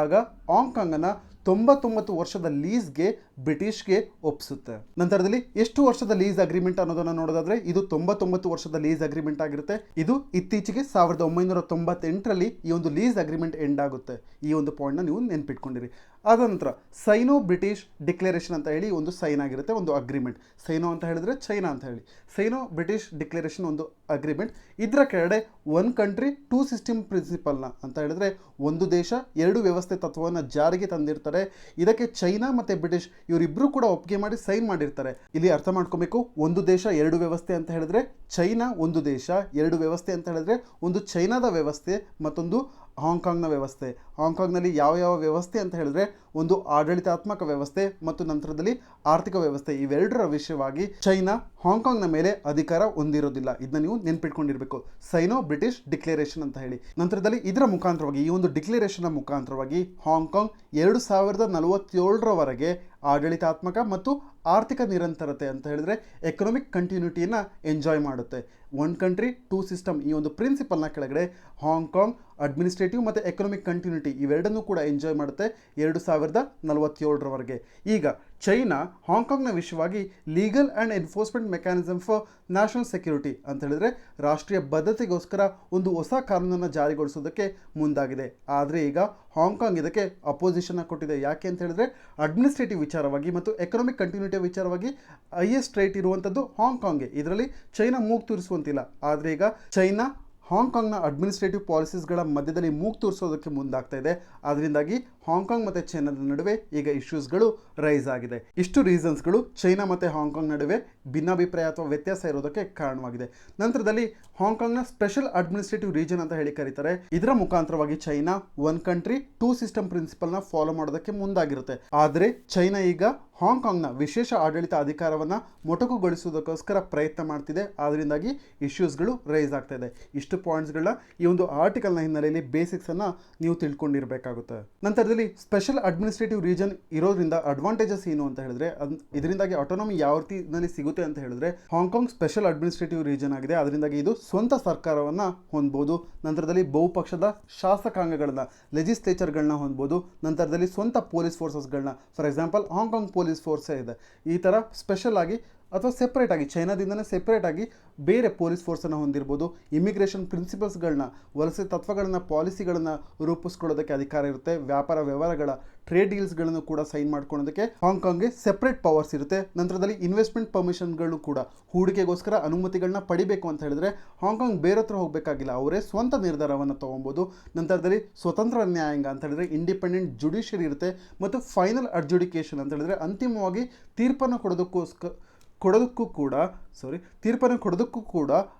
ಆಗ ಹಾಂಗ್ಕಾಂಗನ್ನು 99 ವರ್ಷದ ಲೀಸ್ಗೆ ಬ್ರಿಟಿಷ್ಗೆ ಒಪ್ಪಿಸುತ್ತೆ. ನಂತರದಲ್ಲಿ ಎಷ್ಟು ವರ್ಷದ ಲೀಸ್ ಅಗ್ರಿಮೆಂಟ್ ಅನ್ನೋದನ್ನು ನೋಡೋದಾದ್ರೆ ಇದು 99 ವರ್ಷದ ಲೀಸ್ ಅಗ್ರಿಮೆಂಟ್ ಆಗಿರುತ್ತೆ. ಇದು ಇತ್ತೀಚೆಗೆ 1998ರಲ್ಲಿ ಈ ಒಂದು ಲೀಸ್ ಅಗ್ರಿಮೆಂಟ್ ಎಂಡ್ ಆಗುತ್ತೆ. ಈ ಒಂದು ಪಾಯಿಂಟ್ನ ನೀವು ನೆನ್ಪಿಟ್ಕೊಂಡಿರಿ. ಆದ ನಂತರ ಸೈನೋ ಬ್ರಿಟಿಷ್ ಡಿಕ್ಲರೇಷನ್ ಅಂತ ಹೇಳಿ ಒಂದು ಸೈನ್ ಆಗಿರುತ್ತೆ, ಒಂದು ಅಗ್ರಿಮೆಂಟ್. ಸೈನೋ ಅಂತ ಹೇಳಿದ್ರೆ ಚೈನಾ ಅಂತ ಹೇಳಿ, ಸೈನೋ ಬ್ರಿಟಿಷ್ ಡಿಕ್ಲರೇಷನ್ ಒಂದು ಅಗ್ರಿಮೆಂಟ್. ಇದರ ಕೆಳಗಡೆ ಒನ್ ಕಂಟ್ರಿ ಟೂ ಸಿಸ್ಟಮ್ ಪ್ರಿನ್ಸಿಪಲ್ನ ಅಂತ ಹೇಳಿದ್ರೆ ಒಂದು ದೇಶ ಎರಡು ವ್ಯವಸ್ಥೆ ತತ್ವವನ್ನು ಜಾರಿಗೆ ತಂದಿರ್ತಾರೆ. ಇದಕ್ಕೆ ಚೈನಾ ಮತ್ತು ಬ್ರಿಟಿಷ್ ಇವರಿಬ್ಬರು ಕೂಡ ಒಪ್ಪಿಗೆ ಮಾಡಿ ಸೈನ್ ಮಾಡಿರ್ತಾರೆ. ಇಲ್ಲಿ ಅರ್ಥ ಮಾಡ್ಕೊಬೇಕು, ಒಂದು ದೇಶ ಎರಡು ವ್ಯವಸ್ಥೆ ಅಂತ ಹೇಳಿದ್ರೆ ಚೈನಾ ಒಂದು ದೇಶ, ಎರಡು ವ್ಯವಸ್ಥೆ ಅಂತ ಹೇಳಿದ್ರೆ ಒಂದು ಚೈನಾದ ವ್ಯವಸ್ಥೆ ಮತ್ತೊಂದು ಹಾಂಗ್ಕಾಂಗ್ನ ವ್ಯವಸ್ಥೆ. ಹಾಂಗ್ಕಾಂಗ್ನಲ್ಲಿ ಯಾವ ಯಾವ ವ್ಯವಸ್ಥೆ ಅಂತ ಹೇಳಿದ್ರೆ ಒಂದು ಆಡಳಿತಾತ್ಮಕ ವ್ಯವಸ್ಥೆ ಮತ್ತು ನಂತರದಲ್ಲಿ ಆರ್ಥಿಕ ವ್ಯವಸ್ಥೆ. ಇವೆರಡರ ವಿಷಯವಾಗಿ ಚೈನಾ ಹಾಂಗ್ಕಾಂಗ್ನ ಮೇಲೆ ಅಧಿಕಾರ ಹೊಂದಿರೋದಿಲ್ಲ. ಇದನ್ನ ನೀವು ನೆನ್ಪಿಟ್ಕೊಂಡಿರ್ಬೇಕು, ಸೈನೋ ಬ್ರಿಟಿಷ್ ಡಿಕ್ಲರೇಷನ್ ಅಂತ ಹೇಳಿ. ನಂತರದಲ್ಲಿ ಇದರ ಮುಖಾಂತರವಾಗಿ, ಈ ಒಂದು ಡಿಕ್ಲರೇಷನ್ನ ಮುಖಾಂತರವಾಗಿ ಹಾಂಗ್ಕಾಂಗ್ 2047ರವರೆಗೆ ಆಡಳಿತಾತ್ಮಕ ಮತ್ತು ಆರ್ಥಿಕ ನಿರಂತರತೆ ಅಂತ ಹೇಳಿದ್ರೆ ಎಕನಾಮಿಕ್ ಕಂಟಿನ್ಯೂಟಿಯನ್ನು ಎಂಜಾಯ್ ಮಾಡುತ್ತೆ. ಒನ್ ಕಂಟ್ರಿ ಟೂ ಸಿಸ್ಟಮ್ ಈ ಒಂದು ಪ್ರಿನ್ಸಿಪಲ್ನ ಕೆಳಗಡೆ ಹಾಂಗ್ಕಾಂಗ್ ಅಡ್ಮಿನಿಸ್ಟ್ರೇಟಿವ್ ಮತ್ತು ಎಕನಾಮಿಕ್ ಕಂಟಿನ್ಯೂಟಿ ಇವೆರಡನ್ನೂ ಕೂಡ ಎಂಜಾಯ್ ಮಾಡುತ್ತೆ 2047ರವರೆಗೆ. ಈಗ ಚೈನಾ ಹಾಂಗ್ಕಾಂಗ್ನ ವಿಷಯವಾಗಿ legal and enforcement mechanism for national security ಅಂತ ಹೇಳಿದ್ರೆ ರಾಷ್ಟ್ರೀಯ ಭದ್ರತೆಗೋಸ್ಕರ ಒಂದು ಹೊಸ ಕಾನೂನನ್ನು ಜಾರಿಗೊಳಿಸೋದಕ್ಕೆ ಮುಂದಾಗಿದೆ. ಆದರೆ ಈಗ ಹಾಂಗ್ಕಾಂಗ್ ಇದಕ್ಕೆ ಅಪೋಸಿಷನ್ನ ಕೊಟ್ಟಿದೆ. ಯಾಕೆ ಅಂತ ಹೇಳಿದ್ರೆ ಅಡ್ಮಿನಿಸ್ಟ್ರೇಟಿವ್ ವಿಚಾರವಾಗಿ ಮತ್ತು ಎಕನಾಮಿಕ್ ಕಂಟಿನ್ಯೂಟಿ ವಿಚಾರವಾಗಿ ಹೈಯೆಸ್ಟ್ ರೇಟ್ ಇರುವಂಥದ್ದು ಹಾಂಗ್ಕಾಂಗ್ಗೆ. ಇದರಲ್ಲಿ ಚೈನಾ ಮೂಗು ತೂರಿಸುವಂತಿಲ್ಲ. ಆದರೆ ಈಗ ಚೈನಾ ಹಾಂಗ್ಕಾಂಗ್ನ ಅಡ್ಮಿನಿಸ್ಟ್ರೇಟಿವ್ ಪಾಲಿಸೀಸ್ಗಳ ಮಧ್ಯದಲ್ಲಿ ಮೂಗು ತೋರಿಸೋದಕ್ಕೆ ಮುಂದಾಗ್ತಾ ಇದೆ. ಅದರಿಂದಾಗಿ ಹಾಂಗ್ಕಾಂಗ್ ಮತ್ತು ಚೈನಾದ ನಡುವೆ ಈಗ ಇಶ್ಯೂಸ್ಗಳು ರೈಸ್ ಆಗಿದೆ. ಇಷ್ಟು ರೀಸನ್ಸ್ಗಳು ಚೈನಾ ಮತ್ತು ಹಾಂಗ್ಕಾಂಗ್ ನಡುವೆ ಭಿನ್ನಾಭಿಪ್ರಾಯ ಅಥವಾ ವ್ಯತ್ಯಾಸ ಇರೋದಕ್ಕೆ ಕಾರಣವಾಗಿದೆ. ನಂತರದಲ್ಲಿ ಹಾಂಗ್ಕಾಂಗ್ನ ಸ್ಪೆಷಲ್ ಅಡ್ಮಿನಿಸ್ಟ್ರೇಟಿವ್ ರೀಜನ್ ಅಂತ ಹೇಳಿ ಕರೀತಾರೆ. ಇದರ ಮುಖಾಂತರವಾಗಿ China one country two system ಪ್ರಿನ್ಸಿಪಲ್ನ ಫಾಲೋ ಮಾಡೋದಕ್ಕೆ ಮುಂದಾಗಿರುತ್ತೆ. ಆದರೆ ಚೈನಾ ಈಗ ಹಾಂಗ್ಕಾಂಗ್ನ ವಿಶೇಷ ಆಡಳಿತ ಅಧಿಕಾರವನ್ನು ಮೊಟಕುಗೊಳಿಸುವುದಕ್ಕೋಸ್ಕರ ಪ್ರಯತ್ನ ಮಾಡ್ತಿದೆ. ಅದರಿಂದಾಗಿ ಇಶ್ಯೂಸ್ಗಳು ರೈಸ್ ಆಗ್ತಾ ಇದೆ. ಇಷ್ಟು ಪಾಯಿಂಟ್ಸ್ಗಳನ್ನ ಈ ಒಂದು ಆರ್ಟಿಕಲ್ನ ಹಿನ್ನೆಲೆಯಲ್ಲಿ ಬೇಸಿಕ್ಸನ್ನು ನೀವು ತಿಳ್ಕೊಂಡಿರಬೇಕಾಗುತ್ತೆ. ನಂತರದಲ್ಲಿ ಸ್ಪೆಷಲ್ ಅಡ್ಮಿನಿಸ್ಟ್ರೇಟಿವ್ ರೀಜನ್ ಇರೋದ್ರಿಂದ ಅಡ್ವಾಂಟೇಜಸ್ ಏನು ಅಂತ ಹೇಳಿದ್ರೆ ಇದರಿಂದಾಗಿ ಆಟೋನಮಿ ಯಾವ ರೀತಿಯಲ್ಲಿ ಸಿಗುತ್ತೆ ಅಂತ ಹೇಳಿದ್ರೆ ಹಾಂಗ್ಕಾಂಗ್ ಸ್ಪೆಷಲ್ ಅಡ್ಮಿನಿಸ್ಟ್ರೇಟಿವ್ ರೀಜನ್ ಆಗಿದೆ. ಅದರಿಂದಾಗಿ ಇದು ಸ್ವಂತ ಸರ್ಕಾರವನ್ನು ಹೊಂದ್ಬೋದು. ನಂತರದಲ್ಲಿ ಬಹುಪಕ್ಷದ ಶಾಸಕಾಂಗಗಳನ್ನ ಲೆಜಿಸ್ಲೇಚರ್ಗಳನ್ನ ಹೊಂದ್ಬೋದು. ನಂತರದಲ್ಲಿ ಸ್ವಂತ ಪೊಲೀಸ್ ಫೋರ್ಸಸ್ಗಳನ್ನ, ಫಾರ್ ಎಕ್ಸಾಂಪಲ್ ಹಾಂಗ್ಕಾಂಗ್ ಪೊಲೀಸ್ ಫೋರ್ಸೇ ಇದೆ. ಈ ಥರ ಸ್ಪೆಷಲ್ ಆಗಿ ಅಥವಾ ಸೆಪ್ರೇಟ್ ಆಗಿ ಚೈನಾದಿಂದನೇ ಸೆಪ್ರೇಟ್ ಆಗಿ ಬೇರೆ ಪೊಲೀಸ್ ಫೋರ್ಸನ್ನು ಹೊಂದಿರ್ಬೋದು. ಇಮಿಗ್ರೇಷನ್ ಪ್ರಿನ್ಸಿಪಲ್ಸ್ಗಳನ್ನ, ವಲಸೆ ತತ್ವಗಳನ್ನು, ಪಾಲಿಸಿಗಳನ್ನು ರೂಪಿಸ್ಕೊಳ್ಳೋದಕ್ಕೆ ಅಧಿಕಾರ ಇರುತ್ತೆ. ವ್ಯಾಪಾರ ವ್ಯವಹಾರಗಳ ಟ್ರೇಡ್ ಡೀಲ್ಸ್ಗಳನ್ನು ಕೂಡ ಸೈನ್ ಮಾಡ್ಕೊಳ್ಳೋದಕ್ಕೆ ಹಾಂಗ್ಕಾಂಗ್ಗೆ ಸೆಪ್ರೇಟ್ ಪವರ್ಸ್ ಇರುತ್ತೆ. ನಂತರದಲ್ಲಿ ಇನ್ವೆಸ್ಟ್ಮೆಂಟ್ ಪರ್ಮಿಷನ್ಗಳು ಕೂಡ, ಹೂಡಿಕೆಗೋಸ್ಕರ ಅನುಮತಿಗಳನ್ನ ಪಡಿಬೇಕು ಅಂತ ಹೇಳಿದ್ರೆ ಹಾಂಗ್ಕಾಂಗ್ ಬೇರೆ ಹತ್ರ ಹೋಗಬೇಕಾಗಿಲ್ಲ, ಅವರೇ ಸ್ವಂತ ನಿರ್ಧಾರವನ್ನು ತೊಗೊಬೋದು. ನಂತರದಲ್ಲಿ ಸ್ವತಂತ್ರ ನ್ಯಾಯಾಂಗ ಅಂತ ಹೇಳಿದ್ರೆ ಇಂಡಿಪೆಂಡೆಂಟ್ ಜುಡಿಷಿಯರಿ ಇರುತ್ತೆ. ಮತ್ತು ಫೈನಲ್ ಅಡ್ಜುಡಿಕೇಷನ್ ಅಂತ ಹೇಳಿದ್ರೆ ಅಂತಿಮವಾಗಿ ತೀರ್ಪನ್ನು ಕೊಡೋದಕ್ಕೂ ಕೂಡ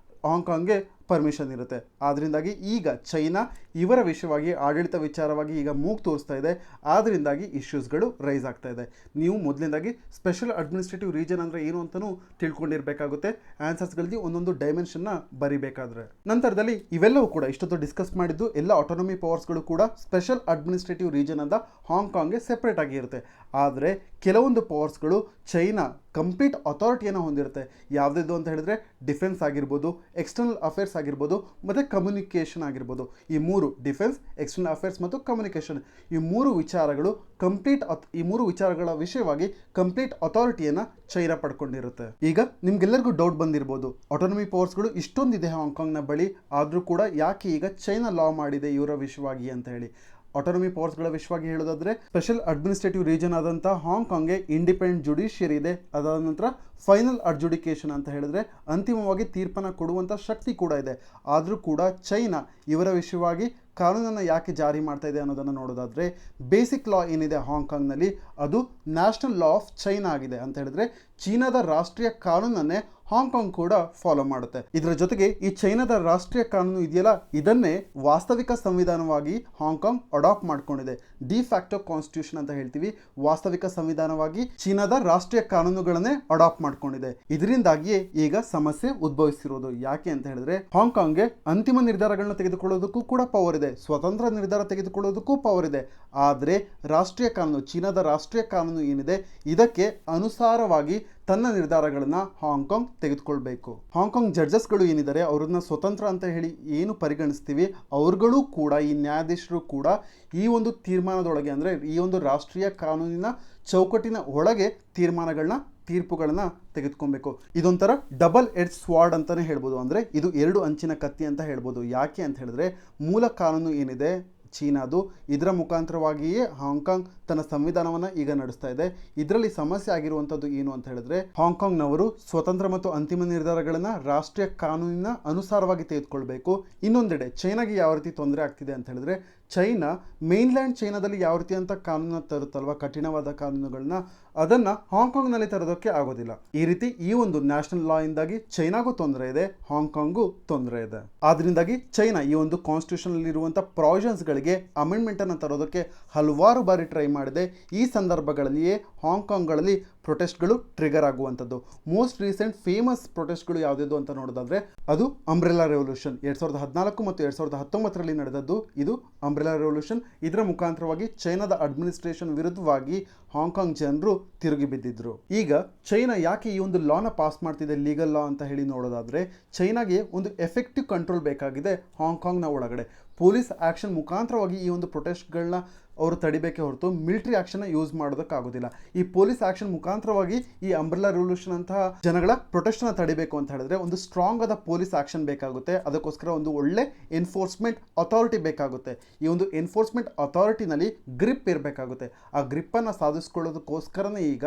ಹಾಂಗ್ಕಾಂಗ್ಗೆ ಪರ್ಮಿಷನ್ ಇರುತ್ತೆ. ಆದ್ದರಿಂದಾಗಿ ಈಗ ಚೈನಾ ಇವರ ವಿಷಯವಾಗಿ ಆಡಳಿತ ವಿಚಾರವಾಗಿ ಈಗ ಮೂಗು ತೋರಿಸ್ತಾ ಇದೆ. ಆದ್ದರಿಂದಾಗಿ ಇಶ್ಯೂಸ್ಗಳು ರೈಸ್ ಆಗ್ತಾ ಇದೆ. ನೀವು ಮೊದಲನೇದಾಗಿ ಸ್ಪೆಷಲ್ ಅಡ್ಮಿನಿಸ್ಟ್ರೇಟಿವ್ ರೀಜನ್ ಅಂದರೆ ಏನು ಅಂತಲೂ ತಿಳ್ಕೊಂಡಿರಬೇಕಾಗುತ್ತೆ. ಆನ್ಸರ್ಸ್ಗಳಿಗೆ ಒಂದೊಂದು ಡೈಮೆನ್ಷನ್ನ ಬರಿಬೇಕಾದ್ರೆ. ನಂತರದಲ್ಲಿ ಇವೆಲ್ಲವೂ ಕೂಡ ಇಷ್ಟೊತ್ತು ಡಿಸ್ಕಸ್ ಮಾಡಿದ್ದು ಎಲ್ಲ ಆಟೋನಮಿ ಪವರ್ಸ್ಗಳು ಕೂಡ ಸ್ಪೆಷಲ್ ಅಡ್ಮಿನಿಸ್ಟ್ರೇಟಿವ್ ರೀಜನ್ ಅಂತ ಹಾಂಗ್ಕಾಂಗ್ಗೆ ಸೆಪ್ರೇಟ್ ಆಗಿ ಇರುತ್ತೆ. ಆದರೆ ಕೆಲವೊಂದು ಪವರ್ಸ್ಗಳು ಚೈನಾ ಕಂಪ್ಲೀಟ್ ಅಥಾರಿಟಿಯನ್ನು ಹೊಂದಿರುತ್ತೆ. ಯಾವುದಿದು ಅಂತ ಹೇಳಿದ್ರೆ ಡಿಫೆನ್ಸ್ ಆಗಿರ್ಬೋದು, ಎಕ್ಸ್ಟರ್ನಲ್ ಅಫೇರ್ಸ್ ಆಗಿರ್ಬೋದು ಮತ್ತು ಕಮ್ಯುನಿಕೇಷನ್ ಆಗಿರ್ಬೋದು. ಈ ಮೂರು ಡಿಫೆನ್ಸ್, ಎಕ್ಸ್ಟರ್ನಲ್ ಅಫೇರ್ಸ್ ಮತ್ತು ಕಮ್ಯುನಿಕೇಷನ್. ಈ ಮೂರು ವಿಚಾರಗಳ ವಿಷಯವಾಗಿ ಕಂಪ್ಲೀಟ್ ಅಥಾರಿಟಿಯನ್ನು ಚೈನಾ ಪಡ್ಕೊಂಡಿರುತ್ತೆ. ಈಗ ನಿಮ್ಗೆಲ್ಲರಿಗೂ ಡೌಟ್ ಬಂದಿರಬಹುದು, ಆಟೋನಮಿ ಪವರ್ಸ್ಗಳು ಇಷ್ಟೊಂದಿದೆ ಹಾಂಗ್ಕಾಂಗ್ನ ಬಳಿ, ಆದರೂ ಕೂಡ ಯಾಕೆ ಈಗ ಚೈನಾ ಲಾ ಮಾಡಿದೆ ಇವರ ವಿಷಯವಾಗಿ ಅಂತ ಹೇಳಿ. ಆಟೋನಮಿ ಪವರ್ಸ್ಗಳ ವಿಷಯವಾಗಿ ಹೇಳೋದಾದ್ರೆ ಸ್ಪೆಷಲ್ ಅಡ್ಮಿನಿಸ್ಟ್ರೇಟಿವ್ ರೀಜನ್ ಆದಂಥ ಹಾಂಗ್ಕಾಂಗ್ಗೆ ಇಂಡಿಪೆಂಡೆಂಟ್ ಜುಡಿಷಿಯರಿ ಇದೆ. ಅದಾದ ನಂತರ ಫೈನಲ್ ಅಡ್ಜುಡಿಕೇಶನ್ ಅಂತ ಹೇಳಿದ್ರೆ ಅಂತಿಮವಾಗಿ ತೀರ್ಪನ್ನು ಕೊಡುವಂಥ ಶಕ್ತಿ ಕೂಡ ಇದೆ. ಆದರೂ ಕೂಡ ಚೈನಾ ಇವರ ವಿಷಯವಾಗಿ ಕಾನೂನನ್ನು ಯಾಕೆ ಜಾರಿ ಮಾಡ್ತಾ ಇದೆ ಅನ್ನೋದನ್ನು ನೋಡೋದಾದರೆ, ಬೇಸಿಕ್ ಲಾ ಏನಿದೆ ಹಾಂಗ್ಕಾಂಗ್ನಲ್ಲಿ ಅದು ನ್ಯಾಷನಲ್ ಲಾ ಆಫ್ ಚೈನಾ ಆಗಿದೆ. ಅಂತ ಹೇಳಿದ್ರೆ ಚೀನಾದ ರಾಷ್ಟ್ರೀಯ ಕಾನೂನನ್ನೇ ಹಾಂಗ್ಕಾಂಗ್ ಕೂಡ ಫಾಲೋ ಮಾಡುತ್ತೆ. ಇದರ ಜೊತೆಗೆ ಈ ಚೈನಾದ ರಾಷ್ಟ್ರೀಯ ಕಾನೂನು ಇದೆಯಲ್ಲ, ಇದನ್ನೇ ವಾಸ್ತವಿಕ ಸಂವಿಧಾನವಾಗಿ ಹಾಂಗ್ಕಾಂಗ್ ಅಡಾಪ್ಟ್ ಮಾಡ್ಕೊಂಡಿದೆ. ಡಿ ಫ್ಯಾಕ್ಟೋ ಕಾನ್ಸ್ಟಿಟ್ಯೂಷನ್ ಅಂತ ಹೇಳ್ತೀವಿ. ವಾಸ್ತವಿಕ ಸಂವಿಧಾನವಾಗಿ ಚೀನಾದ ರಾಷ್ಟ್ರೀಯ ಕಾನೂನುಗಳನ್ನೇ ಅಡಾಪ್ಟ್ ಮಾಡ್ಕೊಂಡಿದೆ. ಇದರಿಂದಾಗಿಯೇ ಈಗ ಸಮಸ್ಯೆ ಉದ್ಭವಿಸಿರೋದು. ಯಾಕೆ ಅಂತ ಹೇಳಿದ್ರೆ ಹಾಂಗ್ಕಾಂಗ್ಗೆ ಅಂತಿಮ ನಿರ್ಧಾರಗಳನ್ನ ತೆಗೆದುಕೊಳ್ಳೋದಕ್ಕೂ ಕೂಡ ಪವರ್ ಇದೆ, ಸ್ವತಂತ್ರ ನಿರ್ಧಾರ ತೆಗೆದುಕೊಳ್ಳೋದಕ್ಕೂ ಪವರ್ ಇದೆ. ಆದರೆ ರಾಷ್ಟ್ರೀಯ ಕಾನೂನು, ಚೀನಾದ ರಾಷ್ಟ್ರೀಯ ಕಾನೂನು ಏನಿದೆ ಇದಕ್ಕೆ ಅನುಸಾರವಾಗಿ ತನ್ನ ನಿರ್ಧಾರಗಳನ್ನು ಹಾಂಗ್ಕಾಂಗ್ ತೆಗೆದುಕೊಳ್ಬೇಕು. ಹಾಂಗ್ಕಾಂಗ್ ಜಡ್ಜಸ್ಗಳು ಏನಿದ್ದಾರೆ ಅವರನ್ನ ಸ್ವತಂತ್ರ ಅಂತ ಹೇಳಿ ಏನು ಪರಿಗಣಿಸ್ತೀವಿ, ಅವ್ರುಗಳು ಕೂಡ, ಈ ನ್ಯಾಯಾಧೀಶರು ಕೂಡ ಈ ಒಂದು ತೀರ್ಮಾನದೊಳಗೆ, ಅಂದರೆ ಈ ಒಂದು ರಾಷ್ಟ್ರೀಯ ಕಾನೂನಿನ ಚೌಕಟ್ಟಿನ ಒಳಗೆ ತೀರ್ಪುಗಳನ್ನ ತೆಗೆದುಕೊಬೇಕು. ಇದೊಂಥರ ಡಬಲ್ ಎಡ್ಜ್ ಸ್ವಾರ್ಡ್ ಅಂತಾನೆ ಹೇಳ್ಬೋದು. ಅಂದರೆ ಇದು ಎರಡು ಅಂಚಿನ ಕತ್ತಿ ಅಂತ ಹೇಳ್ಬೋದು. ಯಾಕೆ ಅಂತ ಹೇಳಿದ್ರೆ ಮೂಲ ಕಾನೂನು ಏನಿದೆ ಚೀನಾದು, ಇದರ ಮುಖಾಂತರವಾಗಿಯೇ ಹಾಂಗ್ಕಾಂಗ್ ತನ್ನ ಸಂವಿಧಾನವನ್ನು ಈಗ ನಡೆಸ್ತಾ ಇದೆ. ಇದರಲ್ಲಿ ಸಮಸ್ಯೆ ಆಗಿರುವಂಥದ್ದು ಏನು ಅಂತ ಹೇಳಿದ್ರೆ ಹಾಂಗ್ಕಾಂಗ್ನವರು ಸ್ವತಂತ್ರ ಮತ್ತು ಅಂತಿಮ ನಿರ್ಧಾರಗಳನ್ನು ರಾಷ್ಟ್ರೀಯ ಕಾನೂನಿನ ಅನುಸಾರವಾಗಿ ತೆಗೆದುಕೊಳ್ಬೇಕು. ಇನ್ನೊಂದೆಡೆ ಚೈನಾಗೆ ಯಾವ ರೀತಿ ತೊಂದರೆ ಆಗ್ತಿದೆ ಅಂತ ಹೇಳಿದ್ರೆ, ಚೈನಾ ಮೇನ್ಲ್ಯಾಂಡ್ ಚೈನಾದಲ್ಲಿ ಯಾವ ರೀತಿ ಅಂತ ಕಾನೂನು ತರುತ್ತಲ್ವ, ಕಠಿಣವಾದ ಕಾನೂನುಗಳನ್ನ, ಅದನ್ನು ಹಾಂಗ್ಕಾಂಗ್ನಲ್ಲಿ ತರೋದಕ್ಕೆ ಆಗೋದಿಲ್ಲ. ಈ ರೀತಿ ಈ ಒಂದು ನ್ಯಾಷನಲ್ ಲಾ ಇಂದಾಗಿ ಚೈನಾಗೂ ತೊಂದರೆ ಇದೆ, ಹಾಂಗ್ಕಾಂಗೂ ತೊಂದರೆ ಇದೆ. ಆದ್ರಿಂದಾಗಿ ಚೈನಾ ಈ ಒಂದು ಕಾನ್ಸ್ಟಿಟ್ಯೂಷನ್ ಇರುವಂಥ ಪ್ರಾವಿಷನ್ಸ್ಗಳಿಗೆ ಅಮೆಂಡ್ಮೆಂಟ್ ಅನ್ನು ತರೋದಕ್ಕೆ ಹಲವಾರು ಬಾರಿ ಟ್ರೈ ಮಾಡಿದೆ. ಈ ಸಂದರ್ಭಗಳಲ್ಲಿಯೇ ಹಾಂಗ್ಕಾಂಗ್ಗಳಲ್ಲಿ ಪ್ರೊಟೆಸ್ಟ್ಗಳು ಟ್ರಿಗರ್ ಆಗುವಂಥದ್ದು. ಮೋಸ್ಟ್ ರೀಸೆಂಟ್ ಫೇಮಸ್ ಪ್ರೊಟೆಸ್ಟ್ಗಳು ಯಾವುದಿದು ಅಂತ ನೋಡೋದಾದ್ರೆ ಅದು ಅಂಬ್ರೆಲಾ ರೆವಲ್ಯೂಷನ್ 2014 ಮತ್ತು 2019ರಲ್ಲಿ ನಡೆದದ್ದು. ಇದು ಅಂಬ್ರೆಲಾ ರೆವಲ್ಯೂಷನ್. ಇದರ ಮುಖಾಂತರವಾಗಿ ಚೈನಾದ ಅಡ್ಮಿನಿಸ್ಟ್ರೇಷನ್ ವಿರುದ್ಧವಾಗಿ ಹಾಂಗ್ಕಾಂಗ್ ಜನರು ತಿರುಗಿ ಬಿದ್ದಿದ್ರು. ಈಗ ಚೈನಾ ಯಾಕೆ ಈ ಒಂದು ಲಾನ ಪಾಸ್ ಮಾಡ್ತಿದೆ, ಲೀಗಲ್ ಲಾ ಅಂತ ಹೇಳಿ ನೋಡೋದಾದ್ರೆ, ಚೈನಾಗೆ ಒಂದು ಎಫೆಕ್ಟಿವ್ ಕಂಟ್ರೋಲ್ ಬೇಕಾಗಿದೆ ಹಾಂಗ್ಕಾಂಗ್ನ ಒಳಗಡೆ. ಪೊಲೀಸ್ ಆ್ಯಕ್ಷನ್ ಮುಖಾಂತರವಾಗಿ ಈ ಒಂದು ಪ್ರೊಟೆಸ್ಟ್ಗಳನ್ನ ಅವರು ತಡಿಬೇಕೆ ಹೊರತು ಮಿಲಿಟರಿ ಆ್ಯಕ್ಷನ್ನ ಯೂಸ್ ಮಾಡೋದಕ್ಕಾಗೋದಿಲ್ಲ. ಈ ಪೊಲೀಸ್ ಆ್ಯಕ್ಷನ್ ಮುಖಾಂತರವಾಗಿ ಈ ಅಂಬ್ರೆಲಾ ರೆವಲ್ಯೂಷನ್ ಅಂತಹ ಜನಗಳ ಪ್ರೊಟೆಸ್ಟ್ನ ತಡಿಬೇಕು ಅಂತ ಹೇಳಿದ್ರೆ ಒಂದು ಸ್ಟ್ರಾಂಗ್ ಆದ ಪೊಲೀಸ್ ಆ್ಯಕ್ಷನ್ ಬೇಕಾಗುತ್ತೆ. ಅದಕ್ಕೋಸ್ಕರ ಒಂದು ಒಳ್ಳೆ ಎನ್ಫೋರ್ಸ್ಮೆಂಟ್ ಅಥಾರಿಟಿ ಬೇಕಾಗುತ್ತೆ. ಈ ಒಂದು ಎನ್ಫೋರ್ಸ್ಮೆಂಟ್ ಅಥಾರಿಟಿನಲ್ಲಿ ಗ್ರಿಪ್ ಇರಬೇಕಾಗುತ್ತೆ. ಆ ಗ್ರಿಪ್ಪನ್ನು ಸಾಧಿಸ್ಕೊಳ್ಳೋದಕ್ಕೋಸ್ಕರನೇ ಈಗ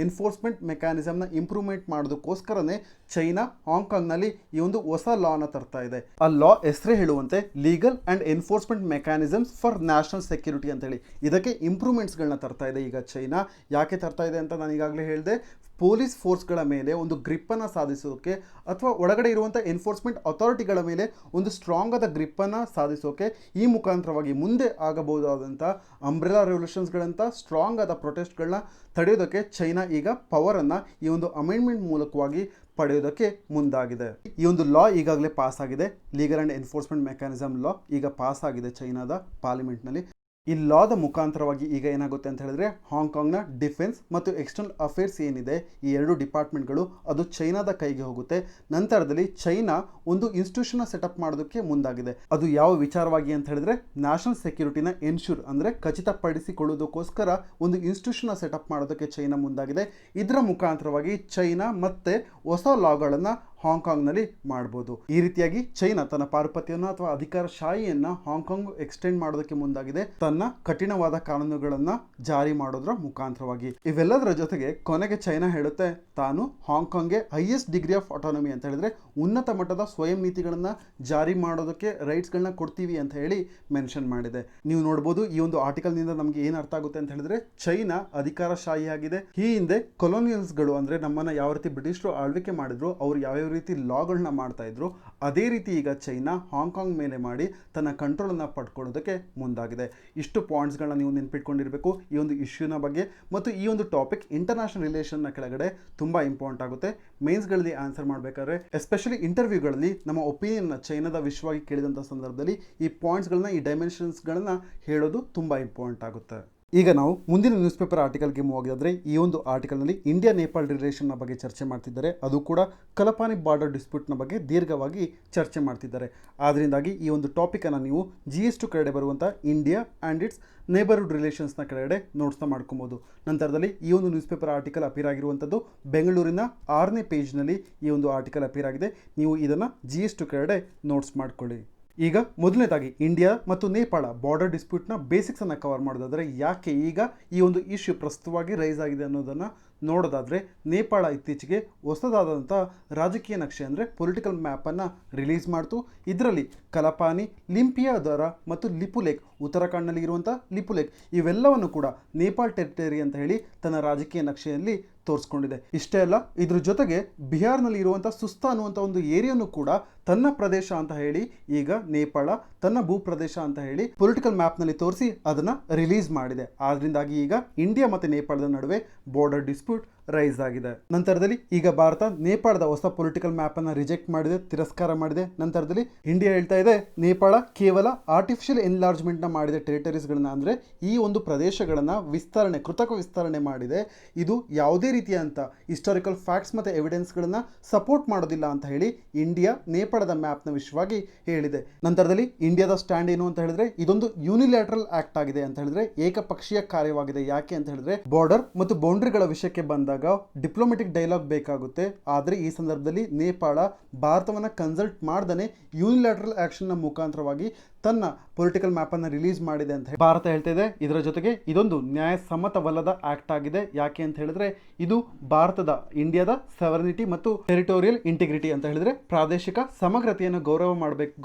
ಎನ್ಫೋರ್ಸ್ಮೆಂಟ್ ಮೆಕ್ಯಾನಿಸಮ್ನ ಇಂಪ್ರೂವ್ಮೆಂಟ್ ಮಾಡೋದಕ್ಕೋಸ್ಕರನೇ ಚೈನಾ ಹಾಂಗ್ಕಾಂಗ್ನಲ್ಲಿ ಈ ಒಂದು ಹೊಸ ಲಾನ ತರ್ತಾ ಇದೆ. ಆ ಲಾ ಹೆಸರೇ ಹೇಳುವಂತೆ legal and enforcement mechanisms for national security ಅಂತೇಳಿ. ಇದಕ್ಕೆ ಇಂಪ್ರೂವ್ಮೆಂಟ್ಸ್ಗಳನ್ನ ತರ್ತಾ ಇದೆ ಈಗ ಚೈನಾ. ಯಾಕೆ ತರ್ತಾ ಇದೆ ಅಂತ ನಾನು ಈಗಾಗಲೇ ಹೇಳಿದೆ. ಪೊಲೀಸ್ ಫೋರ್ಸ್ಗಳ ಮೇಲೆ ಒಂದು ಗ್ರಿಪ್ಪನ್ನು ಸಾಧಿಸೋಕೆ ಅಥವಾ ಒಳಗಡೆ ಇರುವಂಥ ಎನ್ಫೋರ್ಸ್ಮೆಂಟ್ ಅಥಾರಿಟಿಗಳ ಮೇಲೆ ಒಂದು ಸ್ಟ್ರಾಂಗ್ ಆದ ಗ್ರಿಪ್ಪನ್ನು ಸಾಧಿಸೋಕೆ, ಈ ಮುಖಾಂತರವಾಗಿ ಮುಂದೆ ಆಗಬಹುದಾದಂಥ ಅಂಬ್ರೆಲಾ ರೆವಲ್ಯೂಷನ್ಸ್ಗಳಂಥ ಸ್ಟ್ರಾಂಗ್ ಆದ ಪ್ರೊಟೆಸ್ಟ್ಗಳನ್ನ ತಡೆಯೋದಕ್ಕೆ ಚೈನಾ ಈಗ ಪವರನ್ನು ಈ ಒಂದು ಅಮೆಂಡ್ಮೆಂಟ್ ಮೂಲಕವಾಗಿ ಪಡೆಯೋದಕ್ಕೆ ಮುಂದಾಗಿದೆ. ಈ ಒಂದು ಲಾ ಈಗಾಗಲೇ ಪಾಸ್ ಆಗಿದೆ. ಲೀಗಲ್ ಆ್ಯಂಡ್ ಎನ್ಫೋರ್ಸ್ಮೆಂಟ್ ಮೆಕ್ಯಾನಿಸಮ್ ಲಾ ಈಗ ಪಾಸ್ ಆಗಿದೆ ಚೈನಾದ ಪಾರ್ಲಿಮೆಂಟ್ನಲ್ಲಿ. ಈ ಲಾದ ಮುಖಾಂತರವಾಗಿ ಈಗ ಏನಾಗುತ್ತೆ ಅಂತ ಹೇಳಿದ್ರೆ ಹಾಂಗ್ಕಾಂಗ್ನ ಡಿಫೆನ್ಸ್ ಮತ್ತು ಎಕ್ಸ್ಟರ್ನಲ್ ಅಫೇರ್ಸ್ ಏನಿದೆ, ಈ ಎರಡು ಡಿಪಾರ್ಟ್ಮೆಂಟ್ಗಳು ಅದು ಚೈನಾದ ಕೈಗೆ ಹೋಗುತ್ತೆ. ನಂತರದಲ್ಲಿ ಚೈನಾ ಒಂದು ಇನ್ಸ್ಟಿಟ್ಯೂಷನ್ನ ಸೆಟಪ್ ಮಾಡೋದಕ್ಕೆ ಮುಂದಾಗಿದೆ. ಅದು ಯಾವ ವಿಚಾರವಾಗಿ ಅಂತ ಹೇಳಿದ್ರೆ ನ್ಯಾಷನಲ್ ಸೆಕ್ಯೂರಿಟಿನ ಎನ್ಶೂರ್, ಅಂದರೆ ಖಚಿತಪಡಿಸಿಕೊಳ್ಳೋದಕ್ಕೋಸ್ಕರ ಒಂದು ಇನ್ಸ್ಟಿಟ್ಯೂಷನ್ನ ಸೆಟಪ್ ಮಾಡೋದಕ್ಕೆ ಚೈನಾ ಮುಂದಾಗಿದೆ. ಇದರ ಮುಖಾಂತರವಾಗಿ ಚೈನಾ ಮತ್ತೆ ಹೊಸ ಲಾಗಳನ್ನು ಹಾಂಗ್ಕಾಂಗ್ನಲ್ಲಿ ಮಾಡ್ಬೋದು. ಈ ರೀತಿಯಾಗಿ ಚೈನಾ ತನ್ನ ಪಾರುಪತ್ಯವನ್ನು ಅಥವಾ ಅಧಿಕಾರಶಾಹಿಯನ್ನು ಹಾಂಗ್ಕಾಂಗ್ ಎಕ್ಸ್ಟೆಂಡ್ ಮಾಡೋದಕ್ಕೆ ಮುಂದಾಗಿದೆ, ತನ್ನ ಕಠಿಣವಾದ ಕಾನೂನುಗಳನ್ನು ಜಾರಿ ಮಾಡೋದ್ರ ಮುಖಾಂತರವಾಗಿ. ಇವೆಲ್ಲದರ ಜೊತೆಗೆ ಕೊನೆಗೆ ಚೈನಾ ಹೇಳುತ್ತೆ ತಾನು ಹಾಂಗ್ಕಾಂಗ್ಗೆ ಹೈಯೆಸ್ಟ್ ಡಿಗ್ರಿ ಆಫ್ ಆಟೋನಮಿ ಅಂತ ಹೇಳಿದ್ರೆ ಉನ್ನತ ಮಟ್ಟದ ಸ್ವಯಂ ನೀತಿಗಳನ್ನು ಜಾರಿ ಮಾಡೋದಕ್ಕೆ ರೈಟ್ಸ್ಗಳನ್ನ ಕೊಡ್ತೀವಿ ಅಂತ ಹೇಳಿ ಮೆನ್ಷನ್ ಮಾಡಿದೆ. ನೀವು ನೋಡ್ಬೋದು ಈ ಒಂದು ಆರ್ಟಿಕಲ್ನಿಂದ ನಮಗೆ ಏನು ಅರ್ಥ ಆಗುತ್ತೆ ಅಂತ ಹೇಳಿದ್ರೆ ಚೈನಾ ಅಧಿಕಾರಶಾಹಿಯಾಗಿದೆ. ಈ ಹಿಂದೆ ಕೊಲೋನಿಯಲ್ಸ್ಗಳು, ಅಂದರೆ ನಮ್ಮನ್ನು ಯಾವ ರೀತಿ ಬ್ರಿಟಿಷರು ಆಳ್ವಿಕೆ ಮಾಡಿದ್ರು, ಅವರು ಯಾವ್ಯಾವ ರೀತಿ ಲಾಗಳನ್ನ ಮಾಡ್ತಾ ಇದ್ರು, ಅದೇ ರೀತಿ ಈಗ ಚೈನಾ ಹಾಂಗ್ಕಾಂಗ್ ಮೇಲೆ ಮಾಡಿ ತನ್ನ ಕಂಟ್ರೋಲನ್ನು ಪಡ್ಕೊಳ್ಳೋದಕ್ಕೆ ಮುಂದಾಗಿದೆ. ಇಷ್ಟು ಪಾಯಿಂಟ್ಸ್ಗಳನ್ನ ನೀವು ನೆನ್ಪಿಟ್ಕೊಂಡಿರಬೇಕು ಈ ಒಂದು ಇಶ್ಯೂನ ಬಗ್ಗೆ. ಮತ್ತು ಈ ಒಂದು ಟಾಪಿಕ್ ಇಂಟರ್ನ್ಯಾಷನಲ್ ರಿಲೇಷನ್ನ ಕೆಳಗಡೆ ತುಂಬ ಇಂಪಾರ್ಟೆಂಟ್ ಆಗುತ್ತೆ. ಮೇನ್ಸ್ಗಳಲ್ಲಿ ಆನ್ಸರ್ ಮಾಡಬೇಕಾದ್ರೆ, ಎಸ್ಪೆಷಲಿ ಇಂಟರ್ವ್ಯೂಗಳಲ್ಲಿ ನಮ್ಮ ಒಪಿನಿಯನ್ನ ಚೈನಾದ ವಿಷಯವಾಗಿ ಕೇಳಿದಂಥ ಸಂದರ್ಭದಲ್ಲಿ ಈ ಪಾಯಿಂಟ್ಸ್ಗಳನ್ನ, ಈ ಡೈಮೆನ್ಷನ್ಸ್ಗಳನ್ನ ಹೇಳೋದು ತುಂಬ ಇಂಪಾರ್ಟೆಂಟ್ ಆಗುತ್ತೆ. ಈಗ ನಾವು ಮುಂದಿನ ನ್ಯೂಸ್ ಪೇಪರ್ ಆರ್ಟಿಕಲ್ಗೆ ಮೂವ್ ಆಗಿದ್ರೆ ಈ ಒಂದು ಆರ್ಟಿಕಲ್ನಲ್ಲಿ ಇಂಡಿಯಾ ನೇಪಾಳ ರಿಲೇಷನ್ನ ಬಗ್ಗೆ ಚರ್ಚೆ ಮಾಡ್ತಿದ್ದಾರೆ. ಅದು ಕೂಡ ಕಲಪಾನಿ ಬಾರ್ಡರ್ ಡಿಸ್ಪ್ಯೂಟ್ನ ಬಗ್ಗೆ ದೀರ್ಘವಾಗಿ ಚರ್ಚೆ ಮಾಡ್ತಿದ್ದಾರೆ. ಆದ್ದರಿಂದಾಗಿ ಈ ಒಂದು ಟಾಪಿಕನ್ನು ನೀವು GS2 ಕೆಳಗಡೆ ಬರುವಂಥ ಇಂಡಿಯಾ ಆ್ಯಂಡ್ ಇಟ್ಸ್ ನೇಬರ್ಹುಡ್ ರಿಲೇಷನ್ಸ್ನ ಕೆಳಗಡೆ ನೋಟ್ಸ್ನ ಮಾಡ್ಕೊಬೋದು. ನಂತರದಲ್ಲಿ ಈ ಒಂದು ನ್ಯೂಸ್ ಪೇಪರ್ ಆರ್ಟಿಕಲ್ ಅಪೀರ್ ಆಗಿರುವಂಥದ್ದು ಬೆಂಗಳೂರಿನ 6ನೇ ಪೇಜ್ನಲ್ಲಿ ಈ ಒಂದು ಆರ್ಟಿಕಲ್ ಅಪೀರ್ ಆಗಿದೆ. ನೀವು ಇದನ್ನು GS2 ಕೆಳಗಡೆ ನೋಟ್ಸ್ ಮಾಡ್ಕೊಳ್ಳಿ. ಈಗ ಮೊದಲನೇದಾಗಿ ಇಂಡಿಯಾ ಮತ್ತು ನೇಪಾಳ ಬಾರ್ಡರ್ ಡಿಸ್ಪ್ಯೂಟ್ನ ಬೇಸಿಕ್ಸನ್ನು ಕವರ್ ಮಾಡೋದಾದರೆ ಯಾಕೆ ಈಗ ಈ ಒಂದು ಇಶ್ಯೂ ಪ್ರಸ್ತುತವಾಗಿ ರೈಸ್ ಆಗಿದೆ ಅನ್ನೋದನ್ನು ನೋಡೋದಾದರೆ, ನೇಪಾಳ ಇತ್ತೀಚೆಗೆ ಹೊಸದಾದಂಥ ರಾಜಕೀಯ ನಕ್ಷೆ ಅಂದರೆ ಪೊಲಿಟಿಕಲ್ ಮ್ಯಾಪನ್ನು ರಿಲೀಸ್ ಮಾಡ್ತು. ಇದರಲ್ಲಿ ಕಲಪಾನಿ, ಲಿಂಪಿಯಾದರ ಮತ್ತು ಲಿಪುಲೇಖ್, ಉತ್ತರಾಖಂಡ್ನಲ್ಲಿ ಇರುವಂಥ ಲಿಪುಲೇಖ್ ಇವೆಲ್ಲವನ್ನು ಕೂಡ ನೇಪಾಳ ಟೆರಿಟರಿ ಅಂತ ಹೇಳಿ ತನ್ನ ರಾಜಕೀಯ ನಕ್ಷೆಯಲ್ಲಿ ತೋರಿಸ್ಕೊಂಡಿದೆ. ಇಷ್ಟೇ ಅಲ್ಲ, ಇದ್ರ ಜೊತೆಗೆ ಬಿಹಾರ್ನಲ್ಲಿ ಇರುವಂಥ ಸುಸ್ತಾ ಅನ್ನುವಂಥ ಒಂದು ಏರಿಯಾನು ಕೂಡ ತನ್ನ ಪ್ರದೇಶ ಅಂತ ಹೇಳಿ ಈಗ ನೇಪಾಳ ತನ್ನ ಭೂ ಪ್ರದೇಶ ಅಂತ ಹೇಳಿ ಪೊಲಿಟಿಕಲ್ ಮ್ಯಾಪ್ನಲ್ಲಿ ತೋರಿಸಿ ಅದನ್ನು ರಿಲೀಸ್ ಮಾಡಿದೆ. ಆದ್ರಿಂದಾಗಿ ಈಗ ಇಂಡಿಯಾ ಮತ್ತು ನೇಪಾಳದ ನಡುವೆ ಬಾರ್ಡರ್ ಡಿಸ್ಪ್ಯೂಟ್ ರೈಸ್ ಆಗಿದೆ. ನಂತರದಲ್ಲಿ ಈಗ ಭಾರತ ನೇಪಾಳದ ಹೊಸ ಪೊಲಿಟಿಕಲ್ ಮ್ಯಾಪನ್ನು ರಿಜೆಕ್ಟ್ ಮಾಡಿದೆ, ತಿರಸ್ಕಾರ ಮಾಡಿದೆ. ನಂತರದಲ್ಲಿ ಇಂಡಿಯಾ ಹೇಳ್ತಾ ಇದೆ ನೇಪಾಳ ಕೇವಲ ಆರ್ಟಿಫಿಷಿಯಲ್ ಎನ್ಲಾರ್ಜ್ಮೆಂಟ್ನ ಮಾಡಿದೆ ಟೆರಿಟರೀಸ್ಗಳನ್ನ, ಅಂದರೆ ಈ ಒಂದು ಪ್ರದೇಶಗಳನ್ನು ಕೃತಕ ವಿಸ್ತರಣೆ ಮಾಡಿದೆ. ಇದು ಯಾವುದೇ ರೀತಿಯಂಥ ಹಿಸ್ಟಾರಿಕಲ್ ಫ್ಯಾಕ್ಟ್ಸ್ ಮತ್ತು ಎವಿಡೆನ್ಸ್ಗಳನ್ನು ಸಪೋರ್ಟ್ ಮಾಡೋದಿಲ್ಲ ಅಂತ ಹೇಳಿ ಇಂಡಿಯಾ ನೇಪಾಳದ ಮ್ಯಾಪ್ನ ವಿಷಯವಾಗಿ ಹೇಳಿದೆ. ನಂತರದಲ್ಲಿ ಇಂಡಿಯಾದ ಸ್ಟ್ಯಾಂಡ್ ಏನು ಅಂತ ಹೇಳಿದ್ರೆ, ಇದೊಂದು ಯೂನಿಲ್ಯಾಟ್ರಲ್ ಆಕ್ಟ್ ಆಗಿದೆ ಅಂತ ಹೇಳಿದ್ರೆ ಏಕಪಕ್ಷೀಯ ಕಾರ್ಯವಾಗಿದೆ. ಯಾಕೆ ಅಂತ ಹೇಳಿದ್ರೆ ಬಾರ್ಡರ್ ಮತ್ತು ಬೌಂಡ್ರಿಗಳ ವಿಷಯಕ್ಕೆ ಬಂದಾಗ ಡಿಪ್ಲೊಮ್ಯಾಟಿಕ್ ಡೈಲಾಗ್ ಬೇಕಾಗುತ್ತೆ. ಆದರೆ ಈ ಸಂದರ್ಭದಲ್ಲಿ ನೇಪಾಳ ಭಾರತವನ್ನು ಕನ್ಸಲ್ಟ್ ಮಾಡ್ದೇ ಯೂನಿಲ್ಯಾಟ್ರಲ್ ಆಕ್ಷನ್ನ ಮುಖಾಂತರವಾಗಿ ತನ್ನ ಪೊಲಿಟಿಕಲ್ ಮ್ಯಾಪನ್ನು ರಿಲೀಸ್ ಮಾಡಿದೆ ಅಂತ ಭಾರತ ಹೇಳ್ತಾ ಇದೆ. ಇದರ ಜೊತೆಗೆ ಇದೊಂದು ನ್ಯಾಯಸಮ್ಮತವಲ್ಲದ ಆಕ್ಟ್ ಆಗಿದೆ. ಯಾಕೆ ಅಂತ ಹೇಳಿದ್ರೆ ಇದು ಇಂಡಿಯಾದ ಸವರ್ನಿಟಿ ಮತ್ತು ಟೆರಿಟೋರಿಯಲ್ ಇಂಟಿಗ್ರಿಟಿ ಅಂತ ಹೇಳಿದ್ರೆ ಪ್ರಾದೇಶಿಕ ಸಮಗ್ರತೆಯನ್ನು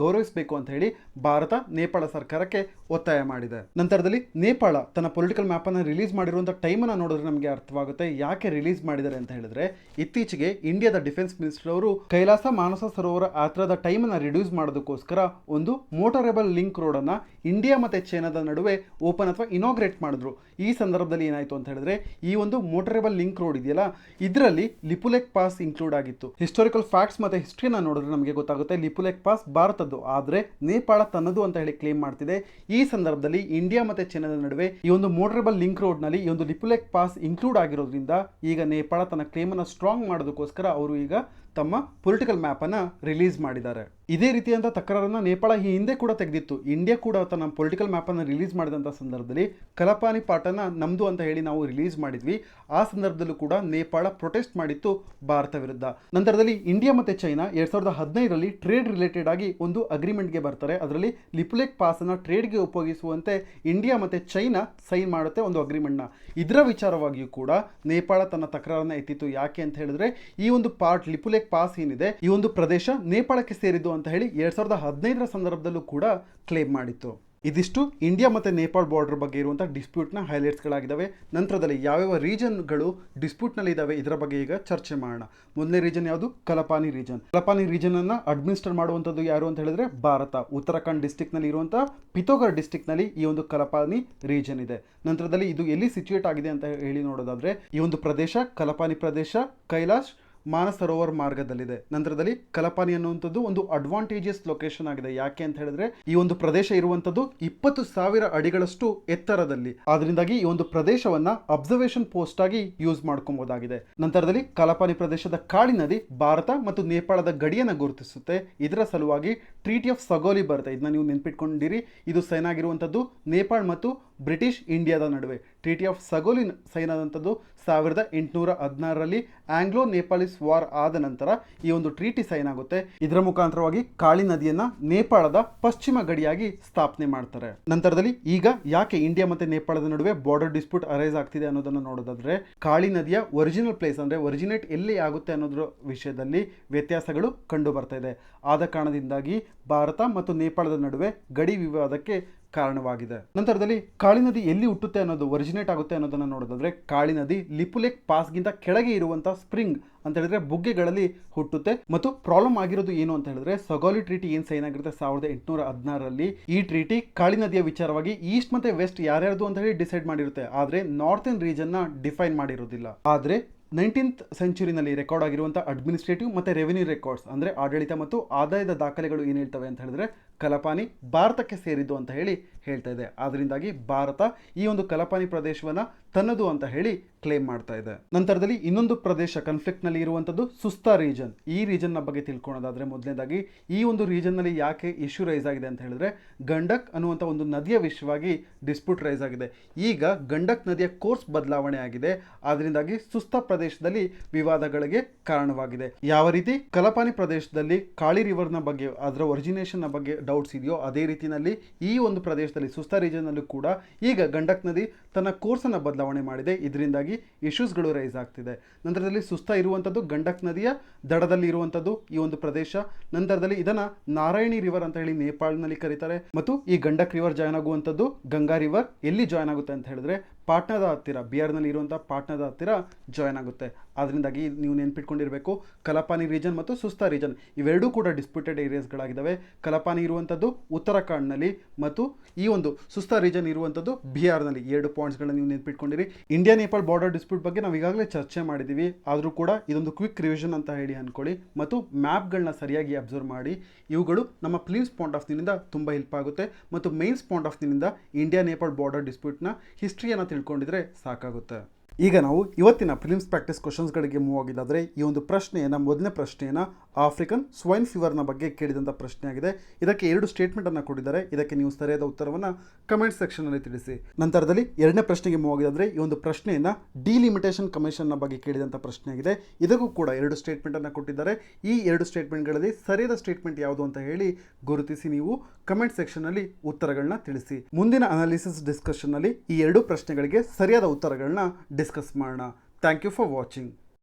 ಗೌರವಿಸಬೇಕು ಅಂತ ಹೇಳಿ ಭಾರತ ನೇಪಾಳ ಸರ್ಕಾರಕ್ಕೆ ಒತ್ತಾಯ ಮಾಡಿದೆ. ನಂತರದಲ್ಲಿ ನೇಪಾಳ ತನ್ನ ಪೊಲಿಟಿಕಲ್ ಮ್ಯಾಪನ್ನು ರಿಲೀಸ್ ಮಾಡಿರುವಂಥ ಟೈಮನ್ನು ನೋಡಿದ್ರೆ ನಮಗೆ ಅರ್ಥವಾಗುತ್ತೆ ಯಾಕೆ ರಿಲೀಸ್ ಮಾಡಿದ್ದಾರೆ ಅಂತ ಹೇಳಿದ್ರೆ, ಇತ್ತೀಚೆಗೆ ಇಂಡಿಯಾದ ಡಿಫೆನ್ಸ್ ಮಿನಿಸ್ಟರ್ ಅವರು ಕೈಲಾಸ ಮಾನಸ ಸರೋವರ ಯಾತ್ರದ ಟೈಮನ್ನು ರಿಡ್ಯೂಸ್ ಮಾಡೋದಕ್ಕೋಸ್ಕರ ಒಂದು ಮೋಟರೇಬಲ್ ಲಿಂಕ್ ರೋಡ್ ಅನ್ನ ಇಂಡಿಯಾ ಮತ್ತೆ ಚೈನಾದ ನಡುವೆ ಓಪನ್ ಅಥವಾ ಇನಾಗ್ರೇಟ್ ಮಾಡಿದ್ರು. ಈ ಸಂದರ್ಭದಲ್ಲಿ ಏನಾಯ್ತು ಅಂತ ಹೇಳಿದ್ರೆ, ಈ ಒಂದು ಮೋಟರೇಬಲ್ ಲಿಂಕ್ ರೋಡ್ ಇದೆಯಲ್ಲ, ಇದರಲ್ಲಿ ಲಿಪುಲೇಖ್ ಪಾಸ್ ಇನ್ಕ್ಲೂಡ್ ಆಗಿತ್ತು. ಹಿಸ್ಟಾರಿಕಲ್ ಫ್ಯಾಕ್ಟ್ಸ್ ಮತ್ತೆ ಹಿಸ್ಟ್ರಿನ ನೋಡಿದ್ರೆ ನಮಗೆ ಗೊತ್ತಾಗುತ್ತೆ ಲಿಪುಲೇಖ್ ಪಾಸ್ ಭಾರತದ್ದು, ಆದ್ರೆ ನೇಪಾಳ ತನ್ನದು ಅಂತ ಹೇಳಿ ಕ್ಲೇಮ್ ಮಾಡ್ತಿದೆ. ಈ ಸಂದರ್ಭದಲ್ಲಿ ಇಂಡಿಯಾ ಮತ್ತೆ ಚೈನಾದ ನಡುವೆ ಈ ಒಂದು ಮೋಟರೇಬಲ್ ಲಿಂಕ್ ರೋಡ್ ನಲ್ಲಿ ಈ ಒಂದು ಲಿಪುಲೇಖ್ ಪಾಸ್ ಇನ್ಕ್ಲೂಡ್ ಆಗಿರೋದ್ರಿಂದ ಈಗ ನೇಪಾಳ ತನ್ನ ಕ್ಲೇಮ್ ಅನ್ನು ಸ್ಟ್ರಾಂಗ್ ಮಾಡೋದಕ್ಕೋಸ್ಕರ ಅವರು ಈಗ ತಮ್ಮ ಪೊಲಿಟಿಕಲ್ ಮ್ಯಾಪ್ ಅನ್ನ ರಿಲೀಸ್ ಮಾಡಿದ್ದಾರೆ. ಇದೇ ರೀತಿಯಂತ ತಕರಾರನ್ನ ನೇಪಾಳ ಈ ಹಿಂದೆ ಕೂಡ ತೆಗೆದಿತ್ತು. ಇಂಡಿಯಾ ಕೂಡ ತನ್ನ ಪೊಲಿಟಿಕಲ್ ಮ್ಯಾಪ್ ಅನ್ನು ರಿಲೀಸ್ ಮಾಡಿದಂಥ ಸಂದರ್ಭದಲ್ಲಿ ಕಲಪಾನಿ ಪಾರ್ಟನ್ನ ನಮ್ದು ಅಂತ ಹೇಳಿ ನಾವು ರಿಲೀಸ್ ಮಾಡಿದ್ವಿ. ಆ ಸಂದರ್ಭದಲ್ಲೂ ಕೂಡ ನೇಪಾಳ ಪ್ರೊಟೆಸ್ಟ್ ಮಾಡಿತ್ತು ಭಾರತ ವಿರುದ್ಧ. ನಂತರದಲ್ಲಿ ಇಂಡಿಯಾ ಮತ್ತೆ ಚೈನಾ 2015ರಲ್ಲಿ ಟ್ರೇಡ್ ರಿಲೇಟೆಡ್ ಆಗಿ ಒಂದು ಅಗ್ರಿಮೆಂಟ್ಗೆ ಬರ್ತಾರೆ. ಅದರಲ್ಲಿ ಲಿಪುಲೇಖ್ ಪಾಸ್ ಅನ್ನ ಟ್ರೇಡ್ಗೆ ಉಪಯೋಗಿಸುವಂತೆ ಇಂಡಿಯಾ ಮತ್ತೆ ಚೈನಾ ಸೈನ್ ಮಾಡುತ್ತೆ ಒಂದು ಅಗ್ರಿಮೆಂಟ್ನ. ಇದರ ವಿಚಾರವಾಗಿಯೂ ಕೂಡ ನೇಪಾಳ ತನ್ನ ತಕರಾರನ್ನ ಎತ್ತಿತ್ತು. ಯಾಕೆ ಅಂತ ಹೇಳಿದ್ರೆ, ಈ ಒಂದು ಪಾರ್ಟ್ ಲಿಪುಲೇಖ್ ಪಾಸ್ ಏನಿದೆ ಈ ಒಂದು ಪ್ರದೇಶ ನೇಪಾಳಕ್ಕೆ ಸೇರಿದ್ದು ಅಂತ ಹೇಳಿ 2015ರ ಸಂದರ್ಭದಲ್ಲೂ ಕೂಡ ಕ್ಲೇಮ್ ಮಾಡಿತ್ತು. ಇದಿಷ್ಟು ಇಂಡಿಯಾ ಮತ್ತು ನೇಪಾಳ ಬಾರ್ಡರ್ ಬಗ್ಗೆ ಇರುವಂಥ ಡಿಸ್ಪ್ಯೂಟ್ನ ಹೈಲೈಟ್ಸ್ಗಳಾಗಿದ್ದಾವೆ. ನಂತರದಲ್ಲಿ ಯಾವ್ಯಾವ ರೀಜನ್ಗಳು ಡಿಸ್ಪ್ಯೂಟ್ನಲ್ಲಿ ಇದ್ದಾವೆ ಇದರ ಬಗ್ಗೆ ಈಗ ಚರ್ಚೆ ಮಾಡೋಣ. ಮೊದಲನೇ ರೀಜನ್ ಯಾವುದು? ಕಲಪಾನಿ ರೀಜನ್. ಕಲಪಾನಿ ರೀಜನನ್ನು ಅಡ್ಮಿನಿಸ್ಟರ್ ಮಾಡುವಂಥದ್ದು ಯಾರು ಅಂತ ಹೇಳಿದ್ರೆ ಭಾರತ. ಉತ್ತರಾಖಂಡ್ ಡಿಸ್ಟ್ರಿಕ್ನಲ್ಲಿ ಇರುವಂಥ ಪಿಥೋಗರ್ ಡಿಸ್ಟ್ರಿಕ್ನಲ್ಲಿ ಈ ಒಂದು ಕಲಪಾನಿ ರೀಜನ್ ಇದೆ. ನಂತರದಲ್ಲಿ ಇದು ಎಲ್ಲಿ ಸಿಚುವೇಟ್ ಆಗಿದೆ ಅಂತ ಹೇಳಿ ನೋಡೋದಾದ್ರೆ, ಈ ಒಂದು ಪ್ರದೇಶ ಕಲಪಾನಿ ಪ್ರದೇಶ ಕೈಲಾಶ್ ಮಾನಸ್ ಸರೋವರ್ ಮಾರ್ಗದಲ್ಲಿದೆ. ನಂತರದಲ್ಲಿ ಕಲಪಾನಿ ಅನ್ನುವಂಥದ್ದು ಒಂದು ಅಡ್ವಾಂಟೇಜಿಯಸ್ ಲೊಕೇಶನ್ ಆಗಿದೆ. ಯಾಕೆ ಅಂತ ಹೇಳಿದ್ರೆ, ಈ ಒಂದು ಪ್ರದೇಶ ಇರುವಂಥದ್ದು 20,000 ಅಡಿಗಳಷ್ಟು ಎತ್ತರದಲ್ಲಿ. ಆದ್ರಿಂದಾಗಿ ಈ ಒಂದು ಪ್ರದೇಶವನ್ನ ಅಬ್ಸರ್ವೇಷನ್ ಪೋಸ್ಟ್ ಆಗಿ ಯೂಸ್ ಮಾಡ್ಕೊಬಹುದಾಗಿದೆ. ನಂತರದಲ್ಲಿ ಕಲಪಾನಿ ಪ್ರದೇಶದ ಕಾಳಿ ನದಿ ಭಾರತ ಮತ್ತು ನೇಪಾಳದ ಗಡಿಯನ್ನು ಗುರುತಿಸುತ್ತೆ. ಇದರ ಸಲುವಾಗಿ ಟ್ರೀಟಿ ಆಫ್ ಸಗೋಲಿ ಬರುತ್ತೆ. ಇದನ್ನ ನೀವು ನೆನ್ಪಿಟ್ಕೊಂಡಿರಿ. ಇದು ಸೈನ್ ಆಗಿರುವಂಥದ್ದು ನೇಪಾಳ ಮತ್ತು ಬ್ರಿಟಿಷ್ ಇಂಡಿಯಾದ ನಡುವೆ. ಟ್ರೀಟಿ ಆಫ್ ಸಗೋಲಿ ಸೈನ್ ಆದಂಥದ್ದು 1816ರಲ್ಲಿ ಆಂಗ್ಲೋ ನೇಪಾಳಿಸ್ ವಾರ್ ಆದ ನಂತರ ಈ ಒಂದು ಟ್ರೀಟಿ ಸೈನ್ ಆಗುತ್ತೆ. ಇದರ ಮುಖಾಂತರವಾಗಿ ಕಾಳಿ ನದಿಯನ್ನ ನೇಪಾಳದ ಪಶ್ಚಿಮ ಗಡಿಯಾಗಿ ಸ್ಥಾಪನೆ ಮಾಡ್ತಾರೆ. ನಂತರದಲ್ಲಿ ಈಗ ಯಾಕೆ ಇಂಡಿಯಾ ಮತ್ತೆ ನೇಪಾಳದ ನಡುವೆ ಬಾರ್ಡರ್ ಡಿಸ್ಪ್ಯೂಟ್ ಅರೈಸ್ ಆಗ್ತಿದೆ ಅನ್ನೋದನ್ನು ನೋಡೋದಾದ್ರೆ, ಕಾಳಿ ನದಿಯ ಒರಿಜಿನಲ್ ಪ್ಲೇಸ್ ಅಂದ್ರೆ ಒರಿಜಿನೇಟ್ ಎಲ್ಲಿ ಆಗುತ್ತೆ ಅನ್ನೋದ್ರ ವಿಷಯದಲ್ಲಿ ವ್ಯತ್ಯಾಸಗಳು ಕಂಡು ಬರ್ತಾ ಇದೆ. ಆದ ಕಾರಣದಿಂದಾಗಿ ಭಾರತ ಮತ್ತು ನೇಪಾಳದ ನಡುವೆ ಗಡಿ ವಿವಾದಕ್ಕೆ ಕಾರಣವಾಗಿದೆ. ನಂತರದಲ್ಲಿ ಕಾಳಿ ನದಿ ಎಲ್ಲಿ ಹುಟ್ಟುತ್ತೆ ಅನ್ನೋದು, ಒರಿಜಿನೇಟ್ ಆಗುತ್ತೆ ಅನ್ನೋದನ್ನ ನೋಡೋದಾದ್ರೆ, ಕಾಳಿ ನದಿ ಲಿಪುಲೇಖ್ ಪಾಸ್ಗಿಂತ ಕೆಳಗೆ ಇರುವಂತಹ ಸ್ಪ್ರಿಂಗ್ ಅಂತ ಹೇಳಿದ್ರೆ ಬುಗ್ಗೆಗಳಲ್ಲಿ ಹುಟ್ಟುತ್ತೆ. ಮತ್ತು ಪ್ರಾಬ್ಲಮ್ ಆಗಿರೋದು ಏನು ಅಂತ ಹೇಳಿದ್ರೆ, ಸಗೋಲಿ ಟ್ರೀಟಿ ಏನ್ ಸೈನ್ ಆಗಿರುತ್ತೆ 1816ರಲ್ಲಿ, ಈ ಟ್ರೀಟಿ ಕಾಳಿ ನದಿಯ ವಿಚಾರವಾಗಿ ಈಸ್ಟ್ ಮತ್ತೆ ವೆಸ್ಟ್ ಯಾರ್ಯಾರ್ದು ಅಂತ ಹೇಳಿ ಡಿಸೈಡ್ ಮಾಡಿರುತ್ತೆ. ಆದ್ರೆ ನಾರ್ಥನ್ ರೀಜನ್ ನ ಡಿಫೈನ್ ಮಾಡಿರೋದಿಲ್ಲ. ಆದ್ರೆ 19th ಸೆಂಚುರಿನಲ್ಲಿ ರೆಕಾರ್ಡ್ ಆಗಿರುವಂಥ ಅಡ್ಮಿನಿಸ್ಟ್ರೇಟಿವ್ ಮತ್ತು ರೆವಿನ್ಯೂ ರೆಕಾರ್ಡ್ಸ್ ಅಂದರೆ ಆಡಳಿತ ಮತ್ತು ಆದಾಯದ ದಾಖಲೆಗಳು ಏನು ಹೇಳ್ತವೆ ಅಂತ ಹೇಳಿದ್ರೆ ಕಲಪಾನಿ ಭಾರತಕ್ಕೆ ಸೇರಿದ್ದು ಅಂತ ಹೇಳಿ ಹೇಳ್ತಾ ಇದೆ. ಆದ್ದರಿಂದಾಗಿ ಭಾರತ ಈ ಒಂದು ಕಲಪಾನಿ ಪ್ರದೇಶವನ್ನು ತನ್ನದು ಅಂತ ಹೇಳಿ ಕ್ಲೇಮ್ ಮಾಡ್ತಾ ಇದೆ. ನಂತರದಲ್ಲಿ ಇನ್ನೊಂದು ಪ್ರದೇಶ ಕನ್ಫ್ಲಿಕ್ಟ್ನಲ್ಲಿ ಇರುವಂಥದ್ದು ಸುಸ್ತಾ ರೀಜನ್. ಈ ರೀಜನ್ನ ಬಗ್ಗೆ ತಿಳ್ಕೊಳ್ಳೋದಾದ್ರೆ ಮೊದಲನೇದಾಗಿ ಈ ಒಂದು ರೀಜನ್ನಲ್ಲಿ ಯಾಕೆ ಇಶ್ಯೂ ರೈಸ್ ಆಗಿದೆ ಅಂತ ಹೇಳಿದ್ರೆ ಗಂಡಕ್ ಅನ್ನುವಂಥ ಒಂದು ನದಿಯ ವಿಷಯವಾಗಿ ಡಿಸ್ಪ್ಯೂಟ್ ರೈಸ್ ಆಗಿದೆ. ಈಗ ಗಂಡಕ್ ನದಿಯ ಕೋರ್ಸ್ ಬದಲಾವಣೆ ಆಗಿದೆ. ಆದ್ದರಿಂದಾಗಿ ಸುಸ್ತಾ ಪ್ರದೇಶದಲ್ಲಿ ವಿವಾದಗಳಿಗೆ ಕಾರಣವಾಗಿದೆ. ಯಾವ ರೀತಿ ಕಲಪಾನಿ ಪ್ರದೇಶದಲ್ಲಿ ಕಾಳಿ ರಿವರ್ನ ಬಗ್ಗೆ ಅದರ ಒರಿಜಿನೇಷನ್ನ ಬಗ್ಗೆ ಡೌಟ್ಸ್ ಇದೆಯೋ ಅದೇ ರೀತಿಯಲ್ಲಿ ಈ ಒಂದು ಪ್ರದೇಶದಲ್ಲಿ ಸುಸ್ತಾ ರೀಜನ್ನಲ್ಲೂ ಕೂಡ ಈಗ ಗಂಡಕ್ ನದಿ ತನ್ನ ಕೋರ್ಸನ್ನು ಬದಲಾವಣೆ ಮಾಡಿದೆ. ಇದರಿಂದಾಗಿ ಇಶ್ಯೂಸ್ಗಳು ರೈಸ್ ಆಗ್ತಿದೆ. ನಂತರದಲ್ಲಿ ಸುಸ್ತಾ ಇರುವಂಥದ್ದು ಗಂಡಕ್ ನದಿಯ ದಡದಲ್ಲಿ ಇರುವಂಥದ್ದು ಈ ಒಂದು ಪ್ರದೇಶ. ನಂತರದಲ್ಲಿ ಇದನ್ನ ನಾರಾಯಣಿ ರಿವರ್ ಅಂತ ಹೇಳಿ ನೇಪಾಳನಲ್ಲಿ ಕರೀತಾರೆ. ಮತ್ತು ಈ ಗಂಡಕ್ ರಿವರ್ ಜಾಯ್ನ್ ಆಗುವಂಥದ್ದು ಗಂಗಾ ರಿವರ್ ಎಲ್ಲಿ ಜಾಯ್ನ್ ಆಗುತ್ತೆ ಅಂತ ಹೇಳಿದ್ರೆ ಪಾಟ್ನಾದ ಹತ್ತಿರ, ಬಿಹಾರ್ನಲ್ಲಿ ಇರುವಂಥ ಪಾಟ್ನಾದ ಹತ್ತಿರ ಜಾಯ್ನ್ ಆಗುತ್ತೆ. ಅದರಿಂದಾಗಿ ನೀವು ನೆನ್ಪಿಟ್ಕೊಂಡಿರಬೇಕು ಕಲಪಾನಿ ರೀಜನ್ ಮತ್ತು ಸುಸ್ತಾ ರೀಜನ್ ಇವೆರಡೂ ಕೂಡ ಡಿಸ್ಪ್ಯೂಟೆಡ್ ಏರಿಯಾಸ್ಗಳಾಗಿದ್ದಾವೆ. ಕಲಪಾನಿ ಇರುವಂಥದ್ದು ಉತ್ತರಾಖಂಡ್ನಲ್ಲಿ ಮತ್ತು ಈ ಒಂದು ಸುಸ್ತಾ ರೀಜನ್ ಇರುವಂಥದ್ದು ಬಿಹಾರ್ನಲ್ಲಿ. 2 ಪಾಯಿಂಟ್ಸ್ಗಳನ್ನ ನೀವು ನೆನ್ಪಿಟ್ಕೊಂಡಿರಿ. ಇಂಡಿಯಾ ನೇಪಾಳ ಬಾರ್ಡರ್ ಡಿಸ್ಪ್ಯೂಟ್ ಬಗ್ಗೆ ನಾವು ಈಗಾಗಲೇ ಚರ್ಚೆ ಮಾಡಿದ್ದೀವಿ. ಆದರೂ ಕೂಡ ಇದೊಂದು ಕ್ವಿಕ್ ರಿವಿಷನ್ ಅಂತ ಹೇಳಿ ಅಂದ್ಕೊಳ್ಳಿ. ಮತ್ತು ಮ್ಯಾಪ್ಗಳನ್ನ ಸರಿಯಾಗಿ ಅಬ್ಸರ್ವ್ ಮಾಡಿ. ಇವುಗಳು ನಮ್ಮ ಪ್ಲಿಮ್ಸ್ ಪಾಯಿಂಟ್ ಆಫ್ ವ್ಯೂನಿಂದ ತುಂಬ ಹೆಲ್ಪ್ ಆಗುತ್ತೆ. ಮತ್ತು ಮೇನ್ಸ್ ಪಾಯಿಂಟ್ ಆಫ್ ವ್ಯೂನಿಂದ ಇಂಡಿಯಾ ನೇಪಾಳ ಬಾರ್ಡರ್ ಡಿಸ್ಪ್ಯೂಟ್ನ ಹಿಸ್ಟ್ರಿಯನ್ನು ತಿಳ್ಕೊಂಡಿದ್ರೆ ಸಾಕಾಗುತ್ತೆ. ಈಗ ನಾವು ಇವತ್ತಿನ ಪ್ರಿಲಿಮ್ಸ್ ಪ್ರಾಕ್ಟೀಸ್ ಕ್ವಶನ್ಸ್ಗಳಿಗೆ ಮೂವ್ ಆಗಿದ್ದಾದರೆ ಈ ಒಂದು ಪ್ರಶ್ನೆಯನ್ನು ಮೊದಲನೇ ಪ್ರಶ್ನೆಯನ್ನು ಆಫ್ರಿಕನ್ ಸ್ವೈನ್ ಫೀವರ್ನ ಬಗ್ಗೆ ಕೇಳಿದಂಥ ಪ್ರಶ್ನೆ ಆಗಿದೆ. ಇದಕ್ಕೆ 2 ಸ್ಟೇಟ್ಮೆಂಟನ್ನು ಕೊಟ್ಟಿದ್ದಾರೆ. ಇದಕ್ಕೆ ನೀವು ಸರಿಯಾದ ಉತ್ತರವನ್ನು ಕಮೆಂಟ್ ಸೆಕ್ಷನಲ್ಲಿ ತಿಳಿಸಿ. ನಂತರದಲ್ಲಿ ಎರಡನೇ ಪ್ರಶ್ನೆಗೆ ಮೂವ್ ಆಗಿದ್ದಾದರೆ ಈ ಒಂದು ಪ್ರಶ್ನೆಯನ್ನು ಡಿಲಿಮಿಟೇಷನ್ ಕಮಿಷನ್ನ ಬಗ್ಗೆ ಕೇಳಿದಂಥ ಪ್ರಶ್ನೆ ಆಗಿದೆ. ಇದಕ್ಕೂ ಕೂಡ 2 ಸ್ಟೇಟ್ಮೆಂಟನ್ನು ಕೊಟ್ಟಿದ್ದಾರೆ. ಈ 2 ಸ್ಟೇಟ್ಮೆಂಟ್ಗಳಲ್ಲಿ ಸರಿಯಾದ ಸ್ಟೇಟ್ಮೆಂಟ್ ಯಾವುದು ಅಂತ ಹೇಳಿ ಗುರುತಿಸಿ ನೀವು ಕಮೆಂಟ್ ಸೆಕ್ಷನ್ನಲ್ಲಿ ಉತ್ತರಗಳನ್ನ ತಿಳಿಸಿ. ಮುಂದಿನ ಅನಾಲಿಸಿಸ್ ಡಿಸ್ಕಷನ್ನಲ್ಲಿ ಈ 2 ಪ್ರಶ್ನೆಗಳಿಗೆ ಸರಿಯಾದ ಉತ್ತರಗಳನ್ನ ಡಿಸ್ಕಸ್ ಮಾಡೋಣ. Thank you for watching.